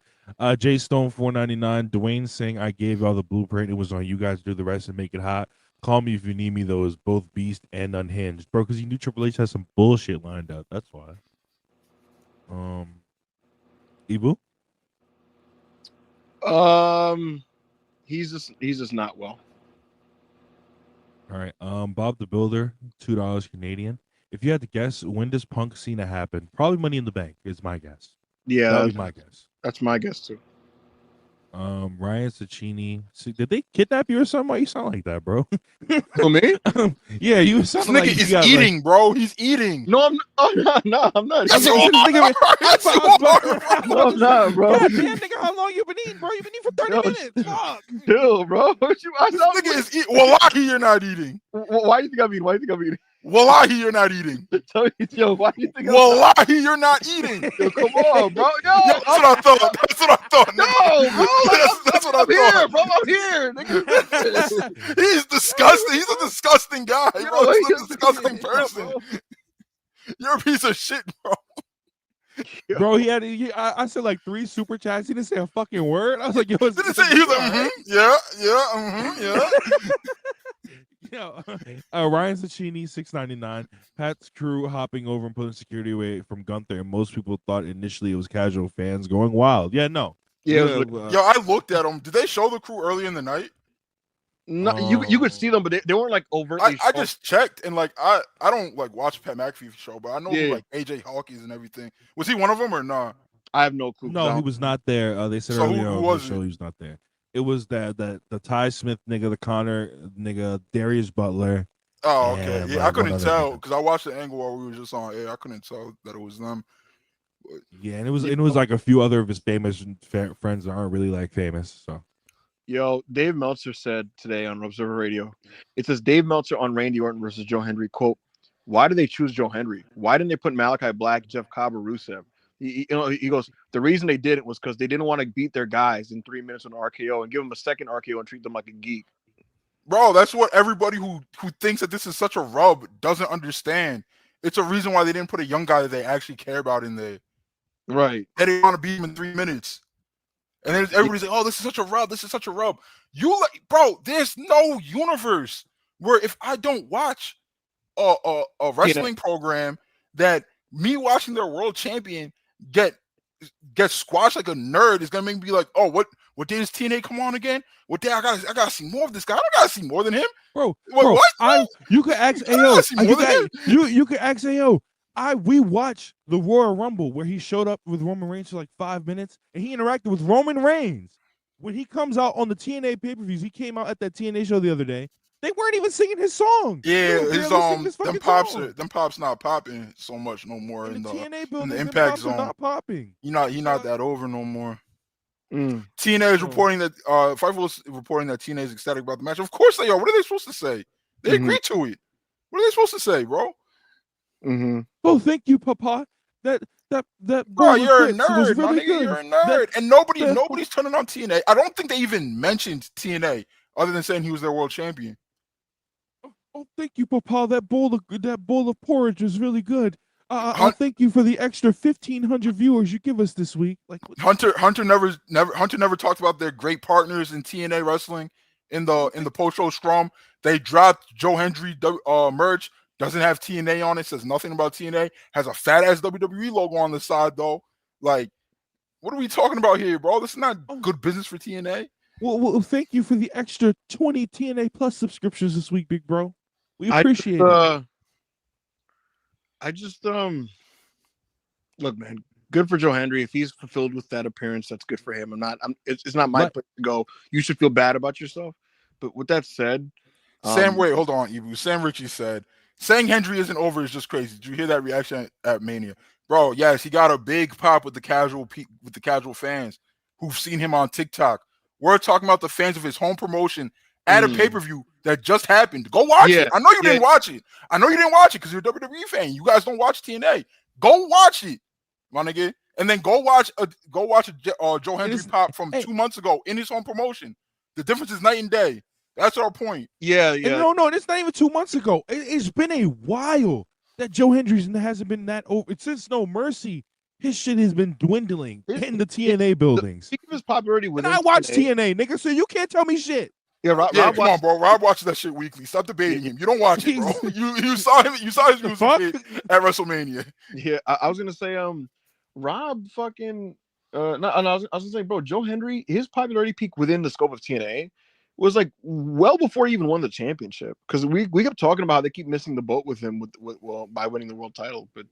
Jay Stone 499. Dwayne saying I gave y'all the blueprint. It was on you guys to do the rest and make it hot. Call me if you need me though. Is both beast and unhinged. Bro, because you knew Triple H has some bullshit lined up. That's why. Ibu? He's just not well. All right. Bob the Builder, $2 Canadian. If you had to guess, when does Punk Cena happen? Probably Money in the Bank is my guess. Yeah, that'd be my guess. That's my guess too. Ryan Cicchini. Did they kidnap you or something? Why you sound like that, bro? Who, me? Yeah, you sound like he's eating, like... bro. He's eating. No, I'm not. I'm not. Yes, you are. Yes, you are. No, I'm not, bro. God damn, nigga, how long you been eating, bro? You've been eating for 30 minutes. Fuck. Chill, bro. This nigga is eating. Wallahi, you're not eating. Why do you think I'm eating? Wallahi, you're not eating. Yo, why do you think Wallahi, you're not eating. Yo, come on, bro. Yo, that's what I thought. That's what I thought. No, bro. That's what I thought. Here, bro. I'm here, nigga. He's disgusting. He's a disgusting guy, bro. He's a disgusting person. You're a piece of shit, bro. Bro, I said like 3 super chats. He didn't say a fucking word. I was like, yo, didn't say he was like, yeah. Yeah. Ryan Cicchini, $6.99. Pat's crew hopping over and pulling security away from Gunther, and most people thought initially it was casual fans going wild. Yeah, no. Yeah. Yo, I looked at them. Did they show the crew early in the night? No, you could see them, but they weren't like overtly. I just checked, and like I don't like watch Pat McAfee show, but I know who, like AJ Hawkins and everything. Was he one of them or not? I have no clue. No, he was not there. They said earlier on the show he was not there. It was the Ty Smith nigga, the Connor nigga, Darius Butler. Oh, okay. Yeah, I couldn't tell because I watched the angle while we were just on air. I couldn't tell that it was them. But, yeah, and it was like a few other of his famous friends that aren't really like famous. So Yo, Dave Meltzer said today on Observer Radio, it says Dave Meltzer on Randy Orton versus Joe Hendry, quote, why did they choose Joe Hendry? Why didn't they put Malachi Black, Jeff Cobb, or Rusev? He goes, the reason they did it was because they didn't want to beat their guys in 3 minutes on RKO and give them a second RKO and treat them like a geek. Bro, that's what everybody who thinks that this is such a rub doesn't understand. It's a reason why they didn't put a young guy that they actually care about in there. Right. They didn't want to beat him in 3 minutes. And then everybody's like, oh, this is such a rub. This is such a rub. Bro, there's no universe where if I don't watch a wrestling program that me watching their world champion get squashed like a nerd is gonna make me be like, oh, what day does TNA come on again? What day I gotta see more of this guy? I don't gotta see more than him, bro. What? You could ask AO. You could ask AO. We watched the Royal Rumble where he showed up with Roman Reigns for like 5 minutes and he interacted with Roman Reigns. When he comes out on the TNA pay-per-views, he came out at that TNA show the other day. They weren't even singing his song. Yeah, them pops not popping so much no more in the TNA building. In the Impact Zone. Not popping. He not that over no more. TNA is reporting that Fightful is reporting that TNA is ecstatic about the match. Of course they are. What are they supposed to say? They agreed to it. What are they supposed to say, bro? Oh, thank you, Papa. That bro, you're a nerd, really my nigga. You're a nerd, and nobody's turning on TNA. I don't think they even mentioned TNA other than saying he was their world champion. Oh, thank you, Papa. That bowl of porridge is really good. I'll thank you for the extra 1,500 viewers you give us this week. Like Hunter never talked about their great partners in TNA wrestling in the post show scrum. They dropped Joe Hendry merch. Doesn't have TNA on it. Says nothing about TNA. Has a fat ass WWE logo on the side though. Like, what are we talking about here, bro? This is not good business for TNA. Well, thank you for the extra 20 TNA Plus subscriptions this week, big bro. We appreciate it. I just look, man. Good for Joe Hendry. If he's fulfilled with that appearance, that's good for him. It's not my place to go, you should feel bad about yourself. But with that said, wait, hold on, Ibu. Sam Ritchie said, saying Hendry isn't over is just crazy. Did you hear that reaction at Mania? Bro, yes, he got a big pop with the casual fans who've seen him on TikTok. We're talking about the fans of his home promotion at a pay-per-view that just happened. Go watch it. I know you didn't watch it. I know you didn't watch it because you're a WWE fan. You guys don't watch TNA. Go watch it, my nigga. And then go watch a Joe Hendry pop from 2 months ago in his home promotion. The difference is night and day. That's our point. Yeah. No, it's not even 2 months ago. It's been a while that Joe Hendry hasn't been that over. Since No Mercy, his shit has been dwindling in the TNA buildings. Speaking of his popularity within I watch TNA, nigga, so you can't tell me shit. Yeah, Rob come on, bro. Rob watches that shit weekly. Stop debating him. You don't watch it, bro. You saw him. You saw his music at WrestleMania. Yeah, I was gonna say, Rob fucking. I was gonna say, bro, Joe Hendry, his popularity peak within the scope of TNA was like well before he even won the championship. Because we kept talking about how they keep missing the boat with him by winning the world title. But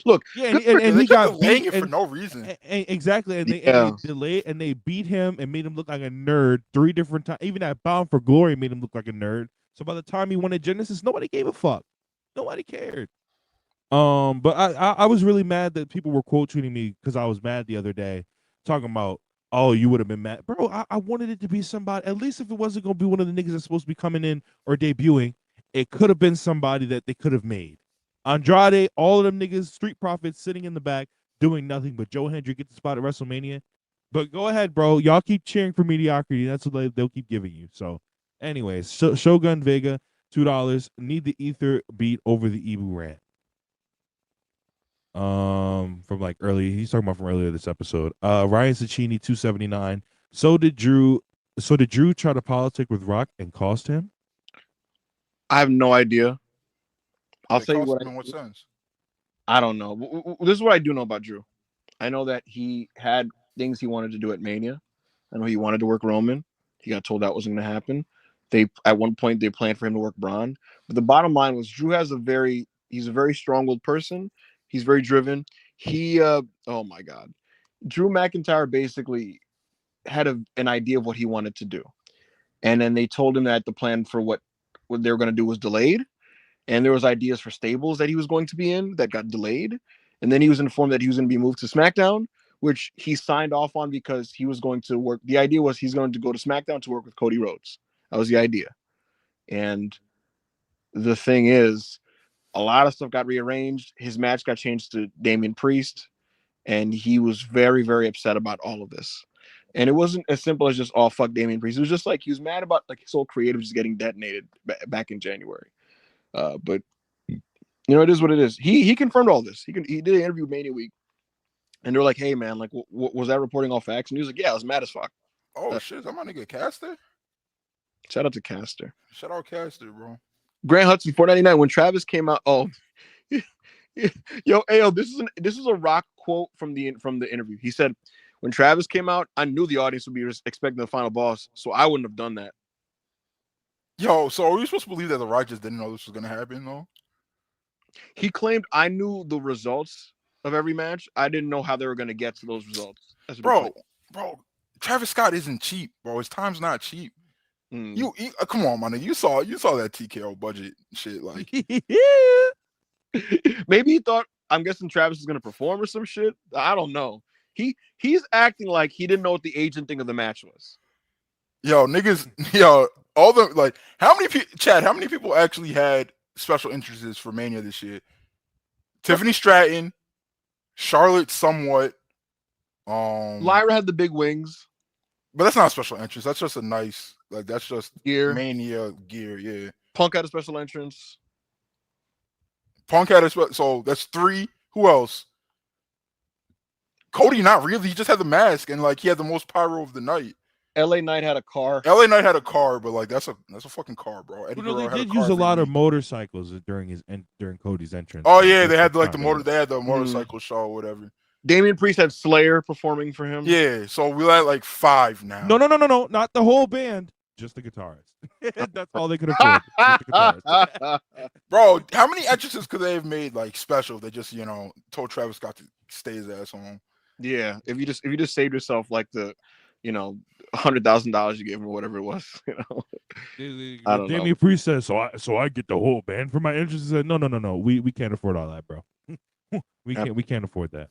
look, yeah, and he got delaying it for no reason. Exactly, and they delayed and they beat him and made him look like a nerd 3 different times. Even that Bound for Glory made him look like a nerd. So by the time he won at Genesis, nobody gave a fuck. Nobody cared. But I was really mad that people were quote tweeting me because I was mad the other day, talking about, oh, you would have been mad. Bro, I wanted it to be somebody, at least if it wasn't going to be one of the niggas that's supposed to be coming in or debuting, it could have been somebody that they could have made. Andrade, all of them niggas, Street Profits sitting in the back doing nothing, but Joe Hendry gets the spot at WrestleMania. But go ahead, bro. Y'all keep cheering for mediocrity. That's what they'll keep giving you. So, anyways, Shogun Vega, $2. Need the ether beat over the Ibu rant. From like early, he's talking about from earlier this episode. Ryan Cicchini, $2.79. So did Drew try to politic with Rock and cost him? I have no idea. I'll say what in what sense? I don't know. This is what I do know about Drew. I know that he had things he wanted to do at Mania. I know he wanted to work Roman. He got told that wasn't going to happen. At one point they planned for him to work Bron. But the bottom line was Drew he's a very strong-willed person. He's very driven. Oh my God. Drew McIntyre basically had an idea of what he wanted to do. And then they told him that the plan for what they were going to do was delayed. And there was ideas for stables that he was going to be in that got delayed. And then he was informed that he was going to be moved to SmackDown, which he signed off on because he was going to work. The idea was he's going to go to SmackDown to work with Cody Rhodes. That was the idea. And the thing is, a lot of stuff got rearranged. His match got changed to Damian Priest, and he was very, very upset about all of this. And it wasn't as simple as just, oh, fuck Damian Priest. It was just like he was mad about like his whole creative just getting detonated back in January. But you know, it is what it is. He confirmed all this. He did an interview Mania week, and they're like, "Hey, man, like, was that reporting all facts?" And he was like, "Yeah, I was mad as fuck." Oh shit, is that my nigga Caster? Shout out to Caster. Shout out Caster, bro. Grant Hudson, $4.99. When Travis came out, yo, this is a Rock quote from the interview. He said, "When Travis came out, I knew the audience would be expecting the final boss, so I wouldn't have done that." Yo, so are we supposed to believe that the Rock just didn't know this was gonna happen though? He claimed, "I knew the results of every match. I didn't know how they were gonna get to those results." Bro, Travis Scott isn't cheap, bro. His time's not cheap. You come on, man. You saw that TKO budget shit, like. Maybe he thought. I'm guessing Travis is gonna perform or some shit. I don't know. He's acting like he didn't know what the agent thing of the match was. Yo, niggas, yo, all the like, how many people actually had special interests for Mania this year? Tiffany Stratton, Charlotte, somewhat. Lyra had the big wings, but that's not a special interest. That's just a nice, like, that's just gear. Mania gear. Yeah. Punk had a special entrance. So that's 3. Who else? Cody, not really. He just had the mask, and like he had the most pyro of the night. LA Knight had a car. LA Knight had a car, but like that's a fucking car, bro. They did use a lot of motorcycles during Cody's entrance. Oh yeah, they had like the motorcycle show or whatever. Damian Priest had Slayer performing for him. Yeah, so we're at like 5 now. No, not the whole band. Just the guitarist. That's all they could afford. Just the guitarist. Bro, how many entrances could they have made like special? They just told Travis Scott to stay his ass home. Yeah, if you just saved yourself like the $100,000 you gave him or whatever it was. I don't know. Damian Priest says, so I get the whole band for my entrances. Said, no. We can't afford all that, bro. We can't afford that.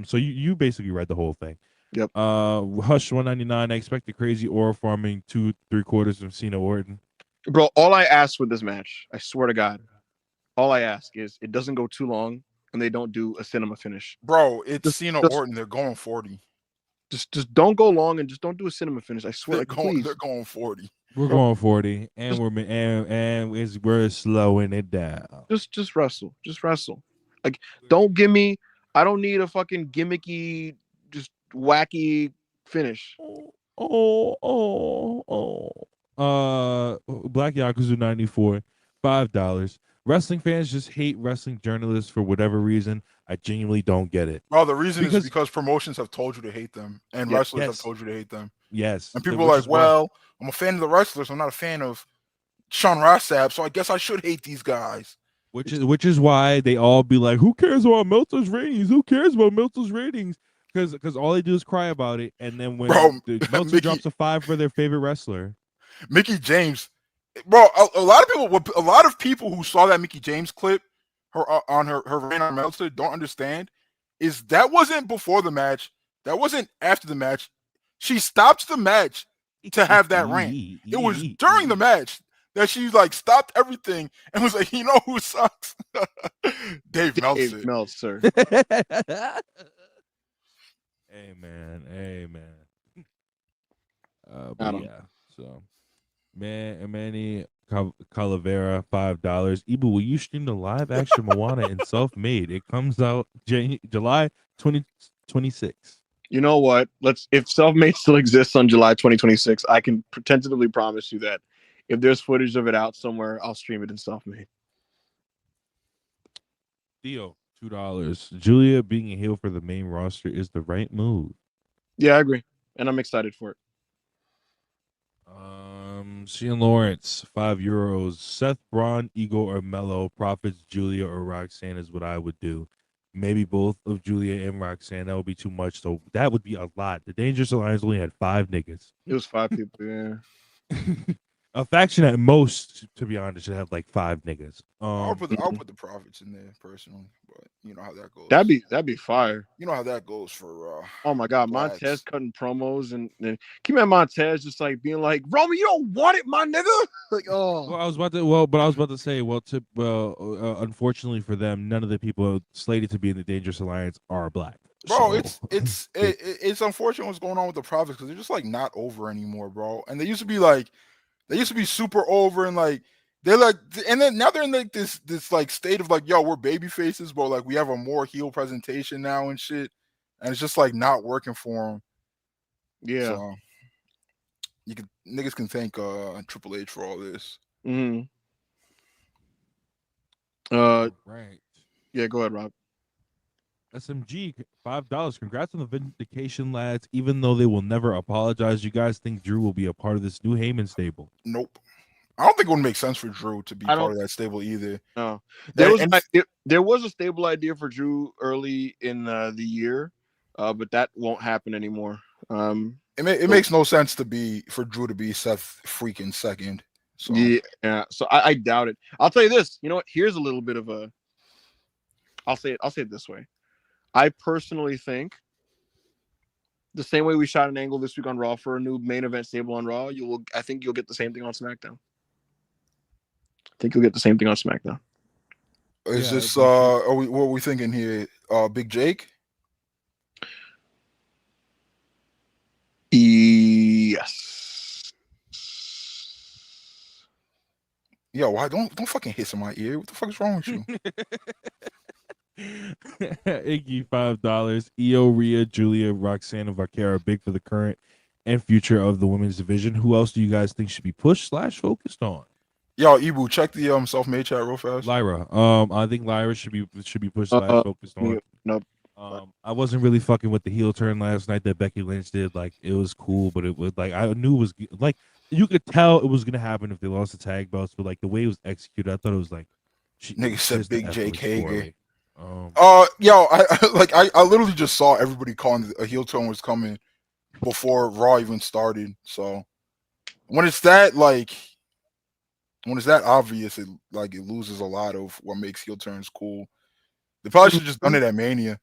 So you basically read the whole thing. Yep. Hush 199. I expect the crazy aura farming 2.75 from Cena Orton. Bro, all I asked with this match, I swear to God, all I ask is it doesn't go too long and they don't do a cinema finish. Bro, it's Cena Orton. They're going 40. Just don't go long and just don't do a cinema finish. I swear, they're going 40. We're going 40, and we're slowing it down. Just wrestle. Just wrestle. Like, don't give me. I don't need a fucking gimmicky, just wacky finish. Black Yakuza 94, $5. Wrestling fans just hate wrestling journalists for whatever reason. I genuinely don't get it. Well, the reason is because promotions have told you to hate them, and wrestlers have told you to hate them. Yes. And people are like, well, I'm a fan of the wrestlers. I'm not a fan of Sean Ross Sapp, so I guess I should hate these guys. Which is why they all be like, who cares about Meltzer's ratings? Who cares about Meltzer's ratings? Because all they do is cry about it, and then when Meltzer drops a 5 for their favorite wrestler, Mickie James, bro, a lot of people who saw that Mickie James clip on her reign on Meltzer don't understand is that wasn't before the match, that wasn't after the match. She stopped the match to have that rant. It was during the match that she like stopped everything and was like, you know who sucks? Dave Meltzer. Amen. But yeah, so Manny Calavera, $5. Ibu, will you stream the live action Moana and Self-Made? It comes out July 2026. You know what? If Self-Made still exists on July 2026, I can tentatively promise you that if there's footage of it out somewhere, I'll stream it in Self-Made. Theo, $2. Julia being a heel for the main roster is the right move. Yeah, I agree, and I'm excited for it. Shane Lawrence, €5. Seth, Bron, Ego, or Mello, Profits, Julia, or Roxanne is what I would do. Maybe both of Julia and Roxanne. That would be too much. So that would be a lot. The Dangerous Alliance only had 5 niggas. It was 5 people, yeah. A faction at most, to be honest, should have like 5 niggas. I'll put the Profits in there personally, but you know how that goes. That'd be fire. You know how that goes for oh my god, blacks. Montez cutting promos and keep at Montez just like being like, Roman, you don't want it, my nigga. Like, oh. Well, I was about to say, unfortunately for them, none of the people slated to be in the Dangerous Alliance are black. Bro, So- it's unfortunate what's going on with the Profits because they're just like not over anymore, bro. And they used to be super over and like they're like, and then now they're in like this like state of like, yo, we're baby faces, but like we have a more heel presentation now and shit, and it's just like not working for them. Yeah, so, niggas can thank Triple H for all this. Mm-hmm. Right. Yeah, go ahead, Rob. SMG, $5. Congrats on the vindication, lads. Even though they will never apologize, you guys think Drew will be a part of this new Heyman stable? Nope. I don't think it would make sense for Drew to be part of that stable either. No. There was a stable idea for Drew early in the year, but that won't happen anymore. It makes no sense for Drew to be Seth freaking second. So. Yeah. So I doubt it. I'll tell you this. You know what? Here's a little bit of a. I'll say it this way. I personally think the same way we shot an angle this week on Raw for a new main event stable on Raw, I think you'll get the same thing on SmackDown. Is this what are we thinking here? Big Jake? Yes. Yo, why don't fucking hiss in my ear? What the fuck is wrong with you? Iggy, $5. Io, Rhea, Julia, Roxanne, and Vaquera big for the current and future of the women's division. Who else do you guys think should be pushed / focused on? Yo, Ibu, check the self-made chat real fast. Lyra. I think Lyra should be pushed / focused on. Nope. I wasn't really fucking with the heel turn last night that Becky Lynch did. Like, it was cool, but it was like I knew it was like you could tell it was gonna happen if they lost the tag belts, but like the way it was executed, I thought it was like nigga said Big Jake Hager. Yo, I literally just saw everybody calling a heel turn was coming before Raw even started. So when it's that obvious, it loses a lot of what makes heel turns cool. They probably should have just done it at Mania.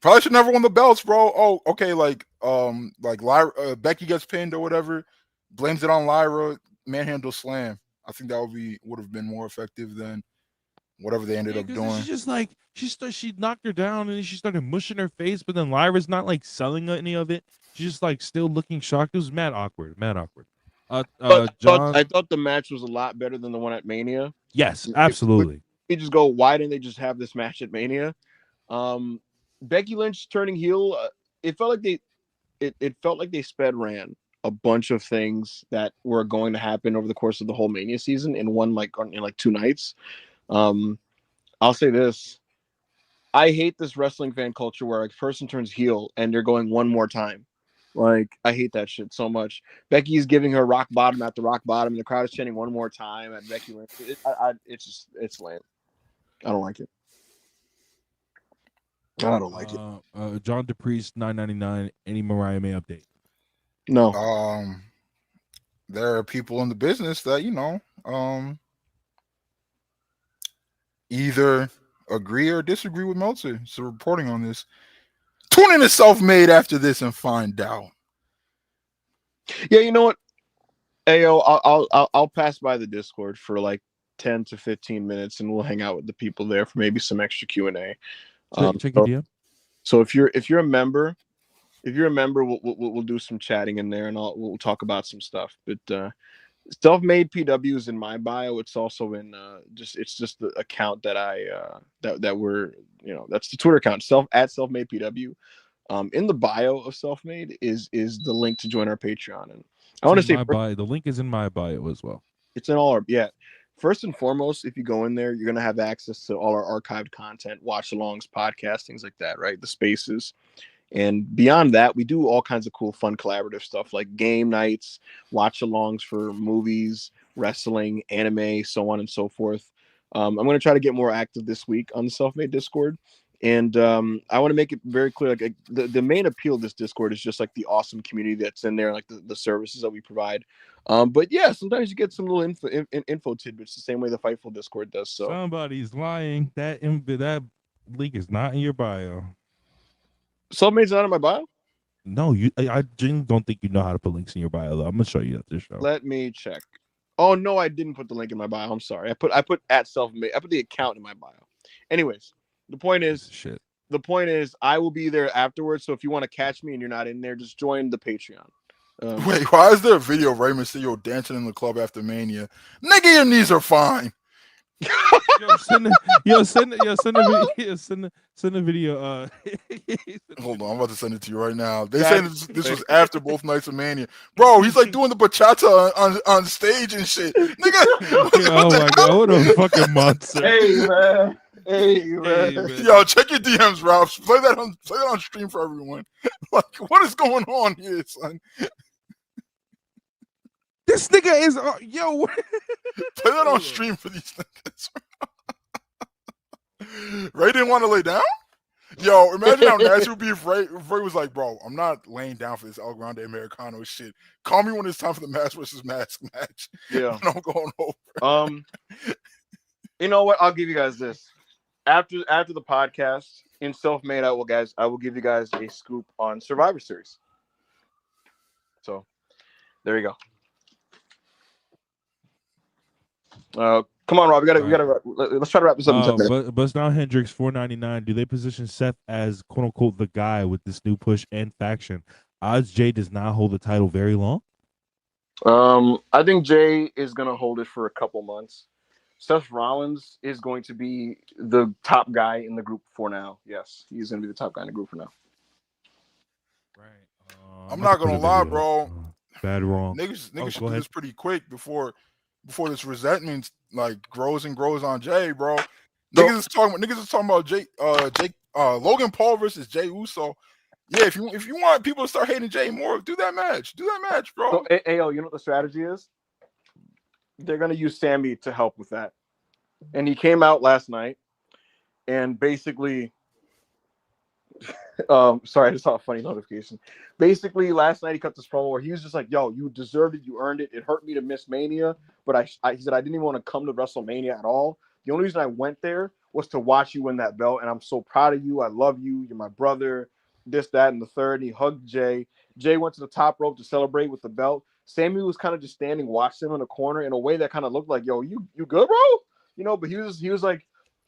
Probably should never won the belts, bro. Oh, okay, Lyra, Becky gets pinned or whatever, blames it on Lyra, manhandle slam. I think that would have been more effective than whatever they ended up doing. She's just like she knocked her down and then she started mushing her face, but then Lyra's not like selling any of it. She's just like still looking shocked. It was mad awkward. John, I thought the match was a lot better than the one at Mania. Yes, absolutely. We just go, why didn't they just have this match at Mania? Becky Lynch turning heel, it felt like they sped ran a bunch of things that were going to happen over the course of the whole Mania season in in 2 nights. I'll say this. I hate this wrestling fan culture where a person turns heel and they're going one more time. Like, I hate that shit so much. Becky's giving her rock bottom after rock bottom, and the crowd is chanting one more time at Becky Lynch. It's lame. I don't like it. John DePriest, $9.99. Any Mariah May update? No. There are people in the business that either agree or disagree with Meltzer. So reporting on this. Tune in to Self-Made after this and find out. Yeah, you know what? Ayo, I'll pass by the Discord for like 10 to 15 minutes, and we'll hang out with the people there for maybe some extra Q&A. Check your DM. So if you're a member, we'll do some chatting in there, and we'll talk about some stuff. But Self-Made PW is in my bio. It's also in it's just the account that that we're that's the Twitter account @Self-Made PW. In the bio of Self-Made is the link to join our Patreon, and I want to say the link is in my bio as well. It's in all our First and foremost, if you go in there, you're gonna have access to all our archived content, watch-alongs, podcasts, things like that, right? The spaces. And beyond that, we do all kinds of cool, fun, collaborative stuff like game nights, watch-alongs for movies, wrestling, anime, so on and so forth. I'm going to try to get more active this week on the Self-Made Discord. And I want to make it very clear, like the main appeal of this Discord is just like the awesome community that's in there, like the services that we provide. But yeah, sometimes you get some little info tidbits the same way the Fightful Discord does. So somebody's lying. That link is not in your bio. Soulmate's not in my bio? No, I genuinely don't think you know how to put links in your bio, though. I'm gonna show you at this show. Let me check. Oh no, I didn't put the link in my bio. I'm sorry. I put at self-made. I put the account in my bio. Anyways, the point is I will be there afterwards. So if you want to catch me and you're not in there, just join the Patreon. Wait, why is there a video of Rey Mysterio dancing in the club after Mania? Nigga, your knees are fine. Send a video. Hold on, I'm about to send it to you right now. They saying this was after both nights of Mania, bro. He's like doing the bachata on stage and shit, nigga. Oh my god, what a fucking monster! Hey man. Yo, check your DMs, Rob. Play that on stream for everyone. Like, what is going on here, son? This nigga is yo. Play that on stream for these niggas. Ray didn't want to lay down? Yo, imagine how nasty it would be if Ray was like, bro, I'm not laying down for this El Grande Americano shit. Call me when it's time for the mask versus mask match. Yeah. And I'm going over. You know what? I'll give you guys this. After the podcast in Self-Made, I will give you guys a scoop on Survivor Series. So there you go. Come on, Rob. We gotta. Let's try to wrap this up in 10 minutes. But now Hendricks $4.99. Do they position Seth as quote unquote the guy with this new push and faction? Odds Jay does not hold the title very long. I think Jay is gonna hold it for a couple months. Seth Rollins is going to be the top guy in the group for now. Yes, he's gonna be the top guy in the group for now. Right. I'm not gonna lie, bro. Bad wrong. Niggas should do this pretty quick before this resentment like grows and grows on Jay, bro. Niggas is talking about Logan Paul versus Jey Uso. Yeah, if you want people to start hating Jay more, do that match, bro. So, Ayo, you know what the strategy is? They're gonna use Sammy to help with that, and he came out last night, and basically, sorry, I just saw a funny notification. Basically, last night he cut this promo where he was just like, "Yo, you deserved it, you earned it. It hurt me to miss Mania, but he said I didn't even want to come to WrestleMania at all. The only reason I went there was to watch you win that belt, and I'm so proud of you. I love you. You're my brother. This, that, and the third." And he hugged Jay. Jay went to the top rope to celebrate with the belt. Sammy was kind of just standing, watching him in a corner in a way that kind of looked like, "Yo, you good, bro?" You know, but he was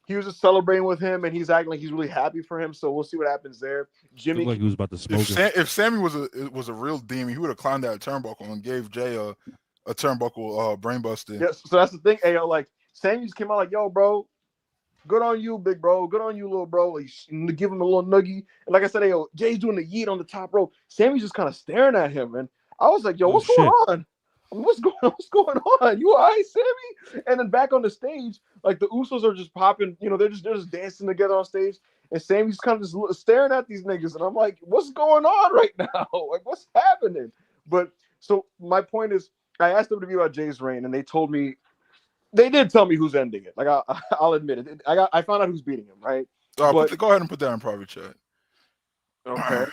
just celebrating with him, and he's acting like he's really happy for him. So we'll see what happens there. Jimmy, like he was about to smoke. If Sammy was a real demon, he would have climbed that turnbuckle and gave Jay a turnbuckle brainbuster. Yeah, so that's the thing. Ayo, like Sammy just came out like, "Yo, bro, good on you, big bro. Good on you, little bro." Like, give him a little nuggie. And like I said, Ayo, Jay's doing the yeet on the top rope. Sammy's just kind of staring at him, and I was like, "Yo, what's going on? What's going on? You all right, Sammy?" And then back on the stage, like the Usos are just popping. You know, they're just dancing together on stage, and Sammy's kind of just staring at these niggas, and I'm like, "What's going on right now? Like, what's happening?" But so my point is, I asked them to be about Jay's reign, and they did tell me who's ending it. Like I'll admit it. I found out who's beating him, right? Go ahead and put that in private chat. Okay.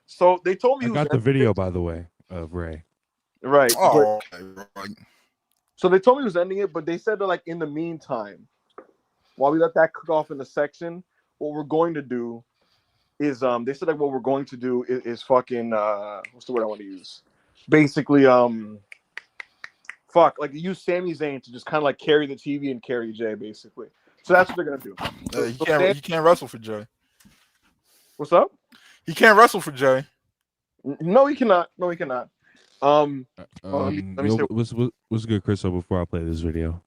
So they told me I got the video, by the way, of Ray. Right. Oh, right. So they told me who's ending it, but they said that like in the meantime, while we let that cook off in the section, what we're going to do is they said like what we're going to do is fucking what's the word I want to use? Basically like use Sami Zayn to just kind of like carry the TV and carry Jay basically. So that's what they're gonna do. He can't wrestle for Jay. What's up? He can't wrestle for Jay. No, he cannot. Let me say, what's good, Chris? Before I play this video,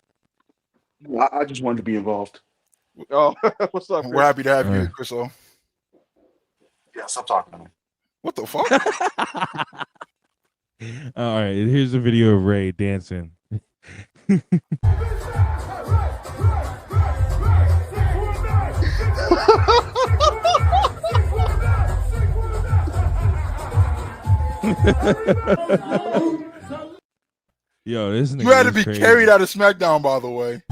I just wanted to be involved. Oh, what's up? Chris? We're happy to have you, Chris. Yeah, stop talking to me. What the fuck? All right, here's a video of Ray dancing. Yo, this nigga you had to be crazy. carried out of SmackDown, by the way.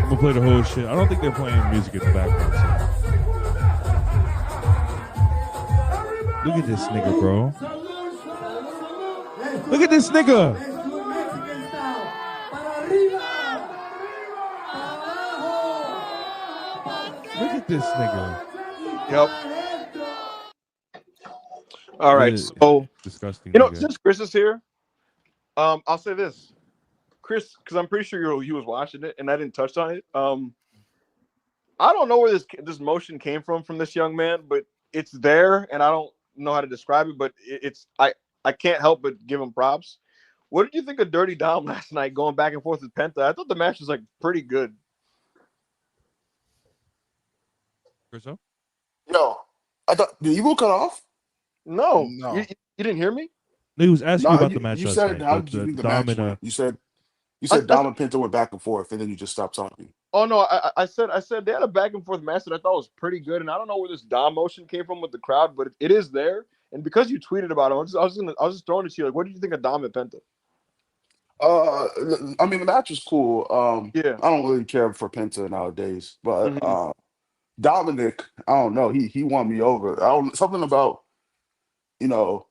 I'm gonna play the whole shit. I don't think they're playing music in the background. So. Look at this nigga, bro. Look at this nigga. Look at this nigga. Yep. All right. So disgusting. You know, since Chris is here, I'll say this, Chris, because I'm pretty sure he was watching it and I didn't touch on it. I don't know where this motion came from this young man, but it's there, and I don't know how to describe it. But I can't help but give him props. What did you think of Dirty Dom last night, going back and forth with Penta? I thought the match was like pretty good. Chriso? Yo, I thought the Eagle cut off. No. You didn't hear me? He was asking about the match. You said how did you think the match went? You said Dom and Penta went back and forth, and then you just stopped talking. Oh no, I said they had a back and forth match that I thought was pretty good, and I don't know where this Dom motion came from with the crowd, but it is there. And because you tweeted about it, I was just throwing it to you. Like, what did you think of Dom and Penta? I mean, the match was cool. Yeah, I don't really care for Penta nowadays, but Dominic, I don't know. He won me over. Something about, you know,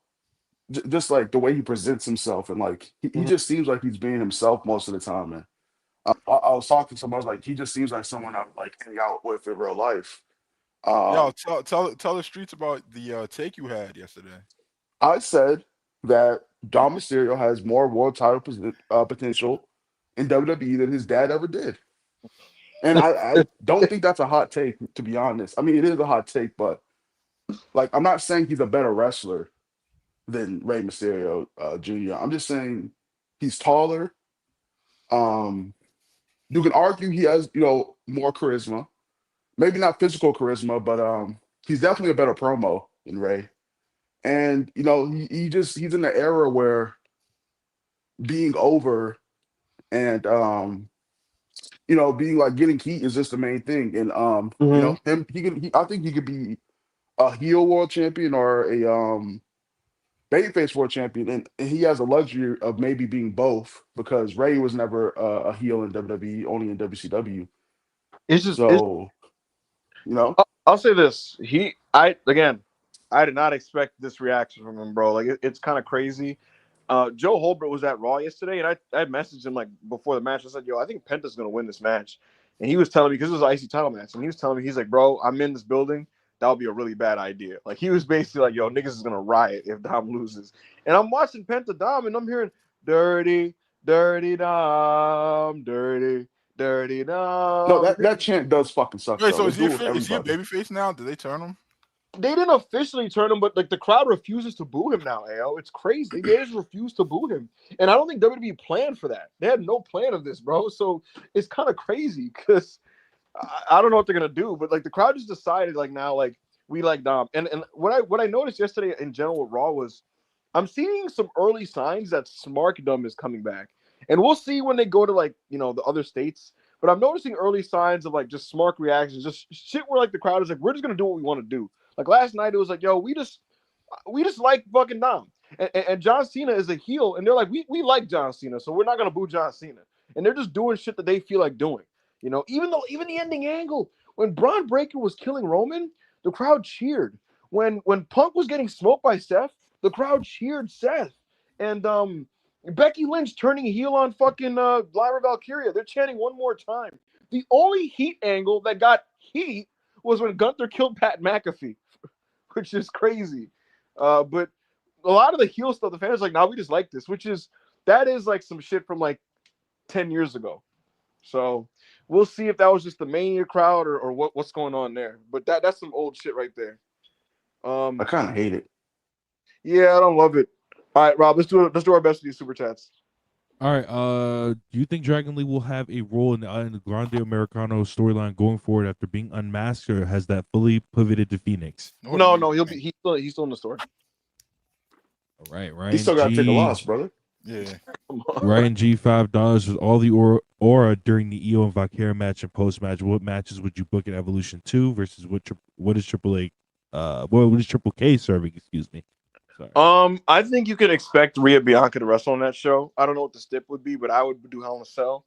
just like the way he presents himself, and like he just seems like he's being himself most of the time, man. I was talking to someone, I was like, he just seems like someone I would like hang out with in real life. Yo, tell the streets about the take you had yesterday. I said that Dom Mysterio has more world title potential in WWE than his dad ever did. And I don't think that's a hot take, to be honest. I mean, it is a hot take, but like, I'm not saying he's a better wrestler than Rey Mysterio Jr. I'm just saying he's taller. You can argue he has, more charisma. Maybe not physical charisma, but he's definitely a better promo than Rey. And he's in the era where being over and being like getting heat is just the main thing. And I think he could be a heel world champion or a babyface world champion, and he has a luxury of maybe being both because Rey was never a heel in WWE, only in WCW. I'll say this: I did not expect this reaction from him, bro. Like it's kind of crazy. Joe Holbert was at Raw yesterday, and I messaged him like before the match. I said, "Yo, I think Penta's gonna win this match," and he was telling me because it was an IC title match, and he was telling me he's like, "Bro, I'm in this building. That would be a really bad idea." Like he was basically like, "Yo, niggas is gonna riot if Dom loses." And I'm watching Penta Dom, and I'm hearing "Dirty, Dirty Dom, Dirty, Dirty Dom." No, that chant does fucking suck. Wait, so is he a babyface now? Did they turn him? They didn't officially turn him, but like the crowd refuses to boo him now. It's crazy. They just refuse to boo him, and I don't think WWE planned for that. They had no plan of this, bro. So it's kind of crazy because I don't know what they're gonna do. But like the crowd just decided like now like we like Dom. And what I noticed yesterday in general with Raw was I'm seeing some early signs that Smarkdom is coming back, and we'll see when they go to like the other states. But I'm noticing early signs of like just smart reactions, just shit where like the crowd is like we're just gonna do what we want to do. Like last night, it was like, yo, we just like fucking Dom. And John Cena is a heel, and they're like, we like John Cena, so we're not gonna boo John Cena. And they're just doing shit that they feel like doing. Even the ending angle, when Braun Breaker was killing Roman, the crowd cheered. When Punk was getting smoked by Seth, the crowd cheered Seth. And Becky Lynch turning heel on fucking Lyra Valkyria, they're chanting one more time. The only heat angle that got heat was when Gunther killed Pat McAfee, which is crazy. But a lot of the heel stuff, the fans are like, nah, we just like this, that is like some shit from like 10 years ago. So we'll see if that was just the Mania crowd or what's going on there. But that's some old shit right there. I kind of hate it. Yeah, I don't love it. All right, Rob, let's do our best with these super chats. All right. Do you think Dragon Lee will have a role in the Grande Americano storyline going forward after being unmasked, or has that fully pivoted to Phoenix? No, he's still in the story. All right, Ryan. He still got to take a loss, brother. Yeah. Ryan G, $5 with all the aura during the Io and Valkyria match and post match. What matches would you book in Evolution 2 versus what is Triple A? What is Triple K serving? Excuse me. Sorry. I think you could expect Rhea Bianca to wrestle on that show. I don't know what the stip would be, but I would do Hell in a Cell.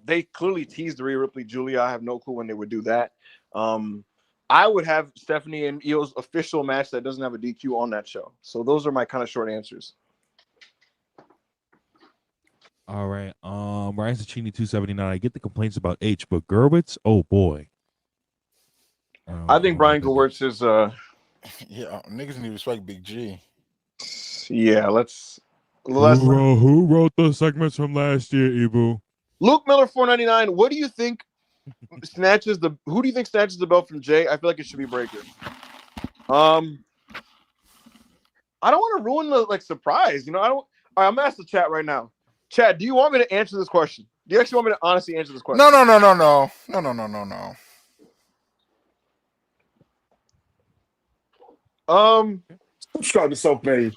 They clearly teased Rhea Ripley, Julia. I have no clue when they would do that. I would have Stephanie and Io's official match that doesn't have a DQ on that show. So those are my kind of short answers. All right. Ryan Sacchini 279. I get the complaints about H, but Gerwitz, oh boy. I think Brian Gewirtz is Yeah, niggas need to respect Big G. Yeah, who wrote the segments from last year, Ibu? Luke Miller 499. What do you think snatches the belt from Jay? I feel like it should be Breaker. I don't want to ruin the surprise. You know, I don't. All right, I'm gonna ask the chat right now. Chad, do you want me to answer this question? Do you actually want me to honestly answer this question? No. Subscribe to Self-Made.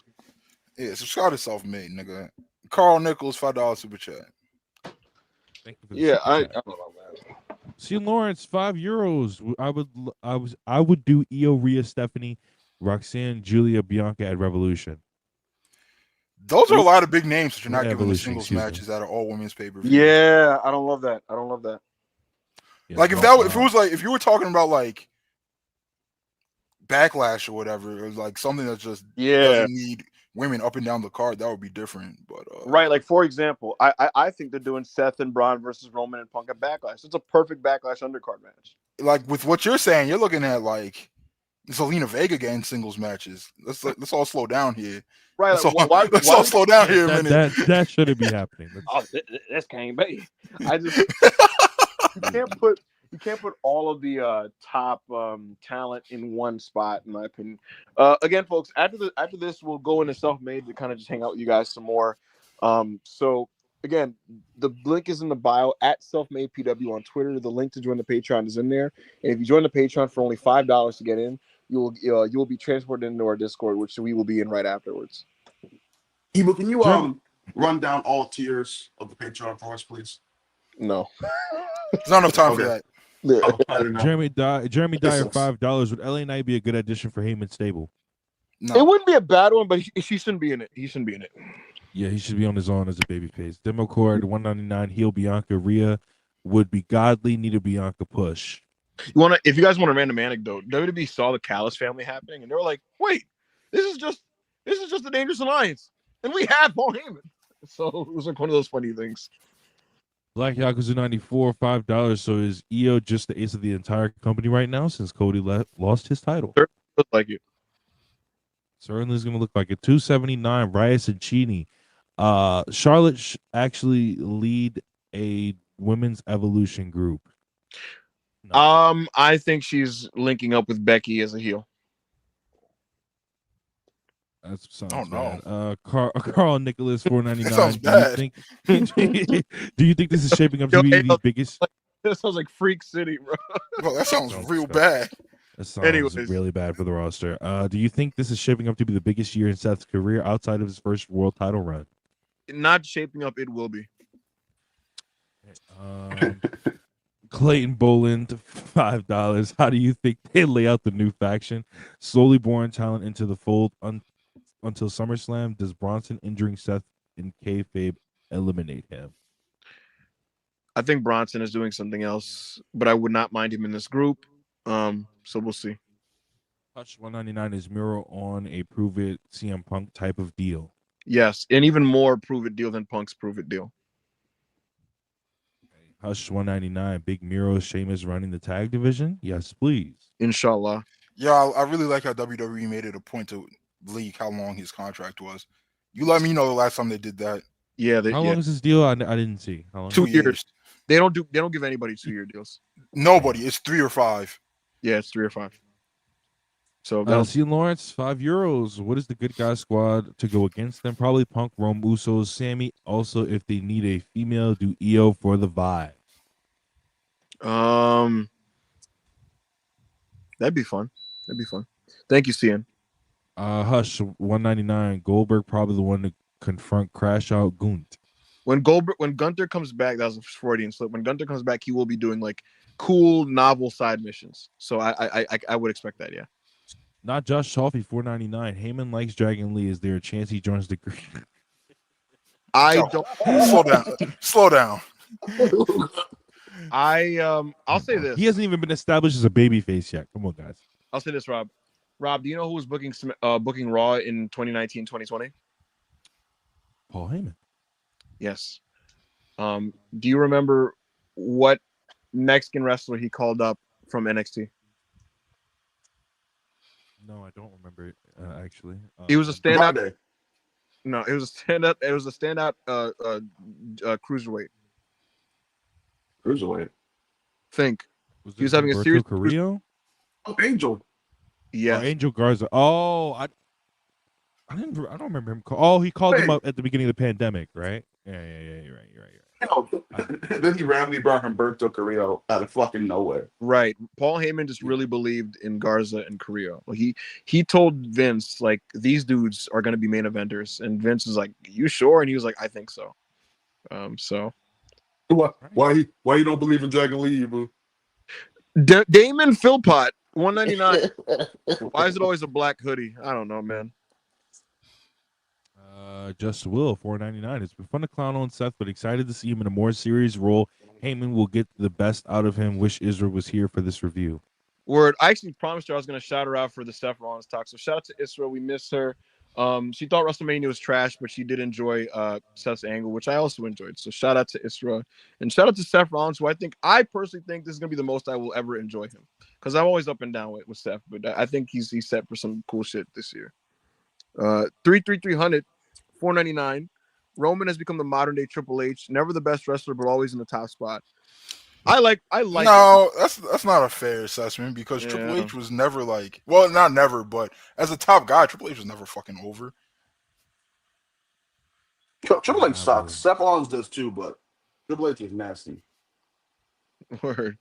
Yeah, subscribe to Self-Made, nigga. Carl Nichols, $5 super chat. Thank you for Yeah, I don't know, man. See, Lawrence, €5. I would do Io, Rhea, Stephanie, Roxanne, Julia, Bianca at Revolution. Those are a lot of big names that you're not giving the Evolution, singles matches that are all women's pay-per-view. Yeah, I don't love that. Yeah, Like if you were talking about like Backlash or whatever, it was like something that just doesn't need women up and down the card, that would be different. But right, like for example, I think they're doing Seth and Bron versus Roman and Punk at Backlash. It's a perfect Backlash undercard match. Like with what you're saying, you're looking at like Zelina Vega getting singles matches. Let's all slow down here. Right, let's all slow down here a minute. That shouldn't be happening. This can't be. You can't put all of the top talent in one spot, in my opinion. Again, folks, after this, we'll go into Self-Made to kind of just hang out with you guys some more. So again, the link is in the bio at Self-Made PW on Twitter. The link to join the Patreon is in there, and if you join the Patreon for only $5 to get in, you will be transported into our Discord, which we will be in right afterwards. Eva, can you run down all tiers of the Patreon for us, please? No, there's not enough time for that. Jeremy Dyer, $5. Would LA Knight be a good addition for Heyman's stable? No. It wouldn't be a bad one, but he shouldn't be in it. He shouldn't be in it. Yeah, he should be on his own as a babyface. Democord $199. Heel Bianca. Rhea would be godly. Need a Bianca push. If you guys want a random anecdote, WWE saw the Callis family happening, and they were like, "Wait, this is just a Dangerous Alliance, and we have Paul Heyman." So it was like one of those funny things. Black Yakuza 94, $5. So is Io just the ace of the entire company right now since Cody lost his title? Sure, look like it. Certainly is going to look like it. 279. Riot and Cheney. Charlotte actually lead a women's evolution group. No. I think she's linking up with Becky as a heel. That sounds bad. Carl Nicholas $4.99. That sounds bad. Do you think this is shaping up to be the biggest? That sounds like Freak City, bro. Bro, that sounds real bad. That sounds really bad for the roster. Do you think this is shaping up to be the biggest year in Seth's career outside of his first world title run? Not shaping up, it will be. Clayton Boland, $5. How do you think they lay out the new faction? Slowly boring talent into the fold until SummerSlam. Does Bronson injuring Seth in kayfabe eliminate him? I think Bronson is doing something else, but I would not mind him in this group. So we'll see. Touch 199 is Miro on a prove it CM Punk type of deal. Yes, and even more prove it deal than Punk's prove it deal. Hush 199, Big Miro, Sheamus running the tag division. Yes, please. Inshallah. Yeah, I really like how WWE made it a point to leak how long his contract was. You let me know the last time they did that. Yeah. How long is this deal? I didn't see. How long? 2 years. They don't give anybody 2-year deals. Nobody. It's 3 or 5. Yeah, it's 3 or 5. So C. Lawrence, €5. What is the good guy squad to go against them? Probably Punk, Rome, Usos, Sammy. Also, if they need a female, do Io for the vibe. That'd be fun. Thank you, CN. Hush 199. Goldberg probably the one to confront Crash Out Gunt. When Gunther comes back, that was a Freudian slip. When Gunther comes back, he will be doing like cool novel side missions. So I would expect that. Yeah. Not Josh Toffee, $4.99. Heyman likes Dragon Lee. Is there a chance he joins the group? I don't. Slow down. I'll say this. He hasn't even been established as a babyface yet. Come on, guys. I'll say this, Rob. Rob, do you know who was booking Raw in 2019, 2020? Paul Heyman. Yes. Do you remember what Mexican wrestler he called up from NXT? No, I don't remember it, actually. He was a standout. Friday. No, it was a standout. It was a standout cruiserweight. Cruiserweight. Think. Was He was having a series. Carrillo? Oh, Angel. Yes. Or Angel Garza. Oh, I don't remember him. He called him up at the beginning of the pandemic, right? Yeah. You're right. Then he randomly brought Humberto Carrillo out of fucking nowhere. Right. Paul Heyman just really believed in Garza and Carrillo. He told Vince, like, these dudes are going to be main eventers, and Vince was like, "You sure?" And he was like, "I think so." So why you don't believe in Dragon Lee, boo? Damon Philpott, $199. Why is it always a black hoodie? I don't know, man. Just Will, $4.99. It's been fun to clown on Seth, but excited to see him in a more serious role. Heyman will get the best out of him. Wish Israel was here for this review. Word. I actually promised her I was going to shout her out for the Seth Rollins talk. So shout out to Israel. We miss her. She thought WrestleMania was trash, but she did enjoy Seth's angle, which I also enjoyed. So shout out to Israel and shout out to Seth Rollins, who I personally think this is going to be the most I will ever enjoy him, because I'm always up and down with Seth, but I think he's set for some cool shit this year. 33300. $4.99. Roman has become the modern day Triple H. Never the best wrestler, but always in the top spot. I like. No, that's not a fair assessment, because Triple H was never like, well, not never, but as a top guy, Triple H was never fucking over. Triple H sucks. Seth Rollins does too, but Triple H is nasty. Word.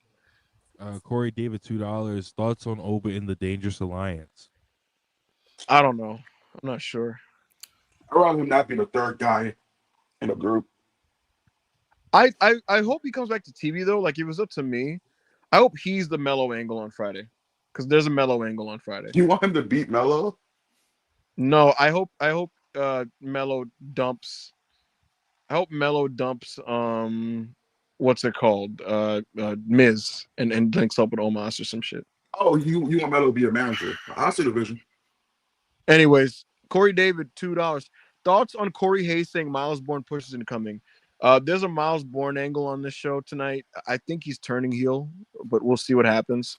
Corey David, $2. Thoughts on Oba in the Dangerous Alliance? I don't know. I'm not sure. Around him not being the third guy in a group. I hope he comes back to TV though. Like, if it was up to me, I hope he's the Mellow angle on Friday, because there's a Mellow angle on Friday. You want him to beat Mello? No, I hope Mello dumps. I hope Mello dumps what's it called? Miz and links up with Omos or some shit. Oh, you want Mello to be a manager? I see the vision. Anyways, Corey David, $2. Thoughts on Corey Hayes saying Miles Bourne pushes incoming? There's a Miles Bourne angle on this show tonight. I think he's turning heel, but we'll see what happens.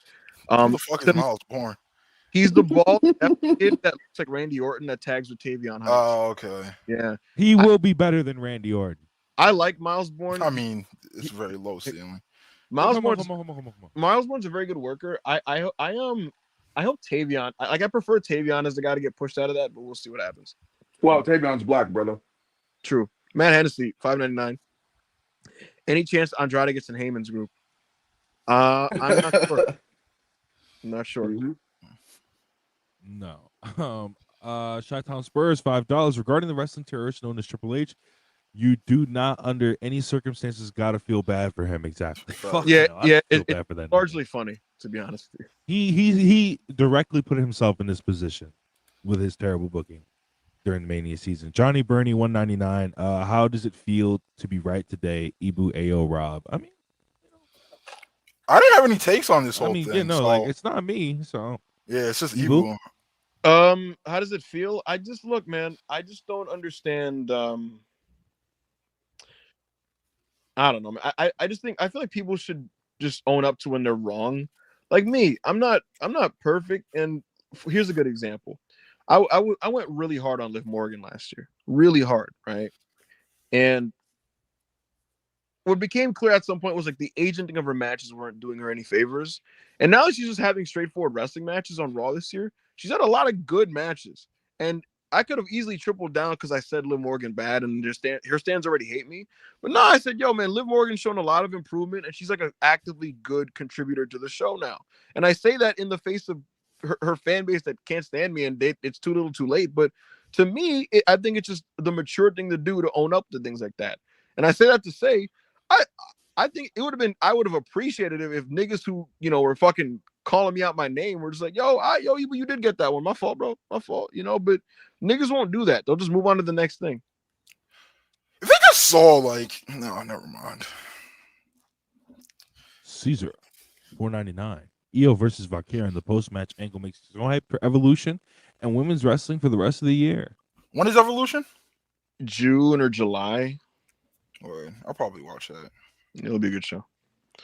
Who the fuck is Miles Bourne? He's the bald kid that looks like Randy Orton that tags with Tavion Heights. Oh, okay. Yeah. He will be better than Randy Orton. I like Miles Bourne. I mean, it's very low ceiling. Miles Bourne's a very good worker. I hope Tavion. I prefer Tavion as the guy to get pushed out of that, but we'll see what happens. Well, Tavion's black, brother. True. Matt Hennessy, $5.99. Any chance Andrade gets in Heyman's group? I'm not sure. I'm not sure. Mm-hmm. No. Chi-Town Spurs, $5. Regarding the wrestling terrorist known as Triple H, you do not, under any circumstances, gotta feel bad for him. Exactly. It's largely funny, to be honest with you. He directly put himself in this position with his terrible booking during the Mania season. Johnny Burney, $1.99. How does it feel to be right today? Ibu, Ao, Rob. I mean, I didn't have any takes on this whole thing. Yeah, no, like, it's not me. So yeah, it's just Ibu. How does it feel? I just look, man. I just don't understand. I don't know, man. I just think, I feel like people should just own up to when they're wrong. Like me, I'm not perfect. And here's a good example. I went really hard on Liv Morgan last year, really hard, right? And what became clear at some point was, like, the agenting of her matches weren't doing her any favors. And now she's just having straightforward wrestling matches on Raw this year. She's had a lot of good matches, and I could have easily tripled down because I said Liv Morgan bad and her stands already hate me. But no, I said, yo, man, Liv Morgan's shown a lot of improvement, and she's like an actively good contributor to the show now. And I say that in the face of her fan base that can't stand me, and it's too little too late. But to me, I think it's just the mature thing to do, to own up to things like that. And I say that to say, I think it would have been, I would have appreciated it if niggas who, were fucking calling me out my name were just like, yo, you did get that one. My fault, bro. My fault, but niggas won't do that. They'll just move on to the next thing. If they just saw, like, no, never mind. Caesar, $4.99. Io versus Valkyria in the post-match angle makes so hype for Evolution and women's wrestling for the rest of the year. When is Evolution? June or July. Word. I'll probably watch that. It'll be a good show.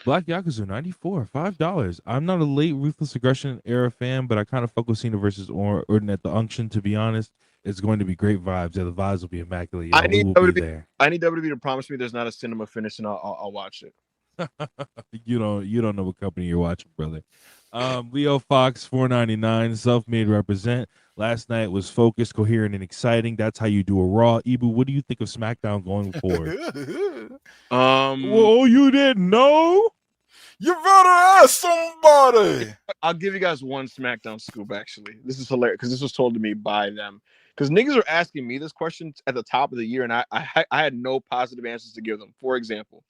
Black Yakuza, $94, $5. I'm not a late Ruthless Aggression era fan, but I kind of fuck with Cena versus Orton at the Unction, to be honest. It's going to be great vibes. Yeah, the vibes will be immaculate. Yeah, we will be there. I need WWE to promise me there's not a cinema finish, and I'll watch it. You don't know what company you're watching, brother. Leo Fox, $4.99. Self-made represent. Last night was focused, coherent, and exciting. That's how you do a Raw. Ibu, what do you think of SmackDown going forward? Whoa, you didn't know? You better ask somebody. I'll give you guys one SmackDown scoop, actually. This is hilarious because this was told to me by them. Because niggas are asking me this question at the top of the year, and I had no positive answers to give them. For example,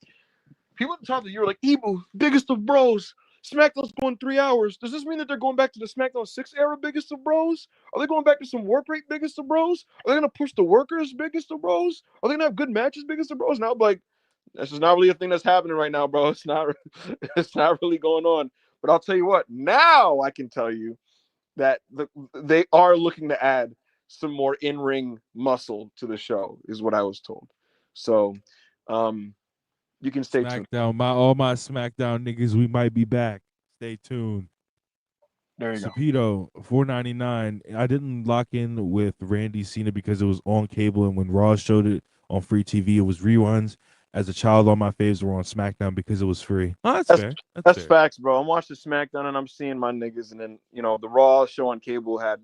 people at the top of the year were like, Ibu, biggest of bros. SmackDown's going 3 hours. Does this mean that they're going back to the SmackDown 6 era biggest of bros? Are they going back to some work rate biggest of bros? Are they going to push the workers biggest of bros? Are they going to have good matches biggest of bros? Now I'm like, this is not really a thing that's happening right now, bro. It's not really going on. But I'll tell you what, now I can tell you that they are looking to add some more in-ring muscle to the show, is what I was told. So you can stay tuned. All my SmackDown niggas, we might be back. Stay tuned. There you Sapito, $4.99. I didn't lock in with Randy Cena because it was on cable, and when Raw showed it on free TV, it was reruns. As a child, all my faves were on SmackDown because it was free. Oh, that's fair. That's fair. Facts, bro. I'm watching SmackDown and I'm seeing my niggas, and then the Raw show on cable had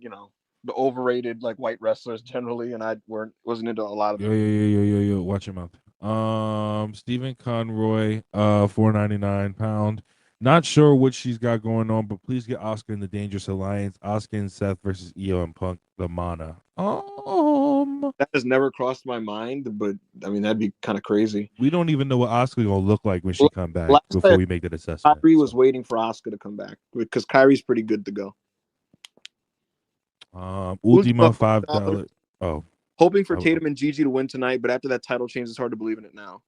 the overrated like white wrestlers generally, and I wasn't into a lot of them. Yo, watch your mouth. Stephen Conroy, £4.99. Not sure what she's got going on, but please get Asuka in the Dangerous Alliance. Asuka and Seth versus Io and Punk, the Mana. That has never crossed my mind, but I mean that'd be kind of crazy. We don't even know what Asuka gonna look like when she come back before we make that assessment. Kyrie was waiting for Asuka to come back because Kyrie's pretty good to go. Ultima $5. Oh, hoping for Tatum and Gigi to win tonight, but after that title change, it's hard to believe in it now.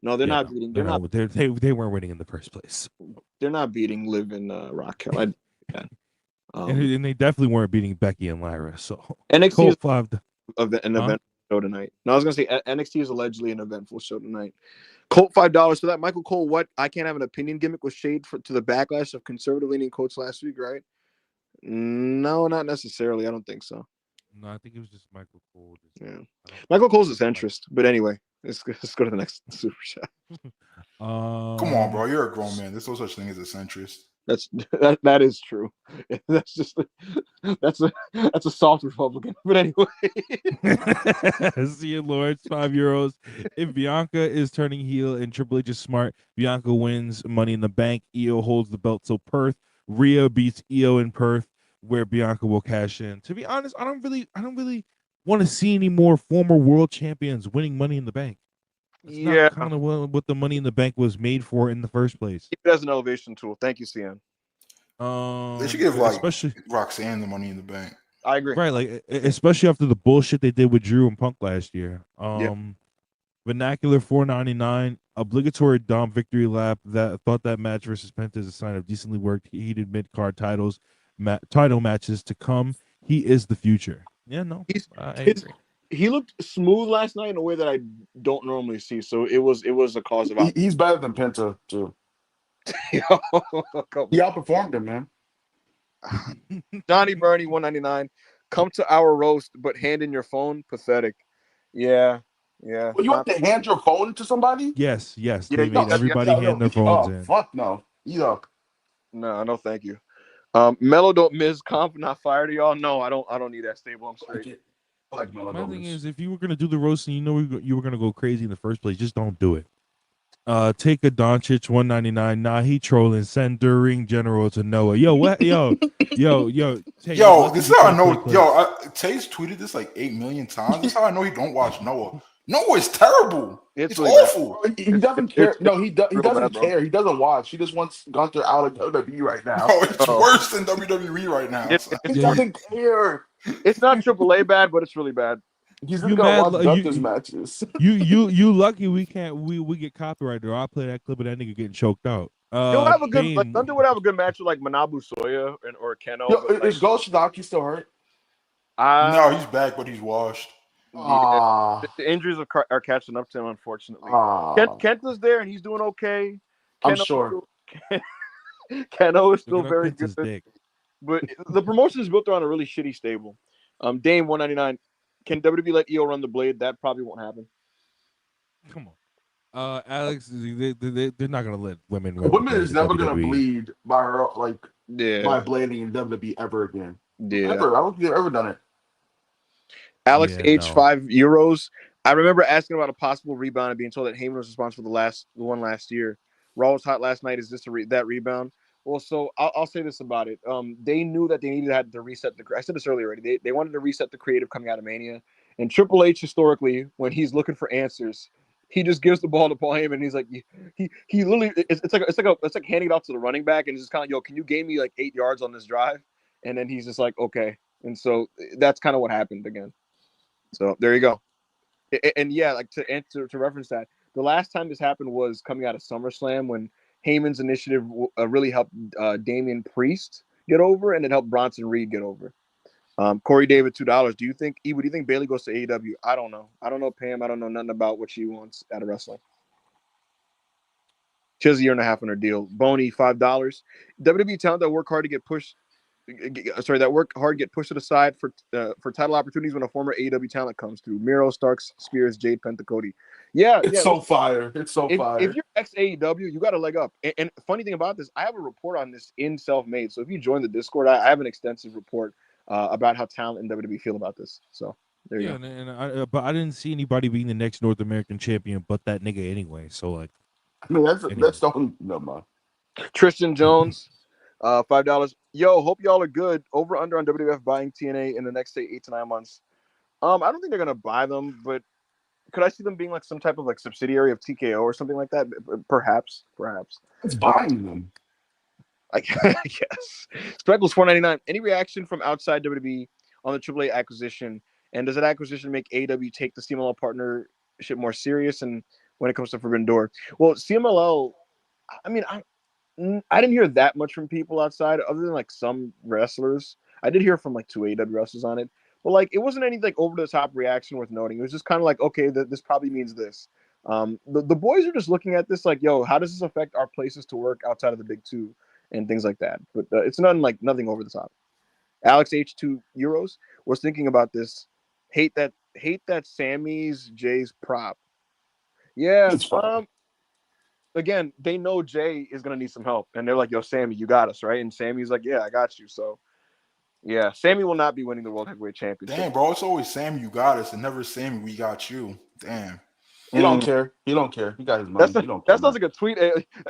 No, they're not beating. They weren't winning in the first place. They're not beating Liv and Raquel. And they definitely weren't beating Becky and Lyra. So NXT is eventful an eventful show tonight. No, I was gonna say NXT is allegedly an eventful show tonight. Colt $5 for that. Michael Cole, what? I can't have an opinion gimmick was shade to the backlash of conservative leaning coach last week, right? No, not necessarily. I don't think so. No, I think it was just Michael Cole. Yeah, Michael Cole's a centrist. But anyway, let's go to the next super chat. Come on, bro. You're a grown man. There's no such thing as a centrist. That is true. That's a soft Republican. But anyway, see you, Lords. €5. If Bianca is turning heel and Triple H is smart, Bianca wins Money in the Bank. Io holds the belt till Perth. Rhea beats Io in Perth, where Bianca will cash in. To be honest, I don't really want to see any more former world champions winning Money in the Bank. That's not kind of what the Money in the Bank was made for in the first place. It as an elevation tool. Thank you, CN. They should give especially Roxanne the Money in the Bank. I agree. Right, like especially after the bullshit they did with Drew and Punk last year. Vernacular $4.99. Obligatory Dom victory lap. That thought that match versus Penta is a sign of decently worked heated mid card title matches to come. He is the future. Yeah, no, I agree. He looked smooth last night in a way that I don't normally see. So it was a cause of. He's better than Penta too. He outperformed him, man. Johnny Bernie $1.99. Come to our roast, but hand in your phone. Pathetic. Yeah. Well, you have to hand your phone to somebody? Yes. They made everybody hand their phones in. Fuck no. No, thank you. Mello don't miss comp, not fired y'all. No, I don't need that stable. I'm straight. My thing is, if you were gonna do the roast and you were gonna go crazy in the first place, just don't do it. Take a Doncic $1.99. Nah, he trolling. Send during general to Noah. Yo, what? Yo. This is how I know. Taze tweeted this like 8 million times. This is how I know he don't watch Noah. Noah is terrible. It's really awful. He doesn't care. No, he doesn't care. He doesn't watch. He just wants Gunther out of WWE right now. No, it's worse than WWE right now. He doesn't care. It's not AAA bad, but it's really bad. He's just You gonna mad? watch Gunther's matches. You lucky we can't we get copyrighted. Or I'll play that clip of that nigga getting choked out. He'll have a good like Dame, Thunder would have a good match with like Manabu Soya or Keno. Yo, But like, is Ghost Shinnaki still hurt? No, he's back, but he's washed. Yeah, Ah, the injuries are catching up to him, unfortunately. ah. Kenta's there and he's doing okay. I'm Keno, sure. Keno is still look at very Kenta's good, dick. but the promotion is built around a really shitty stable. Dame 199. Can WWE let EO run the blade? That probably won't happen. Come on, Alex. They're not gonna let women. A woman is never WWE. gonna bleed by her by Yeah, blading in WWE ever again. yeah. Ever. I don't think they've ever done it. Alex Yeah, H no. 5 euros. I remember asking about a possible rebound and being told that Heyman was responsible for the one last year. Raw was hot last night. Is this that rebound? Well, so I'll say this about it. They knew that they needed to reset I said this earlier already. They wanted to reset the creative coming out of Mania. And Triple H historically, when he's looking for answers, he just gives the ball to Paul Heyman. And he's like, he literally, it's like handing it off to the running back, and it's just kind of, yo, can you gain me like 8 yards on this drive? And then he's just like, okay. And so that's kind of what happened again. So there you go. And yeah, like to reference that, the last time this happened was coming out of SummerSlam when Heyman's initiative really helped Damian Priest get over, and it helped Bronson Reed get over. Corey David, $2. Do you think Bayley goes to AEW? I don't know. I don't know Pam. I don't know nothing about what she wants out of wrestling. She has a 1.5 year on her deal. Boney, $5. WWE talent that work hard to get pushed. That work hard get pushed to the side for title opportunities when a former AEW talent comes through. Miro, Starks, Spears, Jade, Pentacody. Yeah, It's so fire. It's so fire. If you're ex AEW, you got a leg up. And funny thing about this, I have a report on this in Self-Made. So if you join the Discord, I have an extensive report about how talent in WWE feel about this. So there you go. But I didn't see anybody being the next North American champion, but that nigga anyway. So like, I mean, that's the only. No, man. Tristan Jones, $5. Yo, hope y'all are good. Over under on WWF buying TNA in the next 8 to 9 months. I don't think they're gonna buy them, but could I see them being like some type of like subsidiary of TKO or something like that? Perhaps. It's buying them. I guess. Speckles $4.99. Any reaction from outside WWE on the AAA acquisition? And does that acquisition make AEW take the CMLL partnership more serious? And when it comes to Forbidden Door, well, CMLL. I mean, I didn't hear that much from people outside, other than like some wrestlers. I did hear from like 2 AEW wrestlers on it, but like it wasn't any like over the top reaction worth noting. It was just kind of like, okay, this probably means this. The boys are just looking at this like, yo, how does this affect our places to work outside of the big two and things like that? But it's nothing over the top. Alex H 2 euros was thinking about this. Hate that Sammy's Jay's prop. Yeah. It's fire. Again, they know Jay is gonna need some help, and they're like, "Yo, Sammy, you got us, right?" And Sammy's like, "Yeah, I got you." So, yeah, Sammy will not be winning the World Heavyweight Championship. Damn, bro, it's always Sammy, you got us, and never Sammy, we got you. Damn. He don't care. He don't care. He got his money. He don't care. That sounds like a tweet.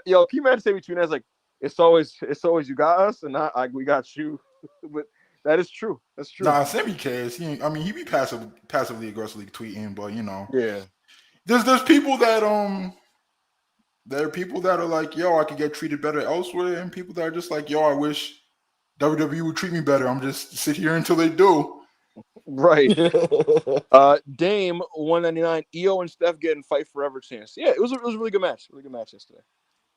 Yo, can you imagine Sammy tweeting as like, "It's always you got us, and not like we got you." But that is true. That's true. Nah, Sammy cares. He be passively aggressively tweeting, but Yeah. There's people that there are people that are like, yo, I could get treated better elsewhere, and people that are just like, yo, I wish WWE would treat me better. I'm just sit here until they do. Right. Dame $1.99. EO and Steph getting fight forever chance. Yeah, it was a really good match. Really good match yesterday.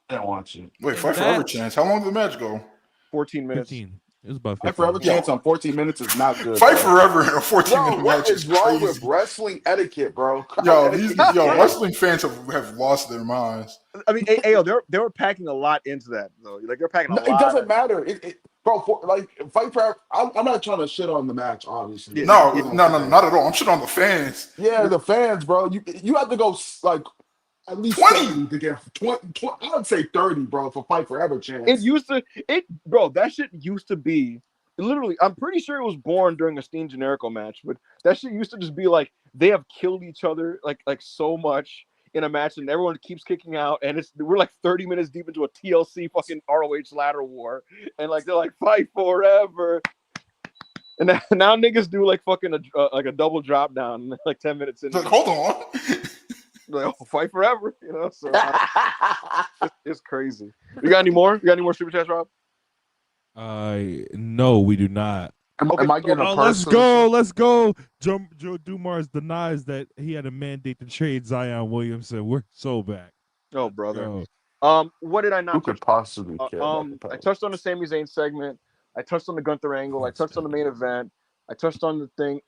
I don't want you. Wait, fight forever chance. How long did the match go? 14 minutes. 15. It was about 15. Fight forever chance on 14 minutes is not good. Fight forever in a 14-minute What match is wrong with wrestling etiquette, bro? Wrestling fans have lost their minds. I mean, they were packing a lot into that though. Like they're packing a lot. It doesn't matter. Bro, fight forever. I'm not trying to shit on the match, obviously. No, not at all. I'm shit on the fans. Yeah, the fans, bro. You have to go like at least 20 to get 20, I would say 30, bro, for fight forever chance. That shit used to be literally. I'm pretty sure it was born during a Steen Generico match, but that shit used to just be like they have killed each other like so much in a match, and everyone keeps kicking out, and we're like 30 minutes deep into a TLC fucking ROH ladder war, and like they're like fight forever, and now niggas do like fucking a double drop down like 10 minutes in. Like, hold on. Like, fight forever, So it's crazy. You got any more? You got any more super chats, Rob? No, we do not. Am I getting a let's purse for this go. one? Let's go. Joe Dumars denies that he had a mandate to trade Zion Williamson. We're so back. Oh, brother. Go. What did I not Who touch could possibly care about the I purse? touched on the Sami Zayn segment. I touched on the Gunther angle. I touched on the main event. I touched on the thing.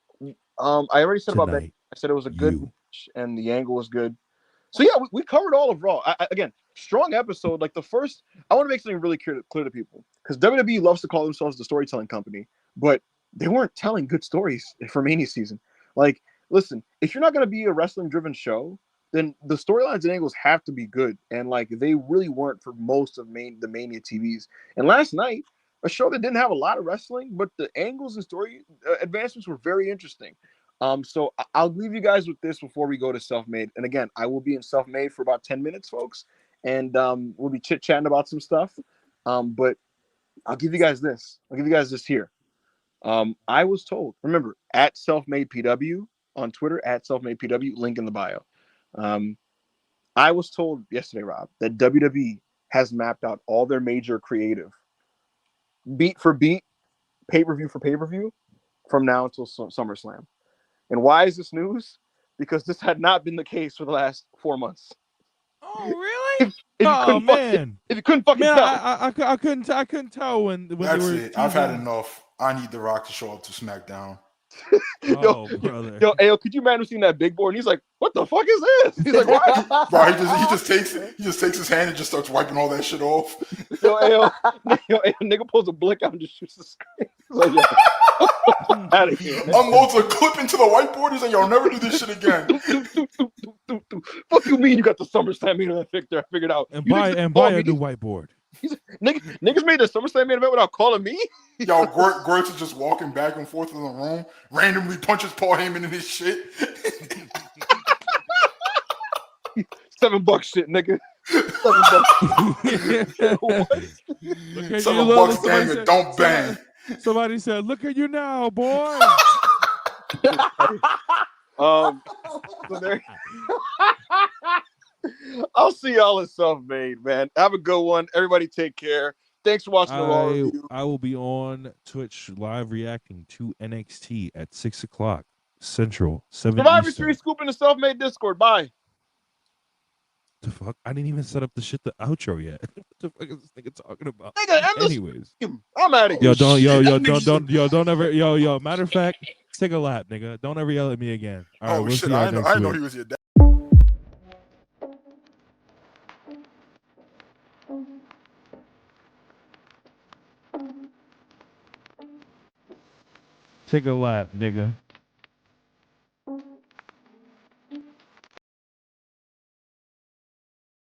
I already said about Becky. Tonight, I said it was a good you. match and the angle was good. So yeah, we covered all of Raw. Again, strong episode. Like the first, I want to make something really clear to people because WWE loves to call themselves the storytelling company, but they weren't telling good stories for Mania season. Like, listen, if you're not going to be a wrestling-driven show, then the storylines and angles have to be good, and like they really weren't for most of the Mania TVs. And last night, a show that didn't have a lot of wrestling, but the angles and story advancements were very interesting. So I'll leave you guys with this before we go to Self-Made. And again, I will be in Self-Made for about 10 minutes, folks. And we'll be chit-chatting about some stuff. But I'll give you guys this. I'll give you guys this here. I was told, remember, at Self-Made PW on Twitter, at Self-Made PW, link in the bio. I was told yesterday, Rob, that WWE has mapped out all their major creative, beat for beat, pay-per-view for pay-per-view, from now until SummerSlam. And why is this news? Because this had not been the case for the last 4 months. Oh, really? If you couldn't fucking Man, tell. I couldn't tell when That's they were it. I've had teasing. enough. I need The Rock to show up to SmackDown. Oh, brother. Yo, could you imagine seeing that big board? And he's like, "What the fuck is this?" He's like, "Why?" Bro, he just takes his hand and just starts wiping all that shit off. Yo, nigga pulls a blick out and just shoots the screen. He's like, yo, out of here. Unloads a clip into the whiteboard. He's like, "Yo, never do this shit again." Fuck you mean you got the SummerSlam main event Victor? I figured out. And buy a new whiteboard. Niggas made the SummerSlam main event without calling me. Yo, Gort's is just walking back and forth in the room, randomly punches Paul Heyman in his shit. $7 shit, nigga. $7. $7 gang, don't bang. Somebody said, "Look at you now, boy." So there. I'll see y'all at Self-Made, man. Have a good one. Everybody take care. Thanks for watching the Raw review. I will be on Twitch live reacting to NXT at 6 o'clock Central, 7 Survivor Eastern. Series scoop in the Self-Made Discord. Bye. The fuck? I didn't even set up the outro yet. What the fuck is this nigga talking about? Nigga, anyways, I'm out of here. Don't ever, matter of fact, take a lap, nigga. Don't ever yell at me again. All right, Oh we'll shit! see y'all I next know week. he was your dad. Take a lap, nigga.